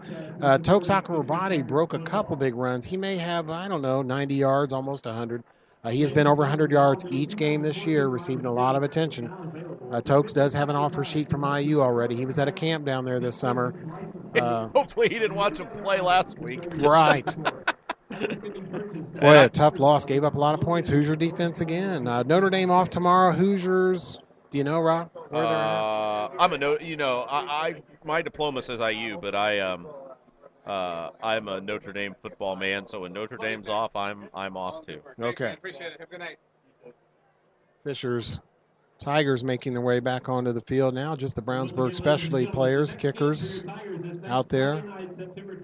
Tokes Akrobati broke a couple big runs. He may have, 90 yards, almost 100. He has been over 100 yards each game this year, receiving a lot of attention. Tokes does have an offer sheet from IU already. He was at a camp down there this summer. Hopefully he didn't watch him play last week. Right. Boy, a tough loss. Gave up a lot of points. Hoosier defense again. Notre Dame off tomorrow. Hoosiers, do you know, Rob, where they're at? My diploma says IU, but I'm a Notre Dame football man, so when Notre Dame's off, I'm off too. Okay. Appreciate it. Have a good night. Fisher's Tigers making their way back onto the field now. Just the Brownsburg specialty players, kickers out there.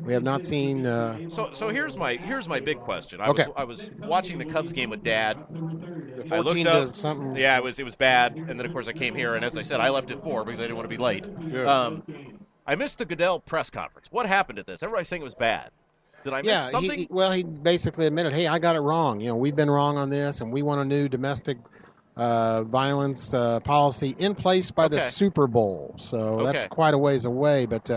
We have not seen. So here's my big question. I was watching the Cubs game with Dad. The 14 I looked up, to something. Yeah, it was bad, and then of course I came here, and as I said, I left at 4 because I didn't want to be late. Yeah. I missed the Goodell press conference. What happened at this? Everybody's saying it was bad. Did I miss something? He basically admitted, hey, I got it wrong. We've been wrong on this, and we want a new domestic violence policy in place by the Super Bowl. So that's quite a ways away, but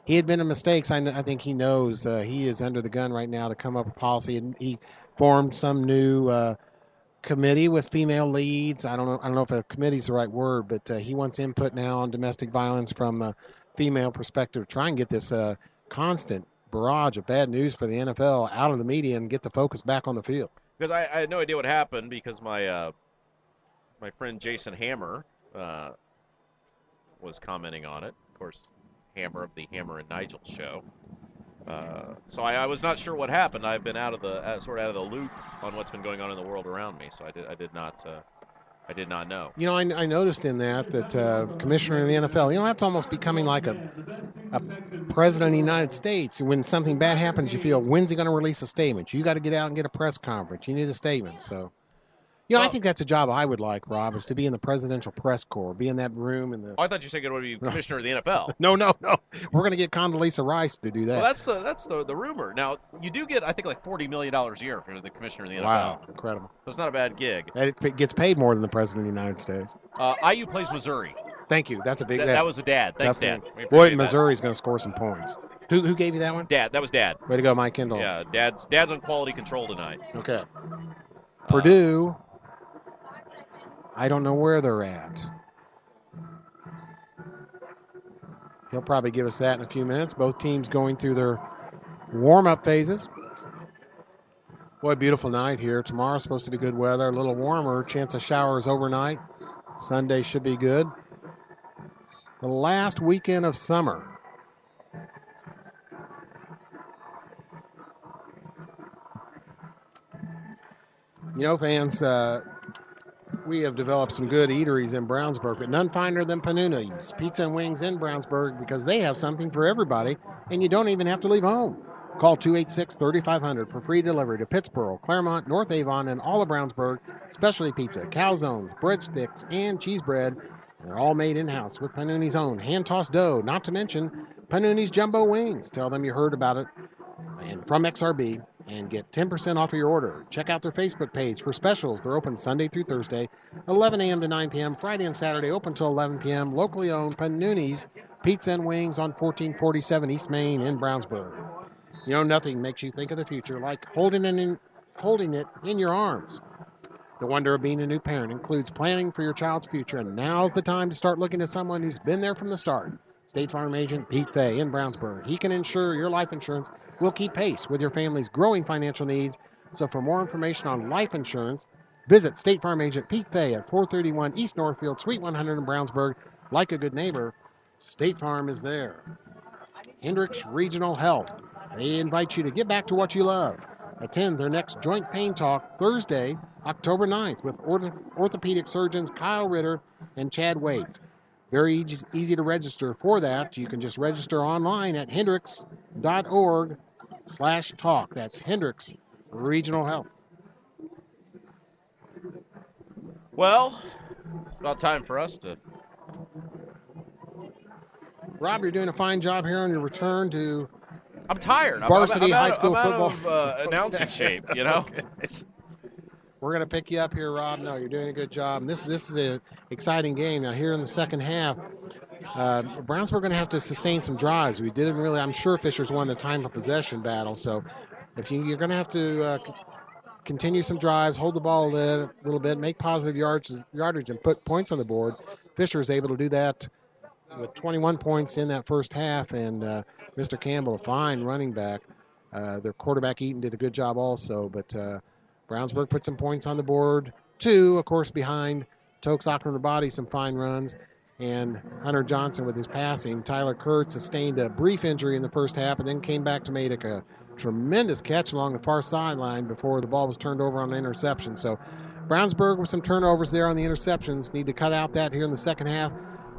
he had been in mistakes. I think he knows he is under the gun right now to come up with policy. And he formed some new committee with female leads. I don't know if a committee is the right word, but he wants input now on domestic violence from a female perspective to try and get this constant barrage of bad news for the NFL out of the media and get the focus back on the field. Because I had no idea what happened because my friend Jason Hammer was commenting on it. Of course, Hammer of the Hammer and Nigel show. So I was not sure what happened. I've been out of the loop on what's been going on in the world around me. So I did not know. I noticed in that commissioner of the NFL, that's almost becoming like a president of the United States. When something bad happens, you feel, when's he going to release a statement? You got to get out and get a press conference. You need a statement. So, I think that's a job I would like, Rob, is to be in the presidential press corps, be in that room. I thought you said you would be commissioner of the NFL. No. We're going to get Condoleezza Rice to do that. Well, that's the rumor. Now, you do get, I think, like $40 million a year for the commissioner of the NFL. Wow, incredible. So it's not a bad gig. It gets paid more than the president of the United States. IU plays Missouri. Thank you. That's a big. That was a Dad. Thanks, Dad. Boy, Missouri's going to score some points. Who gave you that one? Dad. That was Dad. Way to go, Mike Kendall. Yeah, Dad's on quality control tonight. Okay. Purdue. I don't know where they're at. He'll probably give us that in a few minutes. Both teams going through their warm-up phases. Boy, beautiful night here. Tomorrow's supposed to be good weather, a little warmer. Chance of showers overnight. Sunday should be good. The last weekend of summer. Fans, we have developed some good eateries in Brownsburg, but none finer than Panuni's Pizza and Wings in Brownsburg, because they have something for everybody, and you don't even have to leave home. Call 286-3500 for free delivery to Pittsboro, Claremont, North Avon, and all of Brownsburg. Specialty pizza, calzones, breadsticks, and cheese bread. They're all made in-house with Panuni's own hand-tossed dough, not to mention Panuni's jumbo wings. Tell them you heard about it and from XRB and get 10% off of your order. Check out their Facebook page for specials. They're open Sunday through Thursday, 11 a.m. to 9 p.m. Friday and Saturday open until 11 p.m. Locally owned Panuni's Pizza and Wings on 1447 East Main in Brownsburg. Nothing makes you think of the future like holding it in your arms. The wonder of being a new parent includes planning for your child's future, and now's the time to start looking to someone who's been there from the start. State Farm agent Pete Fay in Brownsburg. He can ensure your life insurance will keep pace with your family's growing financial needs. So for more information on life insurance, visit State Farm agent Pete Fay at 431 East Northfield, Suite 100 in Brownsburg. Like a good neighbor, State Farm is there. Hendricks Regional Health. They invite you to get back to what you love. Attend their next Joint Pain Talk Thursday, October 9th with orthopedic surgeons Kyle Ritter and Chad Waits. Very easy to register for that. You can just register online at hendricks.org/talk. That's Hendricks Regional Health. Well, it's about time for us to. Rob, you're doing a fine job here on your return to I'm tired. varsity I'm high school I'm football. Out of, announcing shape, you know. Okay. We're going to pick you up here, Rob. No, you're doing a good job. And this is an exciting game. Now, here in the second half, Brownsburg going to have to sustain some drives. We didn't really, I'm sure Fishers won the time of possession battle. So if you're going to have to continue some drives, hold the ball a little bit, make positive yardage, and put points on the board. Fisher is able to do that with 21 points in that first half. And Mr. Campbell, a fine running back. Their quarterback, Eaton, did a good job also. But Brownsburg put some points on the board, too, of course, behind Tokes Body, some fine runs, and Hunter Johnson with his passing. Tyler Kurtz sustained a brief injury in the first half and then came back to make a tremendous catch along the far sideline before the ball was turned over on an interception. So Brownsburg with some turnovers there on the interceptions. Need to cut out that here in the second half,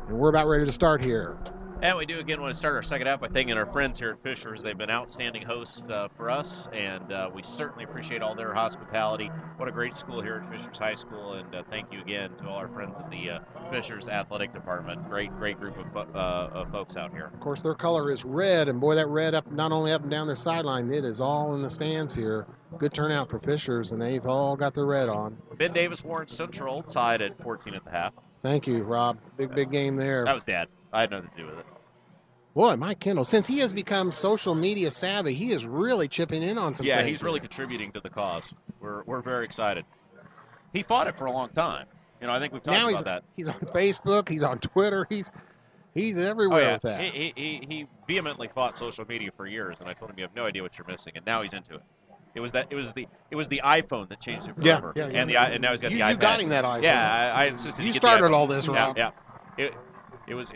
and we're about ready to start here. And we do again want to start our second half by thanking our friends here at Fishers. They've been outstanding hosts for us, and we certainly appreciate all their hospitality. What a great school here at Fishers High School, and thank you again to all our friends at the Fishers Athletic Department. Great group of folks out here. Of course, their color is red, and boy, that red not only up and down their sideline, it is all in the stands here. Good turnout for Fishers, and they've all got their red on. Ben Davis Warren Central tied at 14 at the half. Thank you, Rob. Big game there. That was Dad. I had nothing to do with it. Boy, Mike Kendall, since he has become social media savvy, he is really chipping in on some things. Yeah, he's really contributing to the cause. We're very excited. He fought it for a long time. You know, I think we've talked about that. He's on Facebook. He's on Twitter. He's everywhere with that. He vehemently fought social media for years, and I told him you have no idea what you're missing, and now he's into it. It was the iPhone that changed him forever. Yeah. And now he's got the iPad. You got him that iPhone. Yeah, I insisted. You started all this, Rob. Yeah. It was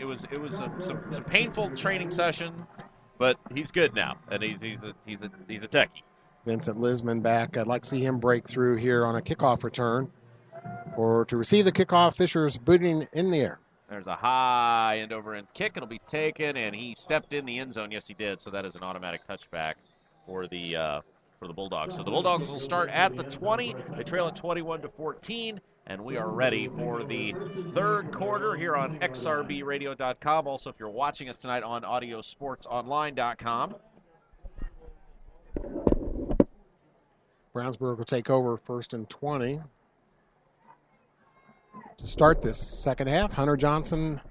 some painful training sessions, but he's good now, and he's a techie. Vincent Lisman back. I'd like to see him break through here on a kickoff return, or to receive the kickoff. Fisher's booting in the air. There's a high end over end kick. It'll be taken, and he stepped in the end zone. Yes, he did. So that is an automatic touchback for the Bulldogs. So the Bulldogs will start at the 20. They trail at 21-14. And we are ready for the third quarter here on xrbradio.com. Also, if you're watching us tonight on audiosportsonline.com. Brownsburg will take over first and 20. To start this second half, Hunter Johnson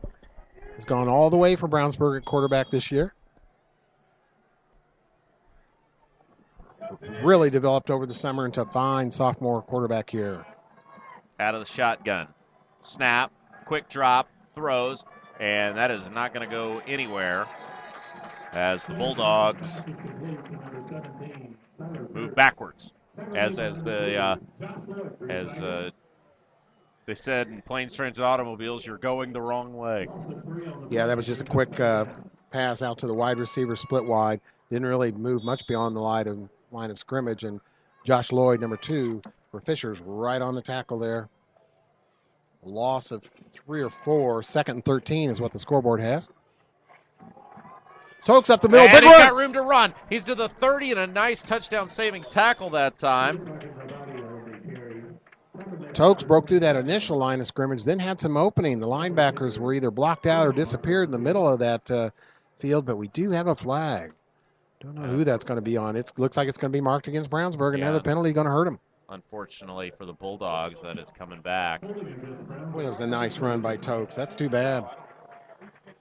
has gone all the way for Brownsburg at quarterback this year. Really developed over the summer into a fine sophomore quarterback here. Out of the shotgun. Snap, quick drop, throws, and that is not going to go anywhere as the Bulldogs move backwards. As they said in Plains Transit Automobiles, you're going the wrong way. Yeah, that was just a quick pass out to the wide receiver, split wide. Didn't really move much beyond the line of scrimmage, and Josh Lloyd, number 2, for Fishers, right on the tackle there. A loss of 3 or 4. Second and 13 is what the scoreboard has. Tokes up the middle. And big he's run. Got room to run. He's to the 30 and a nice touchdown-saving tackle that time. Tokes broke through that initial line of scrimmage, then had some opening. The linebackers were either blocked out or disappeared in the middle of that field, but we do have a flag. Don't know who that's going to be on. It looks like it's going to be marked against Brownsburg. Another penalty going to hurt him. Unfortunately for the Bulldogs, that is coming back. Boy, that was a nice run by Tokes. That's too bad.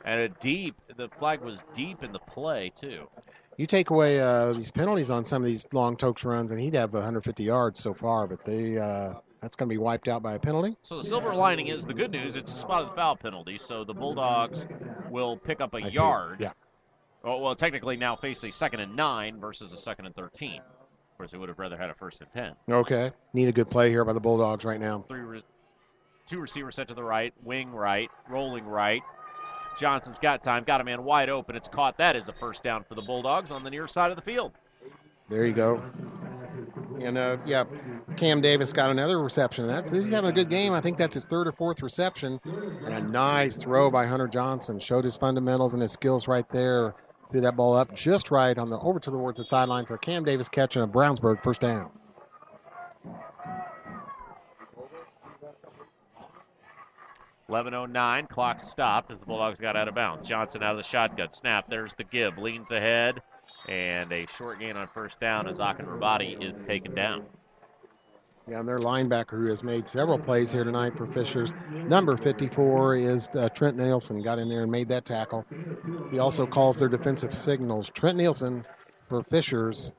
And the flag was deep in the play, too. You take away these penalties on some of these long Tokes runs, and he'd have 150 yards so far, but that's going to be wiped out by a penalty. So the silver lining is the good news. It's a spotted foul penalty, so the Bulldogs will pick up a yard. Yeah. Well, technically now face a 2nd and 9 versus a 2nd and 13. Of course, they would have rather had a 1st and 10. Okay. Need a good play here by the Bulldogs right now. 2 receivers set to the right, wing right, rolling right. Johnson's got time, got a man wide open. It's caught. That is a first down for the Bulldogs on the near side of the field. There you go. And, Cam Davis got another reception. He's having a good game. I think that's his third or fourth reception. And a nice throw by Hunter Johnson. Showed his fundamentals and his skills right there. Threw that ball up just right over towards the sideline for a Cam Davis catch and a Brownsburg first down. .11:09, clock stopped as the Bulldogs got out of bounds. Johnson out of the shotgun. Snap, there's the give. Leans ahead, and a short gain on first down as Akin Rabadi is taken down. Yeah, and their linebacker who has made several plays here tonight for Fishers. Number 54 is Trent Nielsen. Got in there and made that tackle. He also calls their defensive signals. Trent Nielsen for Fishers.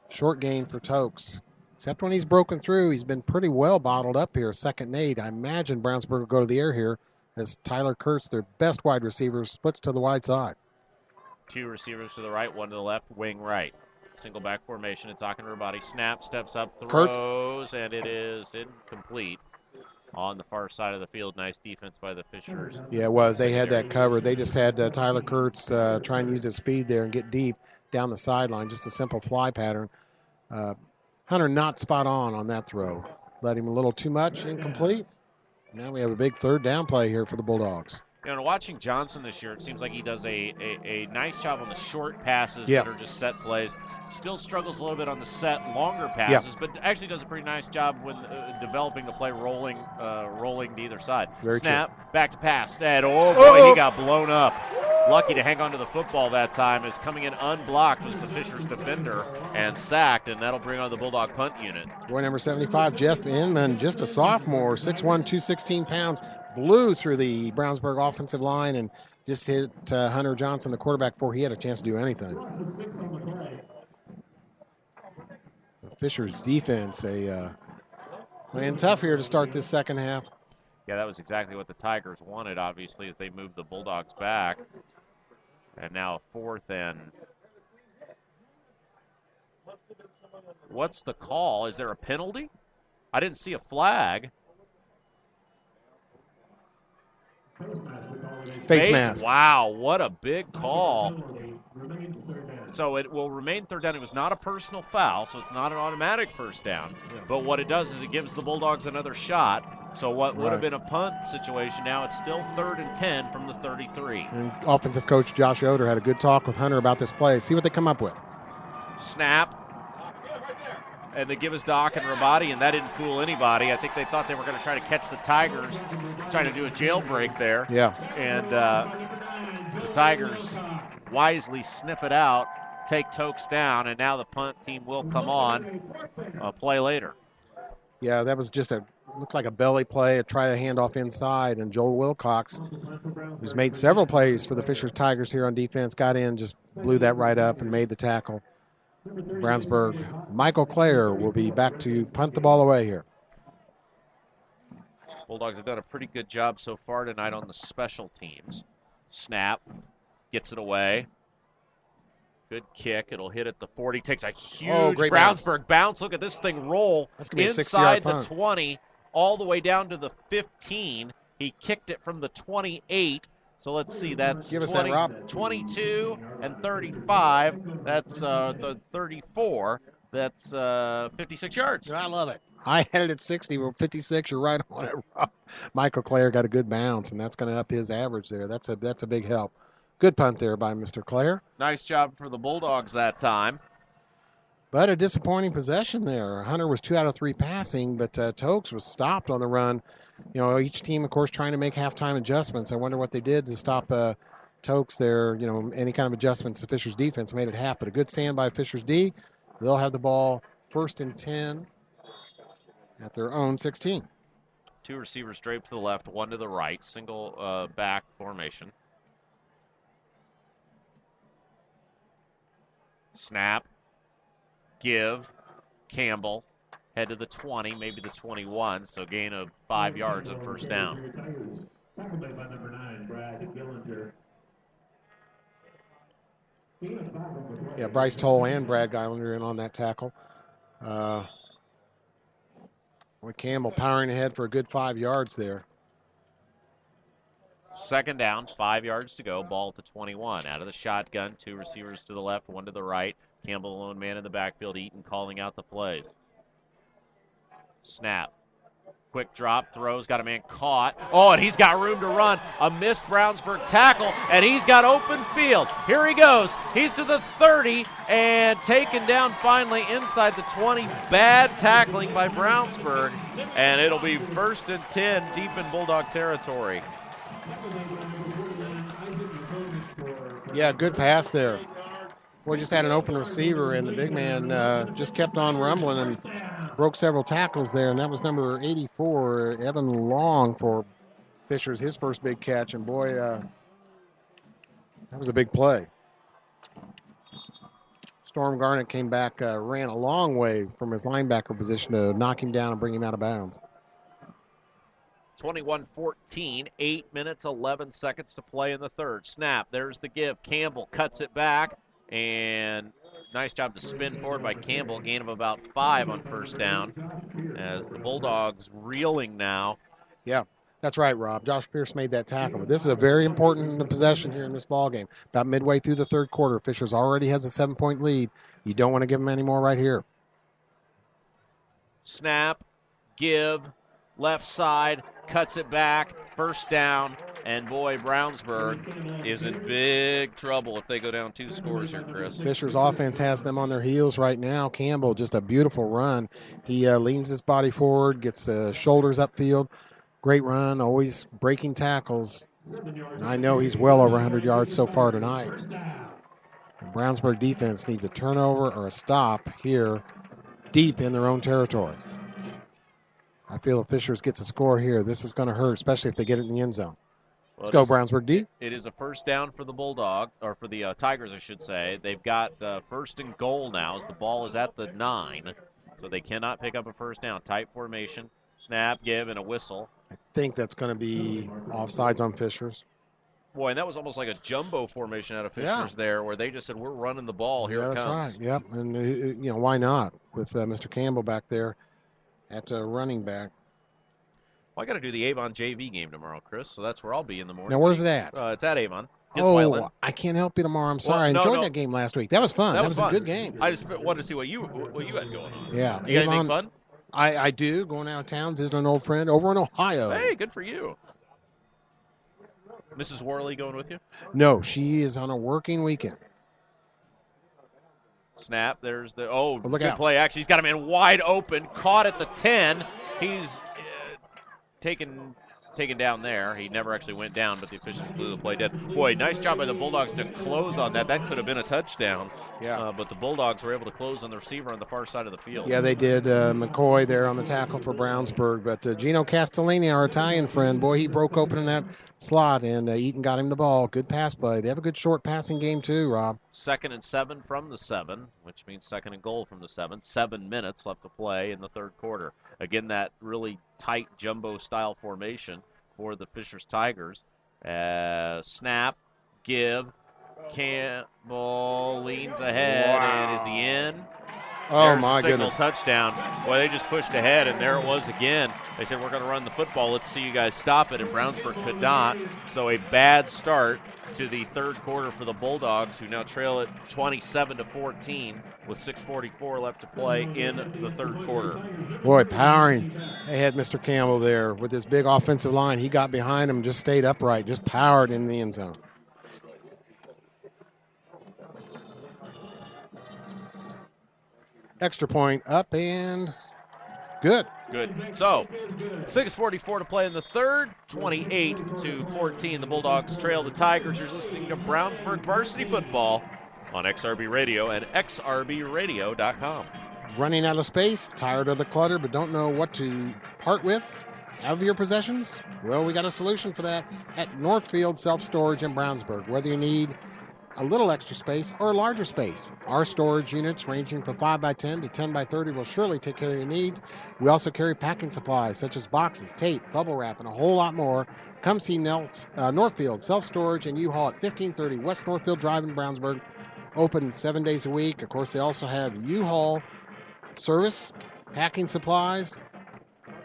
Short gain for Tokes. Except when he's broken through, he's been pretty well bottled up here. 2nd and 8. I imagine Brownsburg will go to the air here as Tyler Kurtz, their best wide receiver, splits to the wide side. 2 receivers to the right, 1 to the left, wing right. Single back formation. It's Akin Rabadi. Snap, steps up, throws, and it is incomplete on the far side of the field. Nice defense by the Fishers. Yeah, it was. They had that covered. They just had Tyler Kurtz try and use his speed there and get deep down the sideline. Just a simple fly pattern. Hunter not spot on that throw. Let him a little too much, incomplete. Now we have a big third down play here for the Bulldogs. You know, watching Johnson this year, it seems like he does a nice job on the short passes Yep. that are just set plays. Still struggles a little bit on the set longer passes, but actually does a pretty nice job when developing the play rolling to either side. Very Snap, back to pass. And oh boy, he got blown up. Lucky to hang on to the football that time, as coming in unblocked was the Fishers defender and sacked, and that'll bring on the Bulldog punt unit. Boy number 75, Jeff Inman, just a sophomore, 6'1", 216 pounds, blew through the Brownsburg offensive line and just hit Hunter Johnson, the quarterback, before he had a chance to do anything. Fisher's defense, playing tough here to start this second half. Yeah, that was exactly what the Tigers wanted, obviously, as they moved the Bulldogs back. And now 4th and... What's the call? Is there a penalty? I didn't see a flag. Face mask. Wow, what a big call. So it will remain third down. It was not a personal foul, so it's not an automatic first down. But what it does is it gives the Bulldogs another shot. So what would have been a punt situation, now it's still 3rd and 10 from the 33. And offensive coach Josh Yoder had a good talk with Hunter about this play. See what they come up with. Snap. And they give us Doc and Rabadi, and that didn't fool anybody. I think they thought they were going to try to catch the Tigers, trying to do a jailbreak there. Yeah. And the Tigers wisely sniff it out, take Tokes down, and now the punt team will come on a play later. Yeah, that was just looked like a belly play, a try to hand off inside, and Joel Wilcox, who's made several plays for the Fishers Tigers here on defense, got in, just blew that right up and made the tackle. Brownsburg, Michael Clare will be back to punt the ball away here. Bulldogs have done a pretty good job so far tonight on the special teams. Snap, gets it away. Good kick. It'll hit at the 40. Takes a huge Brownsburg bounce. Look at this thing roll inside the 20, all the way down to the 15. He kicked it from the 28. So let's see, that's 22 and 35. That's the 34. That's 56 yards. I love it. I had it at 60. Well, 56, you're right on it, Rob. Michael Clare got a good bounce, and that's going to up his average there. That's a big help. Good punt there by Mr. Clare. Nice job for the Bulldogs that time. But a disappointing possession there. Hunter was 2 out of 3 passing, but Tokes was stopped on the run. You know, each team, of course, trying to make halftime adjustments. I wonder what they did to stop Tokes there. You know, any kind of adjustments to Fisher's defense made it happen. A good stand by Fisher's D. They'll have the ball 1st and 10 at their own 16. 2 receivers straight to the left, 1 to the right. Single back formation. Snap. Give. Campbell. Head to the 20, maybe the 21, so gain of 5 yards on first down. Yeah, Bryce Toll and Brad Geilander in on that tackle. Campbell powering ahead for a good 5 yards there. 2nd down, 5 yards to go. Ball to 21. Out of the shotgun, 2 receivers to the left, 1 to the right. Campbell, lone man in the backfield. Eaton calling out the plays. Snap. Quick drop, throws, got a man caught. Oh, and he's got room to run. A missed Brownsburg tackle, and he's got open field. Here he goes. He's to the 30 and taken down finally inside the 20. Bad tackling by Brownsburg, and it'll be 1st and 10 deep in Bulldog territory. Yeah, good pass there. Boy, just had an open receiver, and the big man just kept on rumbling and broke several tackles there, and that was number 84, Evan Long for Fishers, his first big catch, and boy, that was a big play. Storm Garnett came back, ran a long way from his linebacker position to knock him down and bring him out of bounds. 21-14, 8 minutes, 11 seconds to play in the third. Snap, there's the give. Campbell cuts it back, and nice job to spin forward by Campbell. Gain of about 5 on first down as the Bulldogs reeling now. Yeah, that's right, Rob. Josh Pierce made that tackle. But this is a very important possession here in this ball game. About midway through the third quarter, Fishers already has a 7-point lead. You don't want to give them any more right here. Snap, give, left side, cuts it back, first down. And boy, Brownsburg is in big trouble if they go down 2 scores here, Chris. Fisher's offense has them on their heels right now. Campbell, just a beautiful run. He leans his body forward, gets shoulders upfield. Great run, always breaking tackles. And I know he's well over 100 yards so far tonight. The Brownsburg defense needs a turnover or a stop here deep in their own territory. I feel if Fishers gets a score here, this is going to hurt, especially if they get it in the end zone. Let's go, Brownsburg D. It is a first down for the Bulldog, or for the Tigers, I should say. They've got first and goal now as the ball is at the 9, so they cannot pick up a first down. Tight formation, snap, give, and a whistle. I think that's going to be offsides on Fishers. Boy, and that was almost like a jumbo formation out of Fishers there, where they just said, we're running the ball. Here it comes. That's right. Yep, and why not with Mr. Campbell back there at running back. Well, I got to do the Avon JV game tomorrow, Chris, so that's where I'll be in the morning. Now, where's it at? It's at Avon. Isweilen. I can't help you tomorrow. I'm sorry. I enjoyed that game last week. That was fun. That was fun. A good game. I just wanted to see what you had going on. Yeah. You got anything fun? I do. Going out of town, visiting an old friend over in Ohio. Hey, good for you. Mrs. Worley going with you? No, she is on a working weekend. Snap. There's the look good out. Play. Actually, he's got a man wide open. Caught at the 10. He's taken down there. He never actually went down, but the officials blew the play dead. Boy, nice job by the Bulldogs to close on that. That could have been a touchdown. Yeah. But the Bulldogs were able to close on the receiver on the far side of the field. Yeah, they did. McCoy there on the tackle for Brownsburg. But Gino Castellini, our Italian friend, boy, he broke open in that slot, and Eaton got him the ball. Good pass play. They have a good short passing game too, Rob. 2nd and 7 from the 7, which means 2nd and goal from the 7. 7 minutes left to play in the third quarter. Again, that really tight jumbo-style formation for the Fishers Tigers. Snap, give, Campbell leans ahead, and is he in? Oh, There's my a signal goodness. touchdown. Boy, they just pushed ahead, and there it was again. They said, we're going to run the football. Let's see you guys stop it, and Brownsburg could not. So a bad start to the third quarter for the Bulldogs, who now trail it 27-14 with 6:44 left to play in the third quarter. Boy, powering. They had Mr. Campbell there with his big offensive line. He got behind him, just stayed upright, just powered in the end zone. Extra point up and good. Good. So, 6:44 to play in the third, 28-14. The Bulldogs trail the Tigers. You're listening to Brownsburg Varsity Football on XRB Radio and xrbradio.com. Running out of space, tired of the clutter, but don't know what to part with of your possessions? Well, we got a solution for that at Northfield Self-Storage in Brownsburg. Whether you need a little extra space or a larger space, our storage units ranging from 5x10 to 10x30 will surely take care of your needs. We also carry packing supplies such as boxes, tape, bubble wrap, and a whole lot more. Come see Northfield Self-Storage and U-Haul at 1530 West Northfield Drive in Brownsburg. Open 7 days a week. Of course, they also have U-Haul service, packing supplies,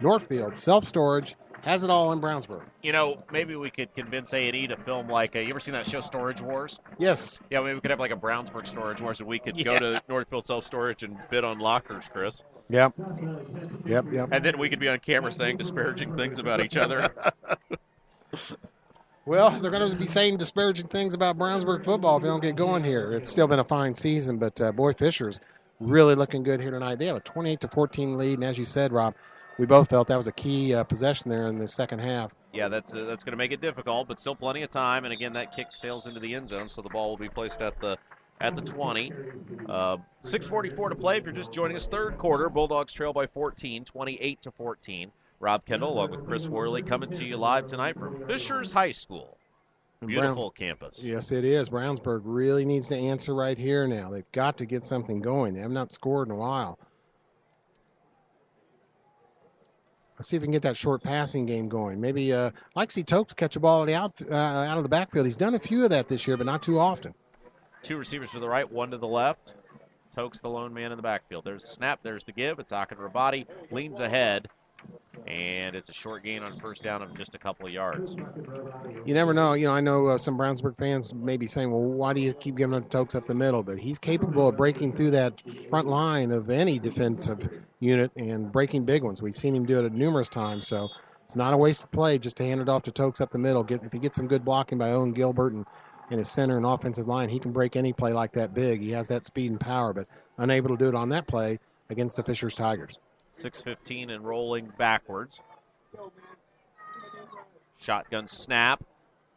Northfield Self-Storage Has it all in Brownsburg. You know, maybe we could convince A&E to film like you ever seen that show Storage Wars? Yes. Yeah, maybe we could have like a Brownsburg Storage Wars, and we could go to Northfield Self Storage and bid on lockers, Chris. Yep. And then we could be on camera saying disparaging things about each other. Well, they're going to be saying disparaging things about Brownsburg football if they don't get going here. It's still been a fine season, but boy, Fisher's really looking good here tonight. They have a 28-14 lead, and as you said, Rob, we both felt that was a key possession there in the second half. Yeah, that's going to make it difficult, but still plenty of time. And again, that kick sails into the end zone, so the ball will be placed at the 20. 6:44 to play. If you're just joining us, third quarter, Bulldogs trail by 14, 28-14. Rob Kendall, along with Chris Worley, coming to you live tonight from Fishers High School. Beautiful campus. Yes, it is. Brownsburg really needs to answer right here now. They've got to get something going. They have not scored in a while. Let's see if we can get that short passing game going. Maybe like to see Tokes catch a ball out of the backfield. He's done a few of that this year, but not too often. Two receivers to the right, one to the left. Tokes the lone man in the backfield. There's the snap, there's the give. It's Akin Rabati, leans ahead, and it's a short gain on first down of just a couple of yards. You never know. You know, I know some Brownsburg fans may be saying, well, why do you keep giving it to Tokes up the middle? But he's capable of breaking through that front line of any defensive unit and breaking big ones. We've seen him do it numerous times, so it's not a waste of play just to hand it off to Tokes up the middle. If he gets some good blocking by Owen Gilbert and his center and offensive line, he can break any play like that big. He has that speed and power, but unable to do it on that play against the Fishers Tigers. 6:15 and rolling backwards. Shotgun snap,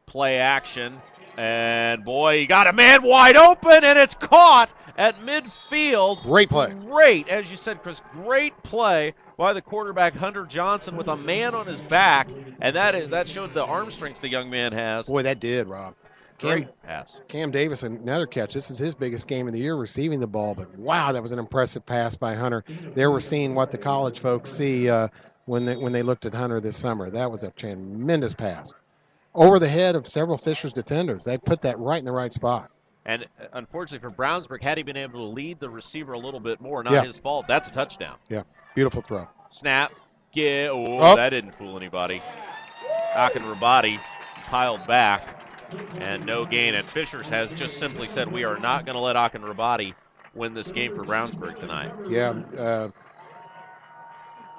play action, and boy, you got a man wide open, and it's caught at midfield. Great play. Great, as you said, Chris, great play by the quarterback, Hunter Johnson, with a man on his back, and that showed the arm strength the young man has. Boy, that did, Rob. Great pass. Cam Davis, another catch. This is his biggest game of the year receiving the ball, but wow, that was an impressive pass by Hunter. There we're seeing what the college folks see when they looked at Hunter this summer. That was a tremendous pass. Over the head of several Fishers defenders. They put that right in the right spot. And unfortunately for Brownsburg, had he been able to lead the receiver a little bit more, not his fault, that's a touchdown. Yeah, beautiful throw. Snap. That didn't fool anybody. Akin Rabati piled back. And no gain. And Fishers has just simply said, we are not going to let Akin Rabati win this game for Brownsburg tonight. Dowd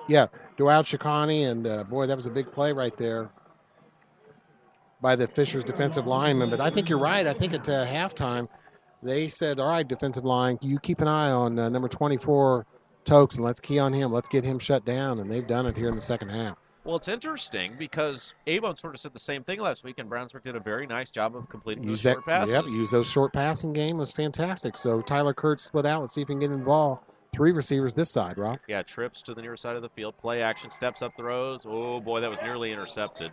Shikani, and boy, that was a big play right there by the Fishers defensive lineman. But I think you're right. I think at halftime, they said, all right, defensive line, you keep an eye on number 24, Tokes, and let's key on him. Let's get him shut down. And they've done it here in the second half. Well, it's interesting because Avon sort of said the same thing last week, and Brownsburg did a very nice job of completing those short passes. Yep, use those short passing game was fantastic. So Tyler Kurtz split out. Let's see if he can get in the ball. 3 receivers this side, Rob. Yeah, trips to the near side of the field. Play action, steps up, throws. Oh, boy, that was nearly intercepted.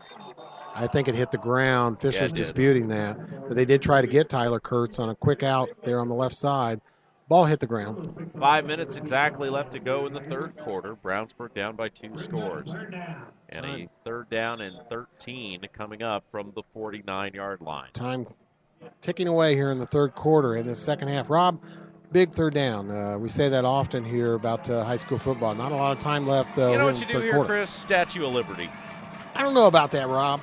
I think it hit the ground. Fisher's disputing that. But they did try to get Tyler Kurtz on a quick out there on the left side. Ball hit the ground. 5 minutes exactly left to go in the third quarter. Brownsburg down by 2 scores. And a third down and 13 coming up from the 49-yard line. Time ticking away here in the third quarter in the second half. Rob, big third down. We say that often here about high school football. Not a lot of time left, though. You know what you do here, quarter. Chris? Statue of Liberty. I don't know about that, Rob.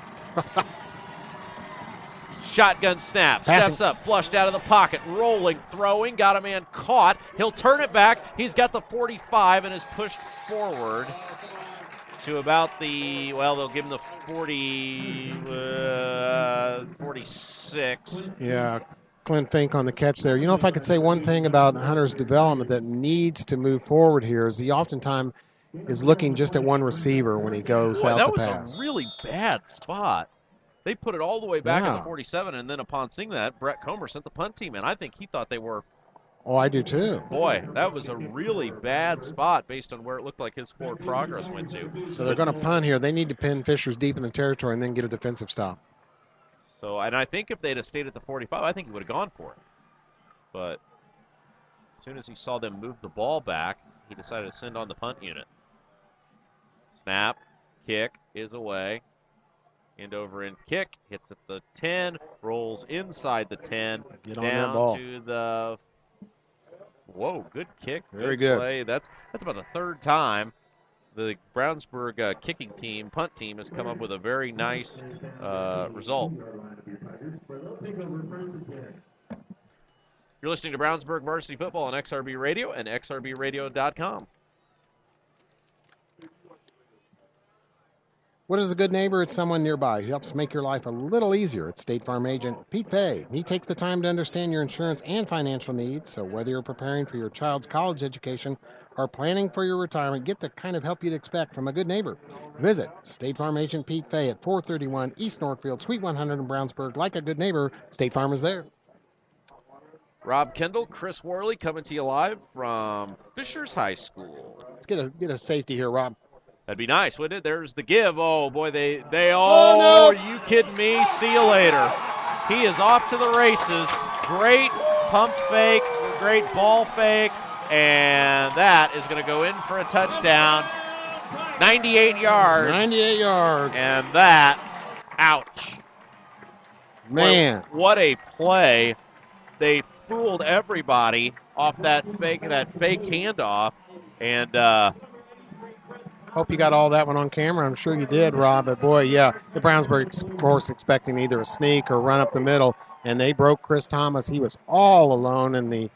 Shotgun snap, steps up, flushed out of the pocket, rolling, throwing, got a man caught. He'll turn it back. He's got the 45 and is pushed forward to about they'll give him the 46. Yeah, Clint Fink on the catch there. You know, if I could say one thing about Hunter's development that needs to move forward here is he oftentimes is looking just at one receiver when he goes out to pass. That was a really bad spot. They put it all the way back at the 47, and then upon seeing that, Brett Comer sent the punt team in. I think he thought they were. Oh, I do too. Boy, that was a really bad spot based on where it looked like his forward progress went to. So they're going to punt here. They need to pin Fishers deep in the territory and then get a defensive stop. So, and I think if they'd have stayed at the 45, I think he would have gone for it. But as soon as he saw them move the ball back, he decided to send on the punt unit. Snap, kick is away. End over end kick, hits at the 10, rolls inside the 10, get on that ball. To the. Whoa, good kick. Very good. Play. That's about the third time the Brownsburg kicking team, punt team, has come up with a very nice result. You're listening to Brownsburg Varsity Football on XRB Radio and XRBRadio.com. What is a good neighbor? It's someone nearby who helps make your life a little easier. It's State Farm agent Pete Fay. He takes the time to understand your insurance and financial needs, so whether you're preparing for your child's college education or planning for your retirement, get the kind of help you'd expect from a good neighbor. Visit State Farm agent Pete Fay at 431 East Northfield, Suite 100 in Brownsburg. Like a good neighbor, State Farm is there. Rob Kendall, Chris Worley coming to you live from Fishers High School. Let's get a safety here, Rob. That'd be nice, wouldn't it? There's the give. Oh, boy, they no. Are you kidding me? See you later. He is off to the races. Great pump fake, great ball fake, and that is going to go in for a touchdown. 98 yards. 98 yards. And that, ouch. Man. What a play. They fooled everybody off that fake handoff, and hope you got all that one on camera. I'm sure you did, Rob. But, boy, yeah, the Brownsburg, of course, expecting either a sneak or run up the middle, and they broke Chris Thomas. He was all alone in the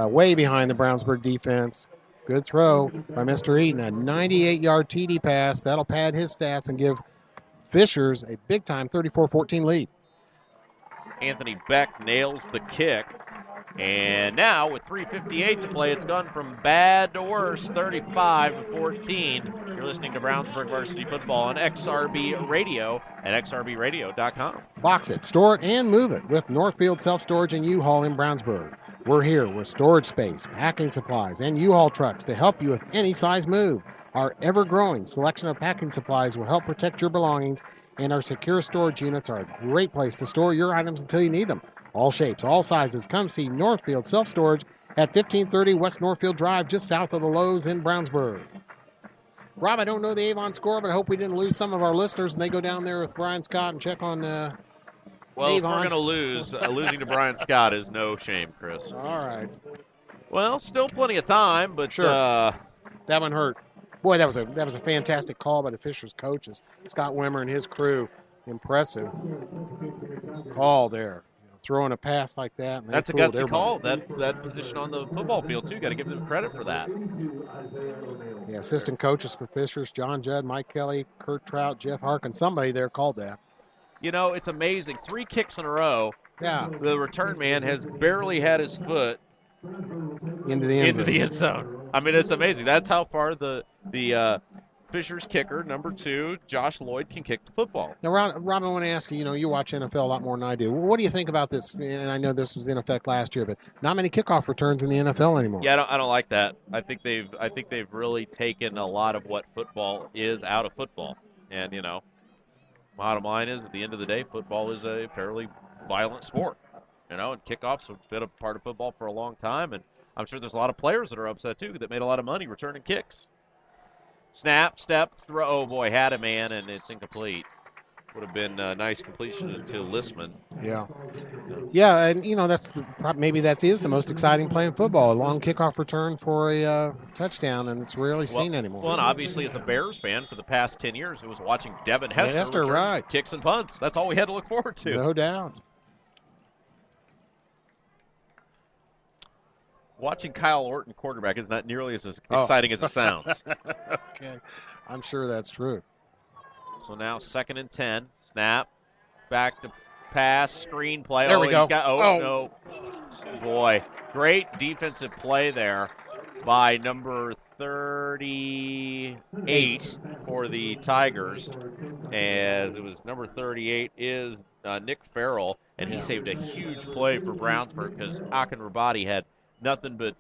way behind the Brownsburg defense. Good throw by Mr. Eaton. A 98-yard TD pass. That'll pad his stats and give Fishers a big-time 34-14 lead. Anthony Beck nails the kick. And now, with 3:58 to play, it's gone from bad to worse, 35-14. You're listening to Brownsburg Varsity Football on XRB Radio at XRBRadio.com. Box it, store it, and move it with Northfield Self-Storage and U-Haul in Brownsburg. We're here with storage space, packing supplies, and U-Haul trucks to help you with any size move. Our ever-growing selection of packing supplies will help protect your belongings, and our secure storage units are a great place to store your items until you need them. All shapes, all sizes. Come see Northfield Self-Storage at 1530 West Northfield Drive, just south of the Lowe's in Brownsburg. Rob, I don't know the Avon score, but I hope we didn't lose some of our listeners, and they go down there with Brian Scott and check on Well, Avon. If we're going to lose, losing to Brian Scott is no shame, Chris. All right. Well, still plenty of time, but sure. That one hurt. Boy, that was a fantastic call by the Fishers coaches. Scott Wimmer and his crew. Impressive call there. Throwing a pass like that. That's a gutsy call. That position on the football field, too. Got to give them credit for that. Yeah, assistant coaches for Fishers, John Judd, Mike Kelly, Kurt Trout, Jeff Harkin. Somebody there called that. You know, it's amazing. 3 kicks in a row. Yeah. The return man has barely had his foot into the end zone. I mean, it's amazing. That's how far the Fishers kicker, number 2, Josh Lloyd, can kick the football. Now, Rob, I want to ask you, you watch NFL a lot more than I do. What do you think about this? And I know this was in effect last year, but not many kickoff returns in the NFL anymore. Yeah, I don't like that. I think they've really taken a lot of what football is out of football. And, bottom line is, at the end of the day, football is a fairly violent sport. And kickoffs have been a part of football for a long time, and I'm sure there's a lot of players that are upset, too, that made a lot of money returning kicks. Snap, step, throw. Oh, boy, had a man, and it's incomplete. Would have been a nice completion to Listman. Yeah. Yeah, and, maybe that is the most exciting play in football, a long kickoff return for a touchdown, and it's rarely seen anymore. Well, and obviously, as a Bears fan for the past 10 years, it was watching Devin Hester return right. kicks and punts. That's all we had to look forward to. No doubt. Watching Kyle Orton quarterback is not nearly as exciting as it sounds. Okay. I'm sure that's true. So now 2nd and 10. Snap. Back to pass. Screen play. There we go. No. Boy. Great defensive play there by number 38 for the Tigers. As it was number 38 is Nick Farrell, and he saved a huge play for Brownsburg because Akin Rabati had nothing but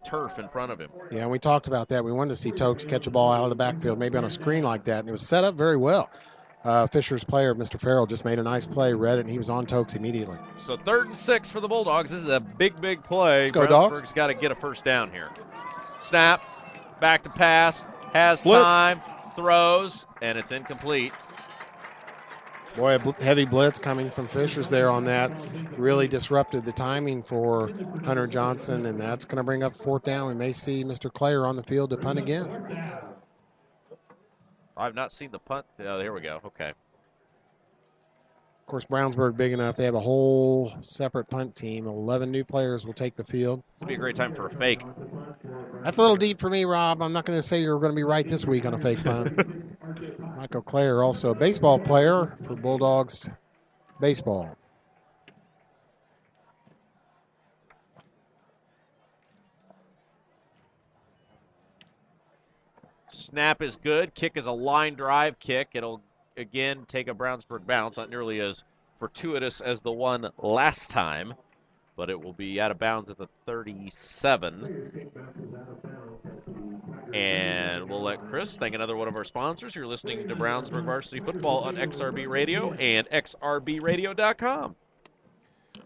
turf in front of him. Yeah, and we talked about that. We wanted to see Tokes catch a ball out of the backfield, maybe on a screen like that, and it was set up very well. Fisher's player, Mr. Farrell, just made a nice play, read it, and he was on Tokes immediately. So 3rd and 6 for the Bulldogs. This is a big play. Let's go, Dogs. Brownsburg's got to get a first down here. Snap, back to pass, has blitz. Time, throws, and it's incomplete. Boy, a heavy blitz coming from Fishers there on that. Really disrupted the timing for Hunter Johnson, and that's going to bring up 4th down. We may see Mr. Clayer on the field to punt again. I've not seen the punt. Oh, there we go. Okay. Of course, Brownsburg big enough. They have a whole separate punt team. 11 new players will take the field. This would be a great time for a fake. That's a little deep for me, Rob. I'm not going to say you're going to be right this week on a fake punt. Michael Clare, also a baseball player for Bulldogs baseball. Snap is good. Kick is a line drive kick. It'll, again, take a Brownsburg bounce. Not nearly as fortuitous as the one last time, but it will be out of bounds at the 37. And we'll let Chris thank another one of our sponsors. You're listening to Brownsburg Varsity Football on XRB Radio and xrbradio.com.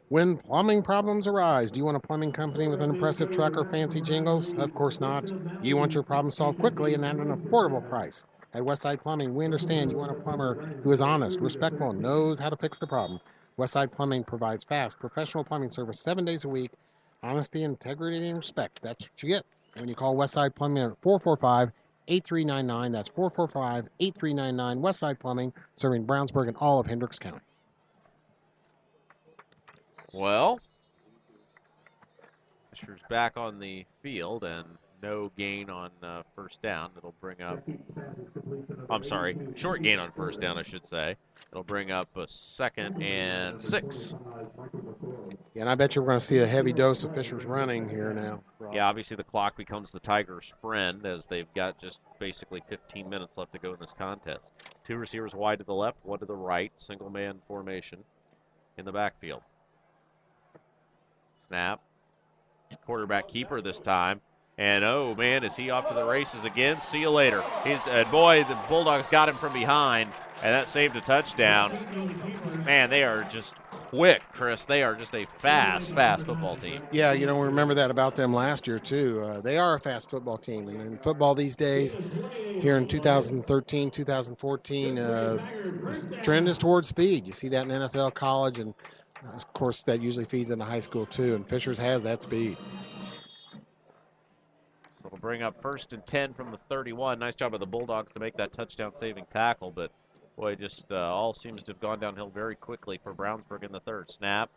When plumbing problems arise, do you want a plumbing company with an impressive truck or fancy jingles? Of course not. You want your problem solved quickly and at an affordable price. At Westside Plumbing, we understand you want a plumber who is honest, respectful, and knows how to fix the problem. Westside Plumbing provides fast, professional plumbing service 7 days a week. Honesty, integrity, and respect. That's what you get when you call Westside Plumbing at 445-8399. That's 445-8399. Westside Plumbing, serving Brownsburg and all of Hendricks County. Well, Fisher's back on the field and no gain on first down. It'll bring up, short gain on first down, I should say. It'll bring up a 2nd and 6. Yeah, and I bet you're going to see a heavy dose of Fisher's running here now. Yeah, obviously the clock becomes the Tigers' friend as they've got just basically 15 minutes left to go in this contest. 2 receivers wide to the left, 1 to the right, single man formation in the backfield. Snap. Quarterback keeper this time. And, oh, man, is he off to the races again? See you later. Boy, the Bulldogs got him from behind, and that saved a touchdown. Man, they are just quick, Chris. They are just a fast football team. Yeah, we remember that about them last year, too. They are a fast football team. And in football these days, here in 2013, 2014, the trend is towards speed. You see that in NFL, college, and of course, that usually feeds into high school, too, and Fishers has that speed. So it'll bring up 1st and 10 from the 31. Nice job of the Bulldogs to make that touchdown-saving tackle, but, boy, just all seems to have gone downhill very quickly for Brownsburg in the third. Snap.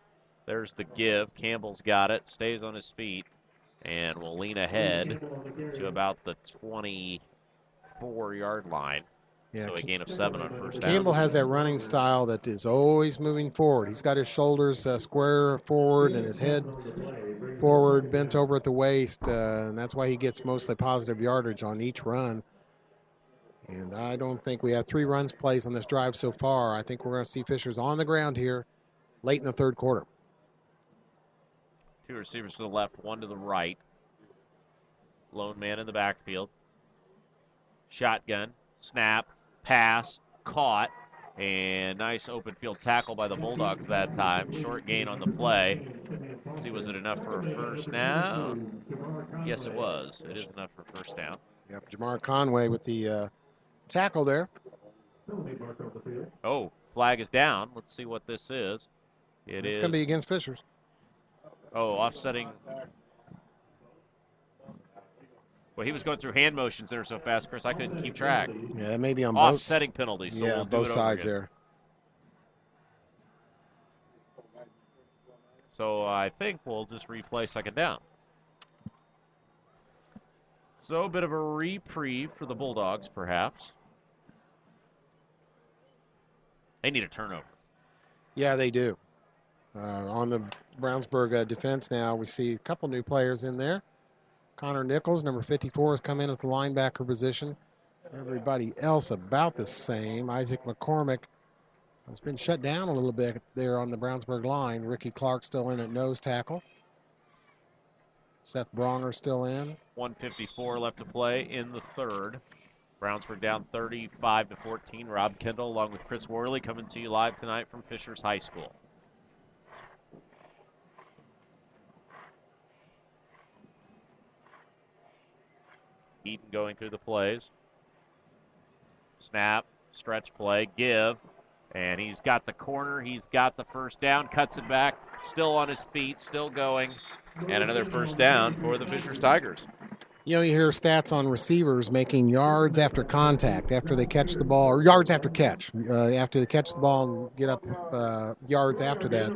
There's the give. Campbell's got it, stays on his feet, and will lean ahead to about the 24-yard line. Yeah, so a gain of 7 on first down. Campbell has that running style that is always moving forward. He's got his shoulders square forward and his head forward, bent over at the waist, and that's why he gets mostly positive yardage on each run. And I don't think we have 3 runs plays on this drive so far. I think we're going to see Fishers on the ground here late in the third quarter. 2 receivers to the left, 1 to the right. Lone man in the backfield. Shotgun, snap. Pass, caught, and nice open field tackle by the Bulldogs that time. Short gain on the play. Let's see, was it enough for a first down? Yes, it was. It is enough for first down. Yep, Jamar Conway with the tackle there. Oh, flag is down. Let's see what this is. It's going to be against Fishers. Oh, offsetting. Well, he was going through hand motions there so fast, Chris, I couldn't keep track. Yeah, that may be on offsetting penalties. So yeah, we'll both sides there. So I think we'll just replay 2nd down. So a bit of a reprieve for the Bulldogs, perhaps. They need a turnover. Yeah, they do. On the Brownsburg defense now, we see a couple new players in there. Connor Nichols, number 54, has come in at the linebacker position. Everybody else about the same. Isaac McCormick has been shut down a little bit there on the Brownsburg line. Ricky Clark still in at nose tackle. Seth Bronger still in. 1:54 left to play in the third. Brownsburg down 35-14. Rob Kendall along with Chris Worley coming to you live tonight from Fishers High School. Eaton going through the plays. Snap, stretch play, give, and he's got the corner, he's got the first down, cuts it back, still on his feet, still going, and another first down for the Fishers Tigers. You hear stats on receivers making yards after contact, after they catch the ball, or yards after catch. After they catch the ball and get up yards after that.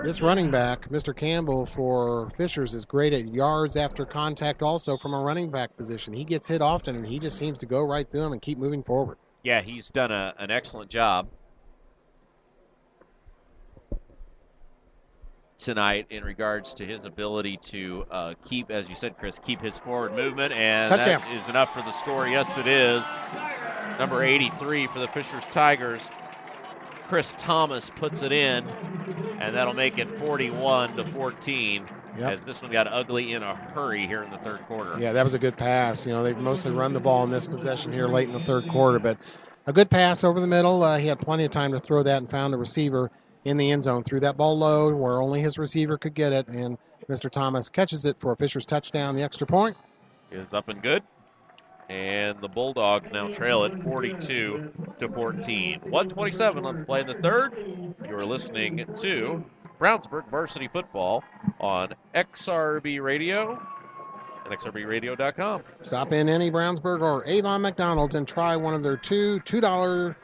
This running back, Mr. Campbell for Fishers, is great at yards after contact also from a running back position. He gets hit often, and he just seems to go right through him and keep moving forward. Yeah, he's done an excellent job tonight in regards to his ability to keep, as you said, Chris, keep his forward movement, and touchdown. That is enough for the score. Yes, it is. Number 83 for the Fishers Tigers, Chris Thomas, puts it in, and that'll make it 41-14. Yep. As this one got ugly in a hurry here in the third quarter. Yeah, that was a good pass. They've mostly run the ball in this possession here late in the third quarter, but a good pass over the middle. He had plenty of time to throw that and found a receiver in the end zone. Threw that ball low where only his receiver could get it, and Mr. Thomas catches it for a Fishers touchdown. The extra point is up and good. And the Bulldogs now trail it 42-14. 1:27 on play in the third. You're listening to Brownsburg Varsity Football on XRB Radio and XRBRadio.com. Stop in any Brownsburg or Avon McDonald's and try one of their $2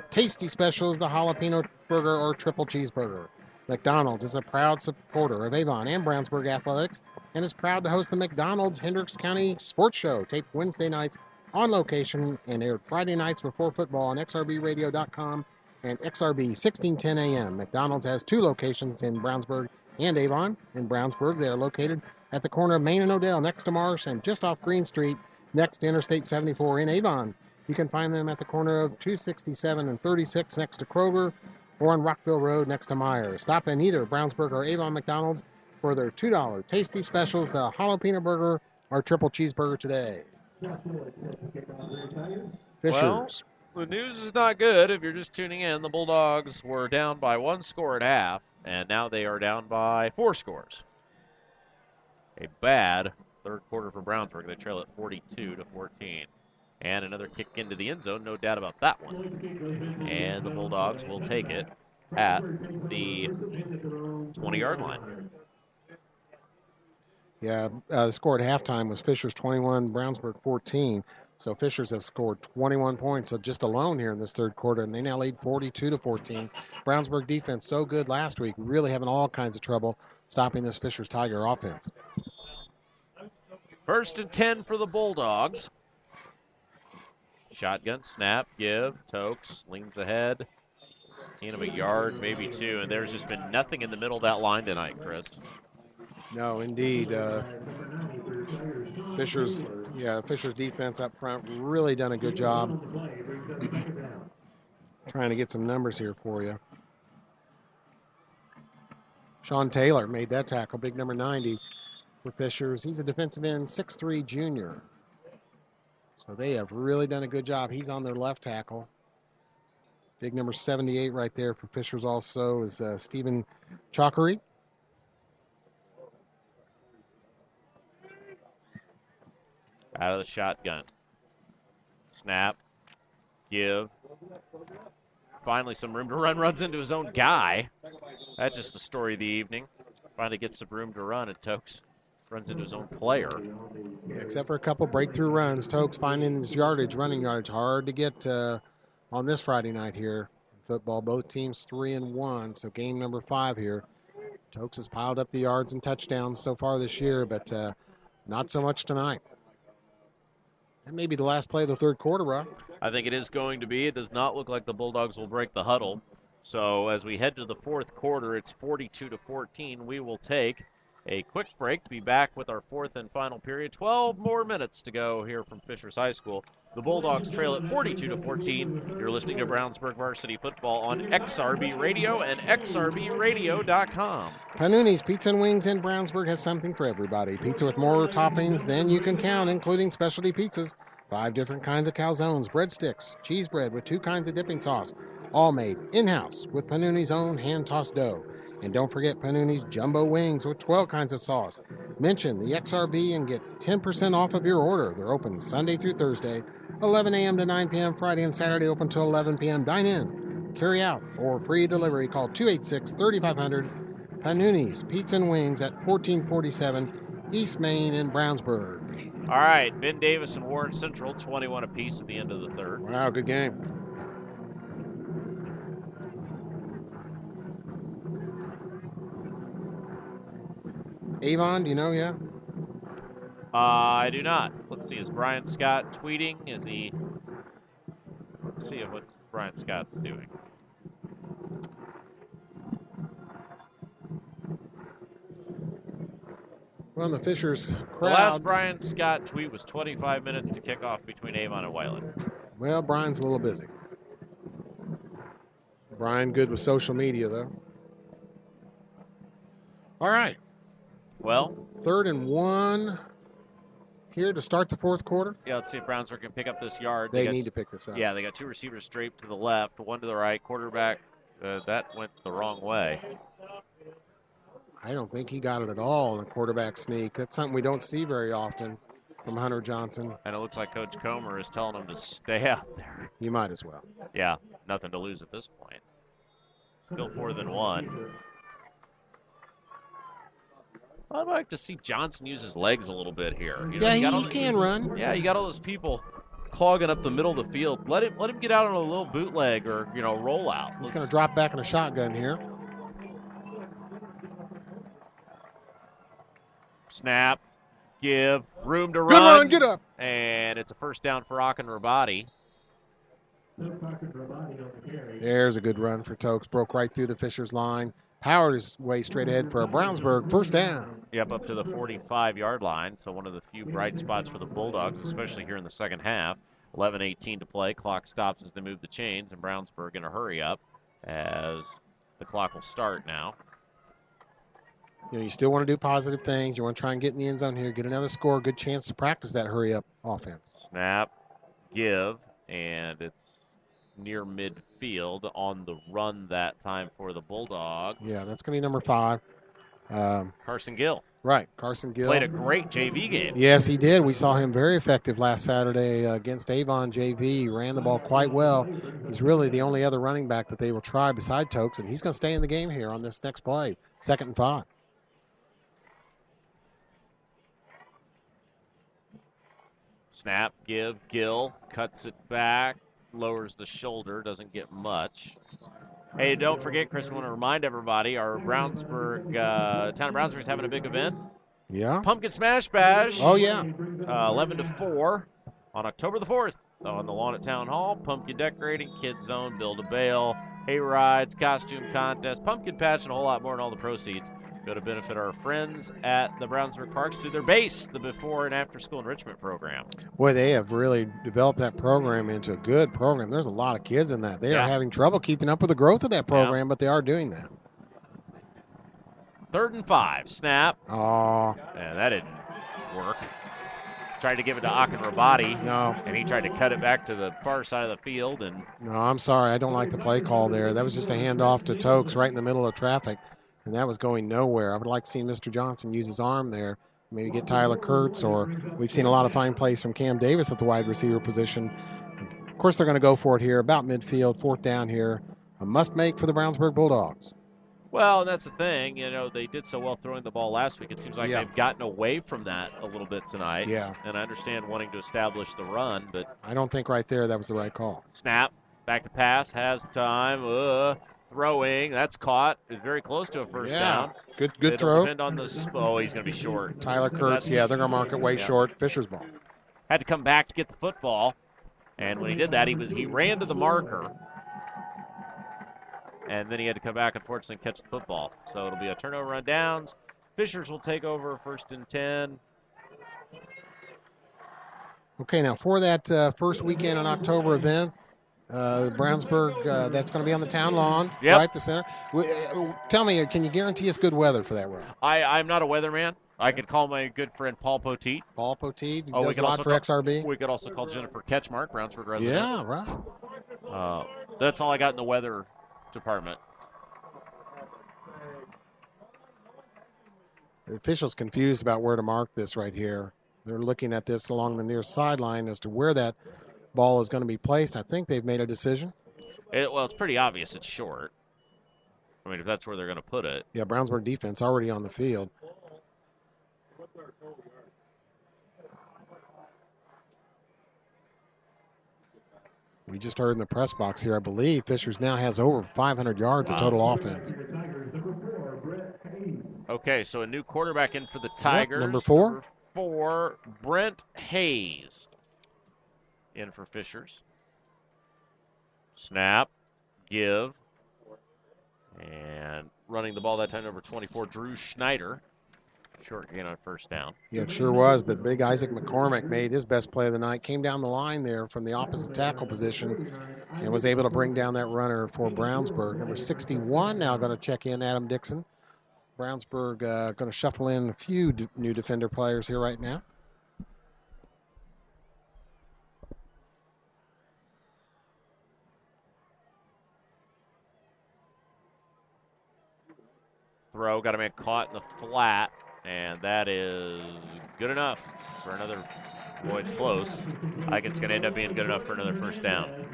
tasty specials, the jalapeno burger or triple cheeseburger. McDonald's is a proud supporter of Avon and Brownsburg athletics and is proud to host the McDonald's Hendricks County Sports Show, taped Wednesday nights on location and aired Friday nights before football on XRBRadio.com and XRB 1610 AM. McDonald's has 2 locations in Brownsburg and Avon. In Brownsburg, they are located at the corner of Main and Odell next to Marsh and just off Green Street next to Interstate 74 in Avon. You can find them at the corner of 267 and 36 next to Kroger or on Rockville Road next to Myers. Stop in either Brownsburg or Avon McDonald's for their $2 tasty specials, the jalapeno burger or triple cheeseburger today. Fishers. Well, the news is not good if you're just tuning in. The Bulldogs were down by 1 score at half, and now they are down by 4 scores. A bad third quarter for Brownsburg. They trail at 42-14. And another kick into the end zone, no doubt about that one. And the Bulldogs will take it at the 20-yard line. Yeah, the score at halftime was Fishers 21, Brownsburg 14. So Fishers have scored 21 points just alone here in this third quarter, and they now lead 42-14. Brownsburg defense so good last week, really having all kinds of trouble stopping this Fishers Tiger offense. 1st and 10 for the Bulldogs. Shotgun, snap, give. Tokes leans ahead. Gain of a yard, maybe 2, and there's just been nothing in the middle of that line tonight, Chris. No, indeed. Fishers defense up front really done a good job. Trying to get some numbers here for you. Sean Taylor made that tackle, big number 90 for Fishers. He's a defensive end, 6'3" junior. So they have really done a good job. He's on their left tackle. Big number 78 right there for Fishers also is Stephen Chalkery. Out of the shotgun. Snap. Give. Finally some room to run. Runs into his own guy. That's just the story of the evening. Finally gets some room to run, and Tokes runs into his own player. Yeah, except for a couple breakthrough runs. Tokes finding his running yardage, hard to get on this Friday night here in football. Both teams 3-1, so game number 5 here. Tokes has piled up the yards and touchdowns so far this year, but not so much tonight. That may be the last play of the third quarter, Rob. I think it is going to be. It does not look like the Bulldogs will break the huddle. So as we head to the fourth quarter, it's 42-14. We will take a quick break to be back with our 4th and final period. 12 more minutes to go here from Fishers High School. The Bulldogs trail at 42-14. You're listening to Brownsburg Varsity Football on XRB Radio and XRBRadio.com. Panuni's Pizza and Wings in Brownsburg has something for everybody. Pizza with more toppings than you can count, including specialty pizzas. 5 different kinds of calzones, breadsticks, cheese bread with 2 kinds of dipping sauce, all made in-house with Panuni's own hand-tossed dough. And don't forget Panuni's Jumbo Wings with 12 kinds of sauce. Mention the XRB and get 10% off of your order. They're open Sunday through Thursday, 11 a.m. to 9 p.m. Friday and Saturday open till 11 p.m. Dine in, carry out, or free delivery. Call 286-3500. Panuni's Pizza and Wings at 1447 East Main and Brownsburg. All right, Ben Davis and Warren Central, 21 apiece at the end of the third. Wow, good game. Avon, do you know yet? I do not. Let's see, is Brian Scott tweeting? Is he... Let's see what Brian Scott's doing. Well, the Fishers crowd. The last Brian Scott tweet was 25 minutes to kick off between Avon and Weiland. Well, Brian's a little busy. Brian, good with social media, though. All right. Well, 3rd and 1 here to start the fourth quarter. Yeah, let's see if Brownsburg can pick up this yard. They need to pick this up. Yeah, they got 2 receivers straight to the left, 1 to the right. Quarterback, that went the wrong way. I don't think he got it at all in a quarterback sneak. That's something we don't see very often from Hunter Johnson. And it looks like Coach Comer is telling him to stay out there. You might as well. Yeah, nothing to lose at this point. Still 4th and 1. I'd like to see Johnson use his legs a little bit here. You know, he can run. Yeah, you got all those people clogging up the middle of the field. Let him get out on a little bootleg or, roll out. He's going to drop back in a shotgun here. Snap, give, room to run. Good run, get up. And it's a first down for Akin Rabadi. There's a good run for Tokes. Broke right through the Fishers line. Powered his way straight ahead for a Brownsburg first down. Yep, up to the 45-yard line. So one of the few bright spots for the Bulldogs, especially here in the second half. 11:18 to play. Clock stops as they move the chains, and Brownsburg in a hurry up as the clock will start now. You still want to do positive things. You want to try and get in the end zone here, get another score, good chance to practice that hurry-up offense. Snap, give, and it's near midfield on the run that time for the Bulldogs. Yeah, that's going to be number 5. Carson Gill. Right, Carson Gill. Played a great JV game. Yes, he did. We saw him very effective last Saturday against Avon JV. He ran the ball quite well. He's really the only other running back that they will try beside Tokes, and he's going to stay in the game here on this next play. 2nd and 5. Snap, give, Gill, cuts it back, lowers the shoulder, doesn't get much. Hey, don't forget, Chris, I want to remind everybody, our Brownsburg, town of Brownsburg is having a big event. Yeah. Pumpkin Smash Bash. Oh, yeah. 11 to 4 on October the 4th on the lawn at Town Hall. Pumpkin decorating, Kids Zone, Build a Bale, hay rides, costume contest, pumpkin patch, and a whole lot more, and all the proceeds go to benefit our friends at the Brownsburg Parks through their base, the before and after school enrichment program. Boy, they have really developed that program into a good program. There's a lot of kids in that. They are having trouble keeping up with the growth of that program, but they are doing that. 3rd and 5. Snap. Oh. Yeah, that didn't work. Tried to give it to Akin Rabadi. No. And he tried to cut it back to the far side of the field. And no, I'm sorry. I don't like the play call there. That was just a handoff to Tokes right in the middle of traffic. And that was going nowhere. I would like to see Mr. Johnson use his arm there, maybe get Tyler Kurtz, or we've seen a lot of fine plays from Cam Davis at the wide receiver position. Of course, they're going to go for it here, about midfield, 4th down here. A must-make for the Brownsburg Bulldogs. Well, that's the thing. They did so well throwing the ball last week. It seems like they've gotten away from that a little bit tonight. Yeah. And I understand wanting to establish the run, but I don't think right there that was the right call. Snap, back to pass, has time. Throwing, that's caught. Is very close to a first down. Good It'll throw. Depend on the he's going to be short. Tyler Kurtz, they're going to mark it way short. Fisher's ball. Had to come back to get the football, and when he did that, he ran to the marker, and then he had to come back, unfortunately, and catch the football. So it'll be a turnover on downs. Fishers will take over 1st and 10. Okay, now for that first weekend in October event, Brownsburg, that's going to be on the town lawn, right, the center. Tell me, can you guarantee us good weather for that run? I'm not a weatherman. I could call my good friend Paul Poteet. Paul Poteet, who does a lot for XRB. We could also call Jennifer Ketchmark, Brownsburg resident. Yeah, right. That's all I got in the weather department. The officials confused about where to mark this right here. They're looking at this along the near sideline as to where that ball is going to be placed. I think they've made a decision. It's pretty obvious it's short. I mean, if that's where they're going to put it. Yeah, Brownsburg defense already on the field. We just heard in the press box here, I believe Fishers now has over 500 yards of total offense. Okay, so a new quarterback in for the Tigers. Yep, number 4. Number 4, Brent Hayes in for Fishers. Snap, give, and running the ball that time, number 24, Drew Schneider. Short gain on first down. Yeah, it sure was, but big Isaac McCormick made his best play of the night. Came down the line there from the opposite tackle position and was able to bring down that runner for Brownsburg. Number 61 now going to check in, Adam Dixon. Brownsburg going to shuffle in a few new defender players here right now. Throw, got a man caught in the flat, and that is good enough for another. Boy, it's close. I think it's going to end up being good enough for another first down.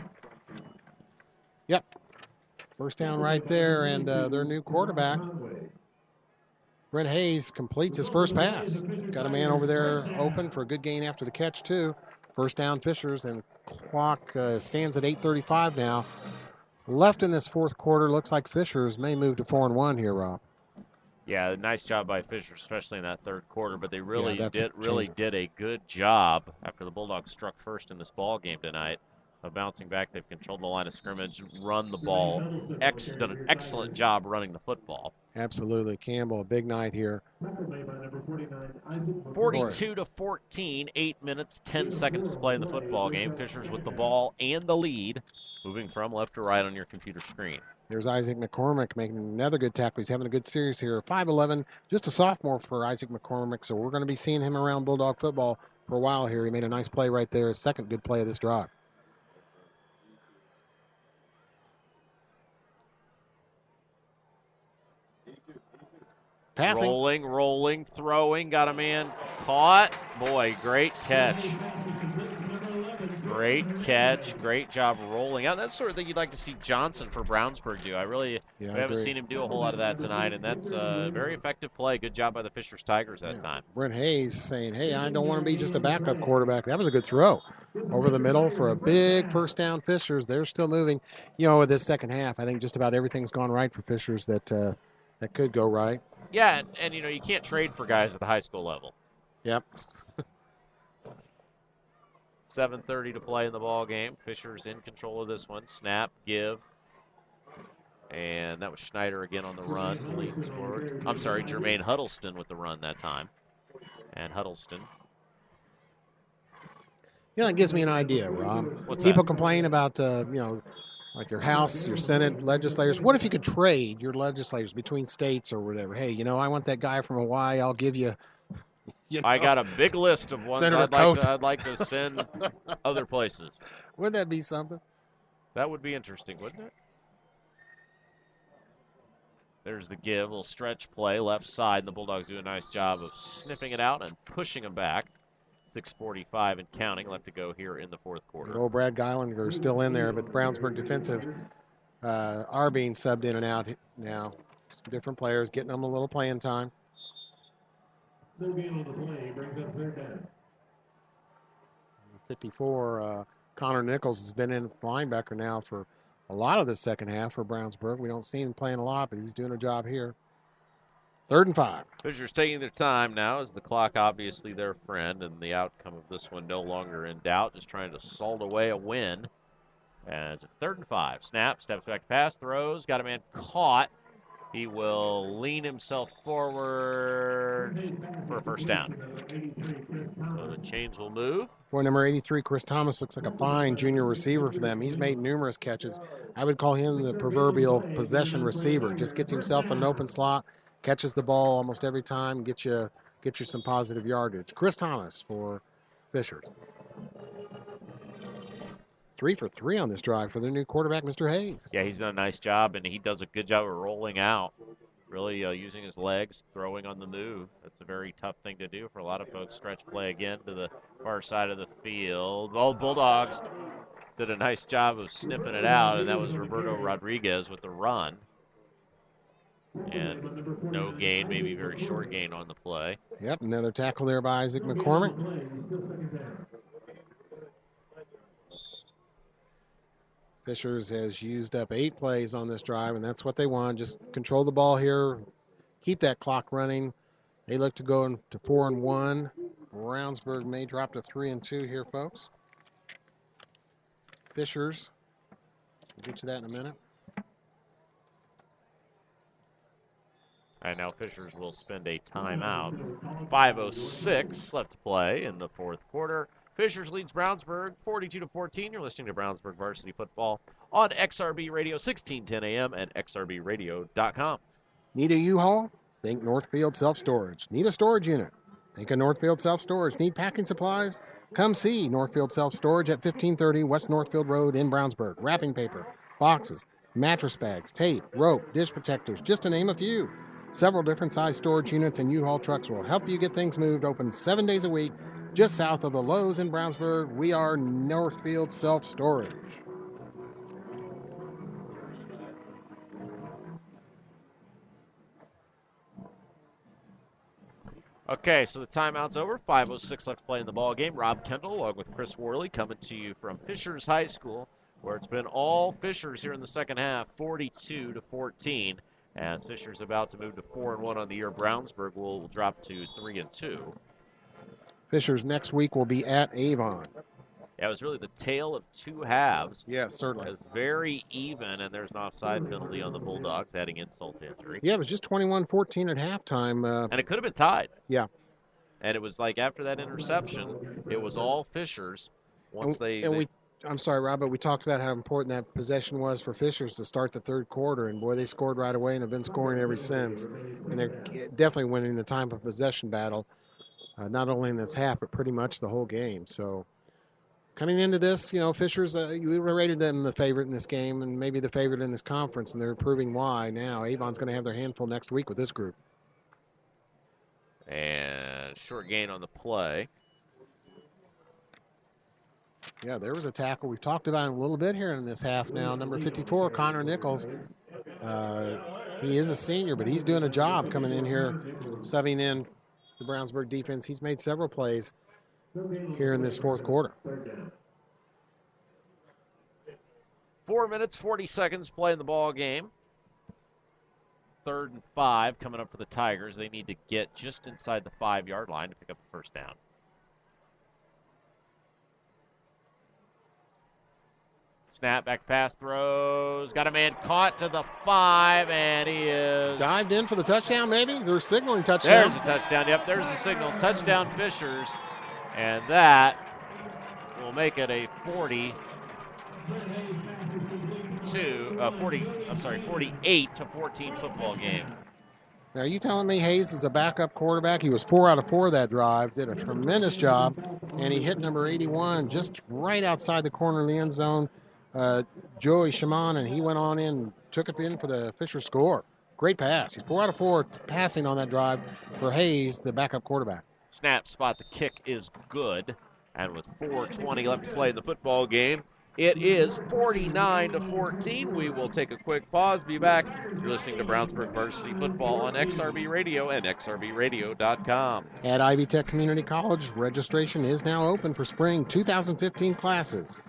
Yep. First down right there, and their new quarterback, Brent Hayes, completes his first pass. Got a man over there open for a good gain after the catch, too. First down Fishers, and clock stands at 8:35 now. Left in this fourth quarter, looks like Fishers may move to 4-1 here, Rob. Yeah, nice job by Fisher, especially in that third quarter. But they really Yeah, did a good job after the Bulldogs struck first in this ball game tonight of bouncing back. They've controlled the line of scrimmage, run the ball, done an excellent job running the football. Absolutely, Campbell, a big night here. 42-14, 8 minutes, 10 seconds to play in the football game. Fishers with the ball and the lead, moving from left to right on your computer screen. There's Isaac McCormick making another good tackle. He's having a good series here. 5'11", just a sophomore for Isaac McCormick, so we're going to be seeing him around Bulldog football for a while here. He made a nice play right there, his second good play of this drive. Passing. Rolling, throwing, got a man caught. Boy, great catch. Great catch, great job rolling out. That's the sort of thing you'd like to see Johnson for Brownsburg do. We haven't seen him do a whole lot of that tonight, and that's a very effective play. Good job by the Fishers Tigers that time. Brent Hayes saying, hey, I don't want to be just a backup quarterback. That was a good throw. Over the middle for a big first down Fishers. They're still moving. You know, with this second half, I think just about everything's gone right for Fishers that could go right. Yeah, and you know, you can't trade for guys at the high school level. Yep. 7:30 to play in the ball game. Fishers in control of this one. Snap, give. And that was Schneider again on the run. Leans forward. I'm sorry, Jermaine Huddleston with the run that time. And Huddleston. Yeah, it gives me an idea, Rob. What's People that? complain about, like your House, your Senate legislators. What if you could trade your legislators between states or whatever? Hey, I want that guy from Hawaii. I'll give you. I got a big list of ones I'd like to send other places. Wouldn't that be something? That would be interesting, wouldn't it? There's the give, a little stretch play, left side, and the Bulldogs do a nice job of sniffing it out and pushing them back. 6:45 and counting left to go here in the fourth quarter. Old Brad Geilinger is still in there, but Brownsburg defensive are being subbed in and out now. Some different players getting them a little playing time. No gain on the play, brings up third down. 54, Connor Nichols has been in linebacker now for a lot of the second half for Brownsburg. We don't see him playing a lot, but he's doing a job here. 3rd and 5. Fishers taking their time now as the clock obviously their friend, and the outcome of this one no longer in doubt, just trying to salt away a win as it's 3rd and 5. Snap, steps back, pass, throws, got a man caught. He will lean himself forward for a first down. So the chains will move. Boy, number 83, Chris Thomas, looks like a fine junior receiver for them. He's made numerous catches. I would call him the proverbial possession receiver. Just gets himself in an open slot, catches the ball almost every time, get you some positive yardage. Chris Thomas for Fishers. 3 for 3 on this drive for their new quarterback, Mr. Hayes. Yeah, he's done a nice job, and he does a good job of rolling out, really using his legs, throwing on the move. That's a very tough thing to do for a lot of folks. Stretch play again to the far side of the field. All Bulldogs did a nice job of sniffing it out, and that was Roberto Rodriguez with the run. And no gain, maybe very short gain on the play. Yep, another tackle there by Isaac McCormick. Fishers has used up 8 plays on this drive, and that's what they want. Just control the ball here, keep that clock running. They look to go to 4-1. Brownsburg may drop to 3-2 here, folks. Fishers, we'll get to that in a minute. And now Fishers will spend a timeout. 5:06 left to play in the fourth quarter. Fishers leads Brownsburg 42-14. You're listening to Brownsburg Varsity Football on XRB Radio, 1610 AM and xrbradio.com. Need a U-Haul? Think Northfield Self-Storage. Need a storage unit? Think of Northfield Self-Storage. Need packing supplies? Come see Northfield Self-Storage at 1530 West Northfield Road in Brownsburg. Wrapping paper, boxes, mattress bags, tape, rope, dish protectors, just to name a few. Several different size storage units and U-Haul trucks will help you get things moved. Open 7 days a week, just south of the Lowe's in Brownsburg. We are Northfield Self-Storage. Okay, so the timeout's over. 5:06 left to play in the ball game. Rob Kendall along with Chris Worley coming to you from Fishers High School, where it's been all Fishers here in the second half, 42-14. As Fishers about to move to 4-1 on the year, Brownsburg will drop to 3-2. Fishers next week will be at Avon. Yeah, it was really the tale of two halves. Yes, certainly. It was very even, and there's an offside penalty on the Bulldogs, adding insult to injury. Yeah, it was just 21-14 at halftime. And it could have been tied. Yeah. And it was like after that interception, it was all Fishers. I'm sorry, Rob, but we talked about how important that possession was for Fishers to start the third quarter, and boy, they scored right away and have been scoring ever since. And they're definitely winning the time of possession battle, not only in this half, but pretty much the whole game. So coming into this, Fishers, you rated them the favorite in this game and maybe the favorite in this conference, and they're proving why now. Avon's going to have their handful next week with this group. And short gain on the play. Yeah, there was a tackle. We've talked about him a little bit here in this half now. Number 54, Connor Nichols. He is a senior, but he's doing a job coming in here, subbing in the Brownsburg defense. He's made several plays here in this fourth quarter. 4 minutes, 40 seconds play in the ball game. 3rd and 5 coming up for the Tigers. They need to get just inside the 5-yard line to pick up the first down. Snap, back pass, throws. Got a man caught to the 5, and he is... dived in for the touchdown, maybe? They're signaling touchdown. There's a touchdown. Yep, there's a signal. Touchdown Fishers. And that will make it a 48-14 football game. Now, are you telling me Hayes is a backup quarterback? He was 4 out of 4 that drive, did a tremendous job, and he hit number 81 just right outside the corner of the end zone. Joey Shaman, and he went on in, took it in for the Fisher score. Great pass. He's 4 out of 4 passing on that drive for Hayes, the backup quarterback. Snap spot, the kick is good. And with 4:20 left to play in the football game, it is 49-14. We will take a quick pause, be back. You're listening to Brownsburg Varsity Football on XRB Radio and xrbradio.com. At Ivy Tech Community College, registration is now open for spring 2015 classes.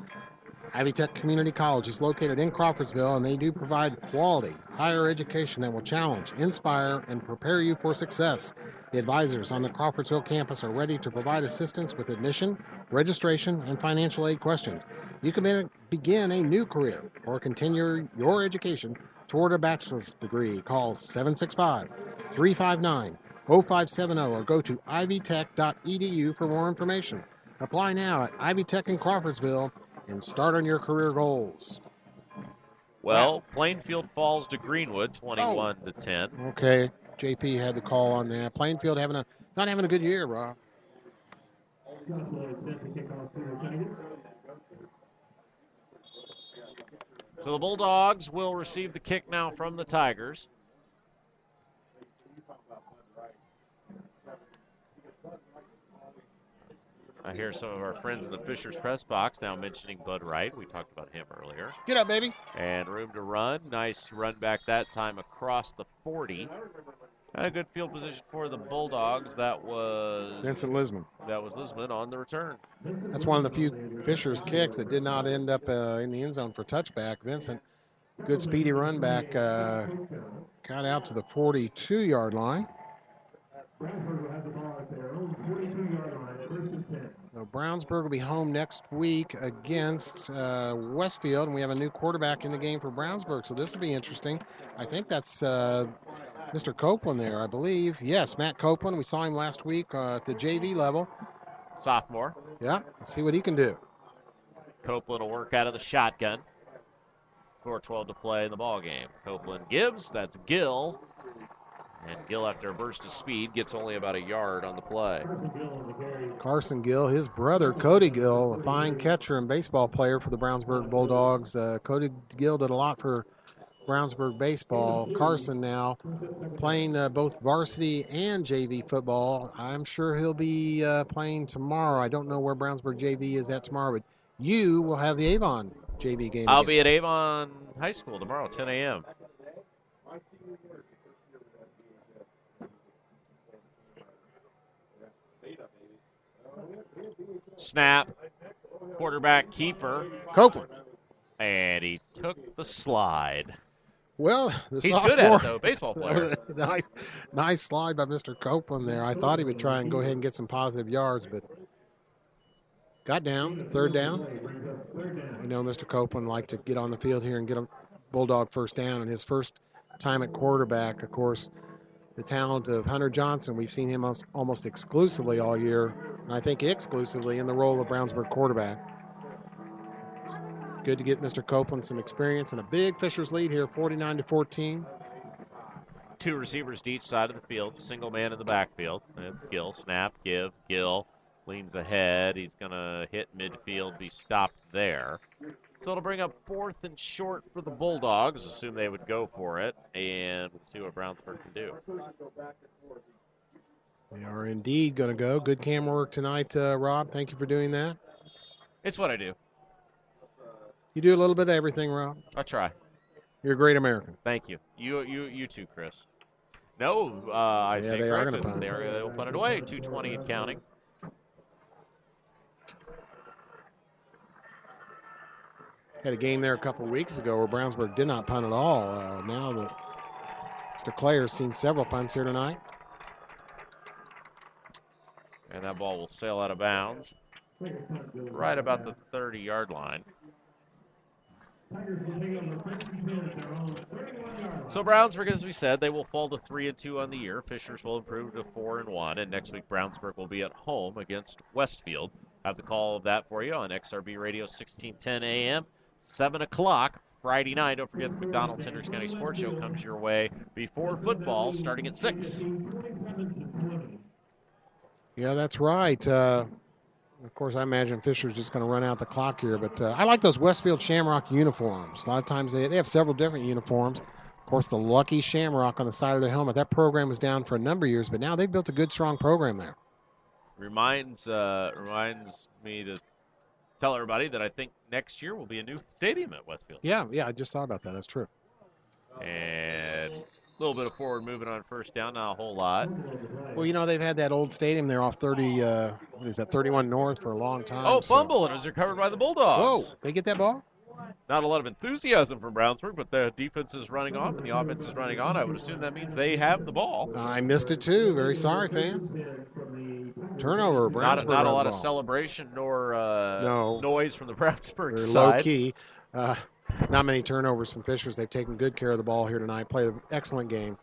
Ivy Tech Community College is located in Crawfordsville, and they do provide quality higher education that will challenge, inspire, and prepare you for success. The advisors on the Crawfordsville campus are ready to provide assistance with admission, registration, and financial aid questions. You can begin a new career or continue your education toward a bachelor's degree. Call 765-359-0570 or go to ivytech.edu for more information. Apply now at Ivy Tech in Crawfordsville and start on your career goals. Well, Plainfield falls to Greenwood, 21-10. Okay, JP had the call on that. Plainfield not having a good year, Rob. So the Bulldogs will receive the kick now from the Tigers. I hear some of our friends in the Fishers press box now mentioning Bud Wright. We talked about him earlier. Get up, baby. And room to run. Nice run back that time across the 40. Had a good field position for the Bulldogs. That was Vincent Lisman. That was Lisman on the return. That's one of the few Fishers kicks that did not end up in the end zone for touchback. Vincent, good speedy run back, got out to the 42-yard line. So Brownsburg will be home next week against Westfield, and we have a new quarterback in the game for Brownsburg, so this will be interesting. I think that's Mr. Copeland there, I believe. Yes, Matt Copeland. We saw him last week at the JV level. Sophomore. Yeah, let's see what he can do. Copeland will work out of the shotgun. 4:12 to play in the ball game. Copeland gives. That's Gill. And Gill, after a burst of speed, gets only about a yard on the play. Carson Gill, his brother, Cody Gill, a fine catcher and baseball player for the Brownsburg Bulldogs. Cody Gill did a lot for Brownsburg baseball. Carson now playing both varsity and JV football. I'm sure he'll be playing tomorrow. I don't know where Brownsburg JV is at tomorrow, but you will have the Avon JV game. I'll be at Avon High School tomorrow, 10 a.m. Snap, quarterback keeper. Copeland. And he took the slide. Well, he's good at it, though, baseball player. That was a nice slide by Mr. Copeland there. I thought he would try and go ahead and get some positive yards, but got down, third down. You know, Mr. Copeland liked to get on the field here and get a Bulldog first down. And his first time at quarterback, of course, the talent of Hunter Johnson. We've seen him almost exclusively all year, and I think exclusively in the role of Brownsburg quarterback. Good to get Mr. Copeland some experience and a big Fishers lead here, 49-14. Two receivers to each side of the field, single man in the backfield. It's Gill, snap, give, Gill leans ahead. He's going to hit midfield, be stopped there. So it'll bring up 4th and short for the Bulldogs. Assume they would go for it, and we'll see what Brownsburg can do. They are indeed going to go. Good camera work tonight, Rob. Thank you for doing that. It's what I do. You do a little bit of everything, Rob. I try. You're a great American. Thank you. You too, Chris. No, I say they correct. are going to punt. They'll punt it away. 2:20 and counting. Had a game there a couple of weeks ago where Brownsburg did not punt at all. Now that Mr. Clay has seen several punts here tonight. And that ball will sail out of bounds right about the 30-yard line. So Brownsburg, as we said, they will fall to 3-2 on the year. Fishers will improve to 4-1, and next week Brownsburg will be at home against Westfield. Have the call of that for you on XRB Radio 1610 AM, 7 o'clock Friday night. Don't forget the McDonald's Henry County Sports Show comes your way before football, starting at 6. Yeah, that's right. Of course, I imagine Fisher's just going to run out the clock here, but I like those Westfield Shamrock uniforms. A lot of times they have several different uniforms. Of course, the Lucky Shamrock on the side of their helmet. That program was down for a number of years, but now they've built a good, strong program there. Reminds me to tell everybody that I think next year will be a new stadium at Westfield. Yeah, I just thought about that. That's true. And a little bit of forward movement on first down, not a whole lot. Well, you know, they've had that old stadium there off 31 North for a long time. Oh, fumble, and it was recovered by the Bulldogs. Whoa, they get that ball? Not a lot of enthusiasm from Brownsburg, but the defense is running off and the offense is running on. I would assume that means they have the ball. I missed it too. Very sorry, fans. Turnover, Brownsburg. Not a lot of celebration nor noise from the Brownsburg They're side. Low key. Not many turnovers from Fishers. They've taken good care of the ball here tonight. Played an excellent game.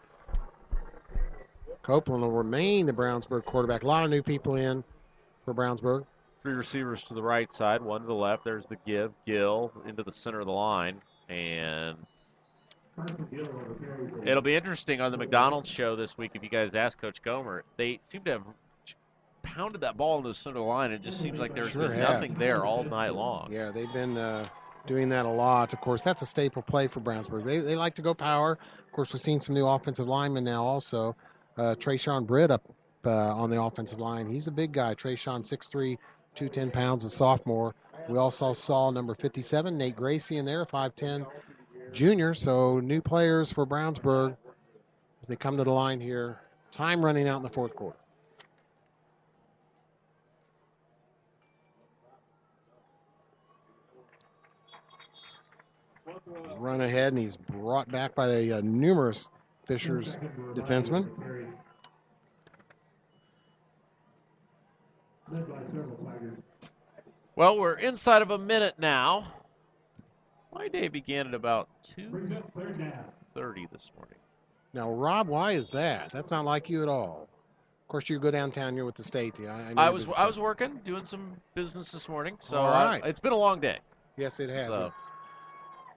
Copeland will remain the Brownsburg quarterback. A lot of new people in for Brownsburg. 3 receivers to the right side, 1 to the left. There's the give. Gill into the center of the line. And it'll be interesting on the McDonald's show this week if you guys ask Coach Gomer. They seem to have pounded that ball into the center of the line. It just seems like there's been nothing there all night long. Yeah, they've been doing that a lot. Of course, that's a staple play for Brownsburg. They like to go power. Of course, we've seen some new offensive linemen now also. Trayshawn Britt up on the offensive line. He's a big guy. Trayshawn, 6'3", 210 pounds, a sophomore. We also saw number 57, Nate Gracie, in there, 5'10", junior. So new players for Brownsburg as they come to the line here. Time running out in the fourth quarter. Run ahead, and he's brought back by the numerous Fishers defensemen. Well, we're inside of a minute now. My day began at about 2:30 this morning. Now, Rob, why is that? That's not like you at all. Of course, you go downtown. You're with the state. I was working, doing some business this morning. So all right. It's been a long day. Yes, it has. So,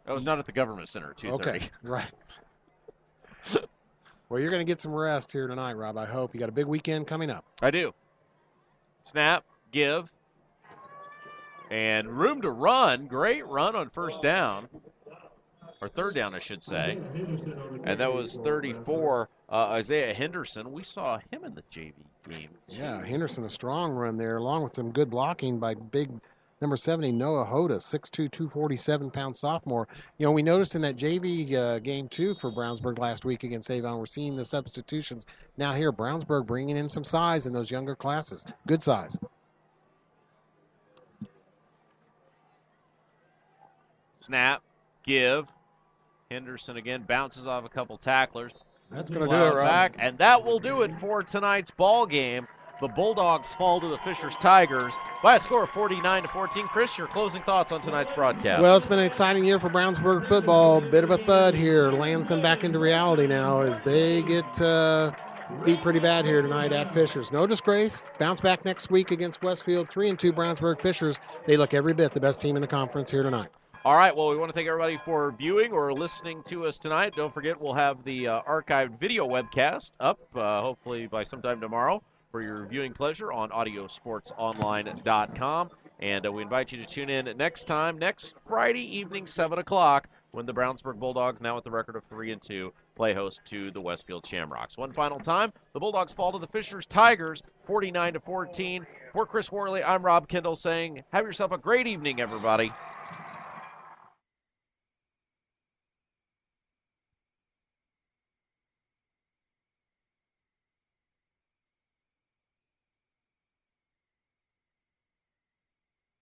I was not at the government center at 2:30. Okay, right. Well, you're going to get some rest here tonight, Rob. I hope. You got a big weekend coming up. I do. Snap, give, and room to run. Great run on first down. Or third down, I should say. And that was 34, Isaiah Henderson. We saw him in the JV game. Yeah, Henderson, a strong run there, along with some good blocking by big number 70, Noah Hoda, 6'2", 247-pound sophomore. You know, we noticed in that JV game, too, for Brownsburg last week against Avon, we're seeing the substitutions. Now here, Brownsburg bringing in some size in those younger classes. Good size. Snap, give. Henderson again bounces off a couple tacklers. That's going to do it, Rob. And that will do it for tonight's ball game. The Bulldogs fall to the Fishers Tigers by a score of 49-14. Chris, your closing thoughts on tonight's broadcast? Well, it's been an exciting year for Brownsburg football. Bit of a thud here. Lands them back into reality now as they get beat pretty bad here tonight at Fishers. No disgrace. Bounce back next week against Westfield. 3-2 Brownsburg Fishers. They look every bit the best team in the conference here tonight. All right, well, we want to thank everybody for viewing or listening to us tonight. Don't forget, we'll have the archived video webcast up hopefully by sometime tomorrow for your viewing pleasure on audiosportsonline.com. And we invite you to tune in next Friday evening, 7 o'clock, when the Brownsburg Bulldogs, now with the record of 3-2, play host to the Westfield Shamrocks. One final time, the Bulldogs fall to the Fishers Tigers, 49-14. For Chris Worley, I'm Rob Kendall saying, have yourself a great evening, everybody.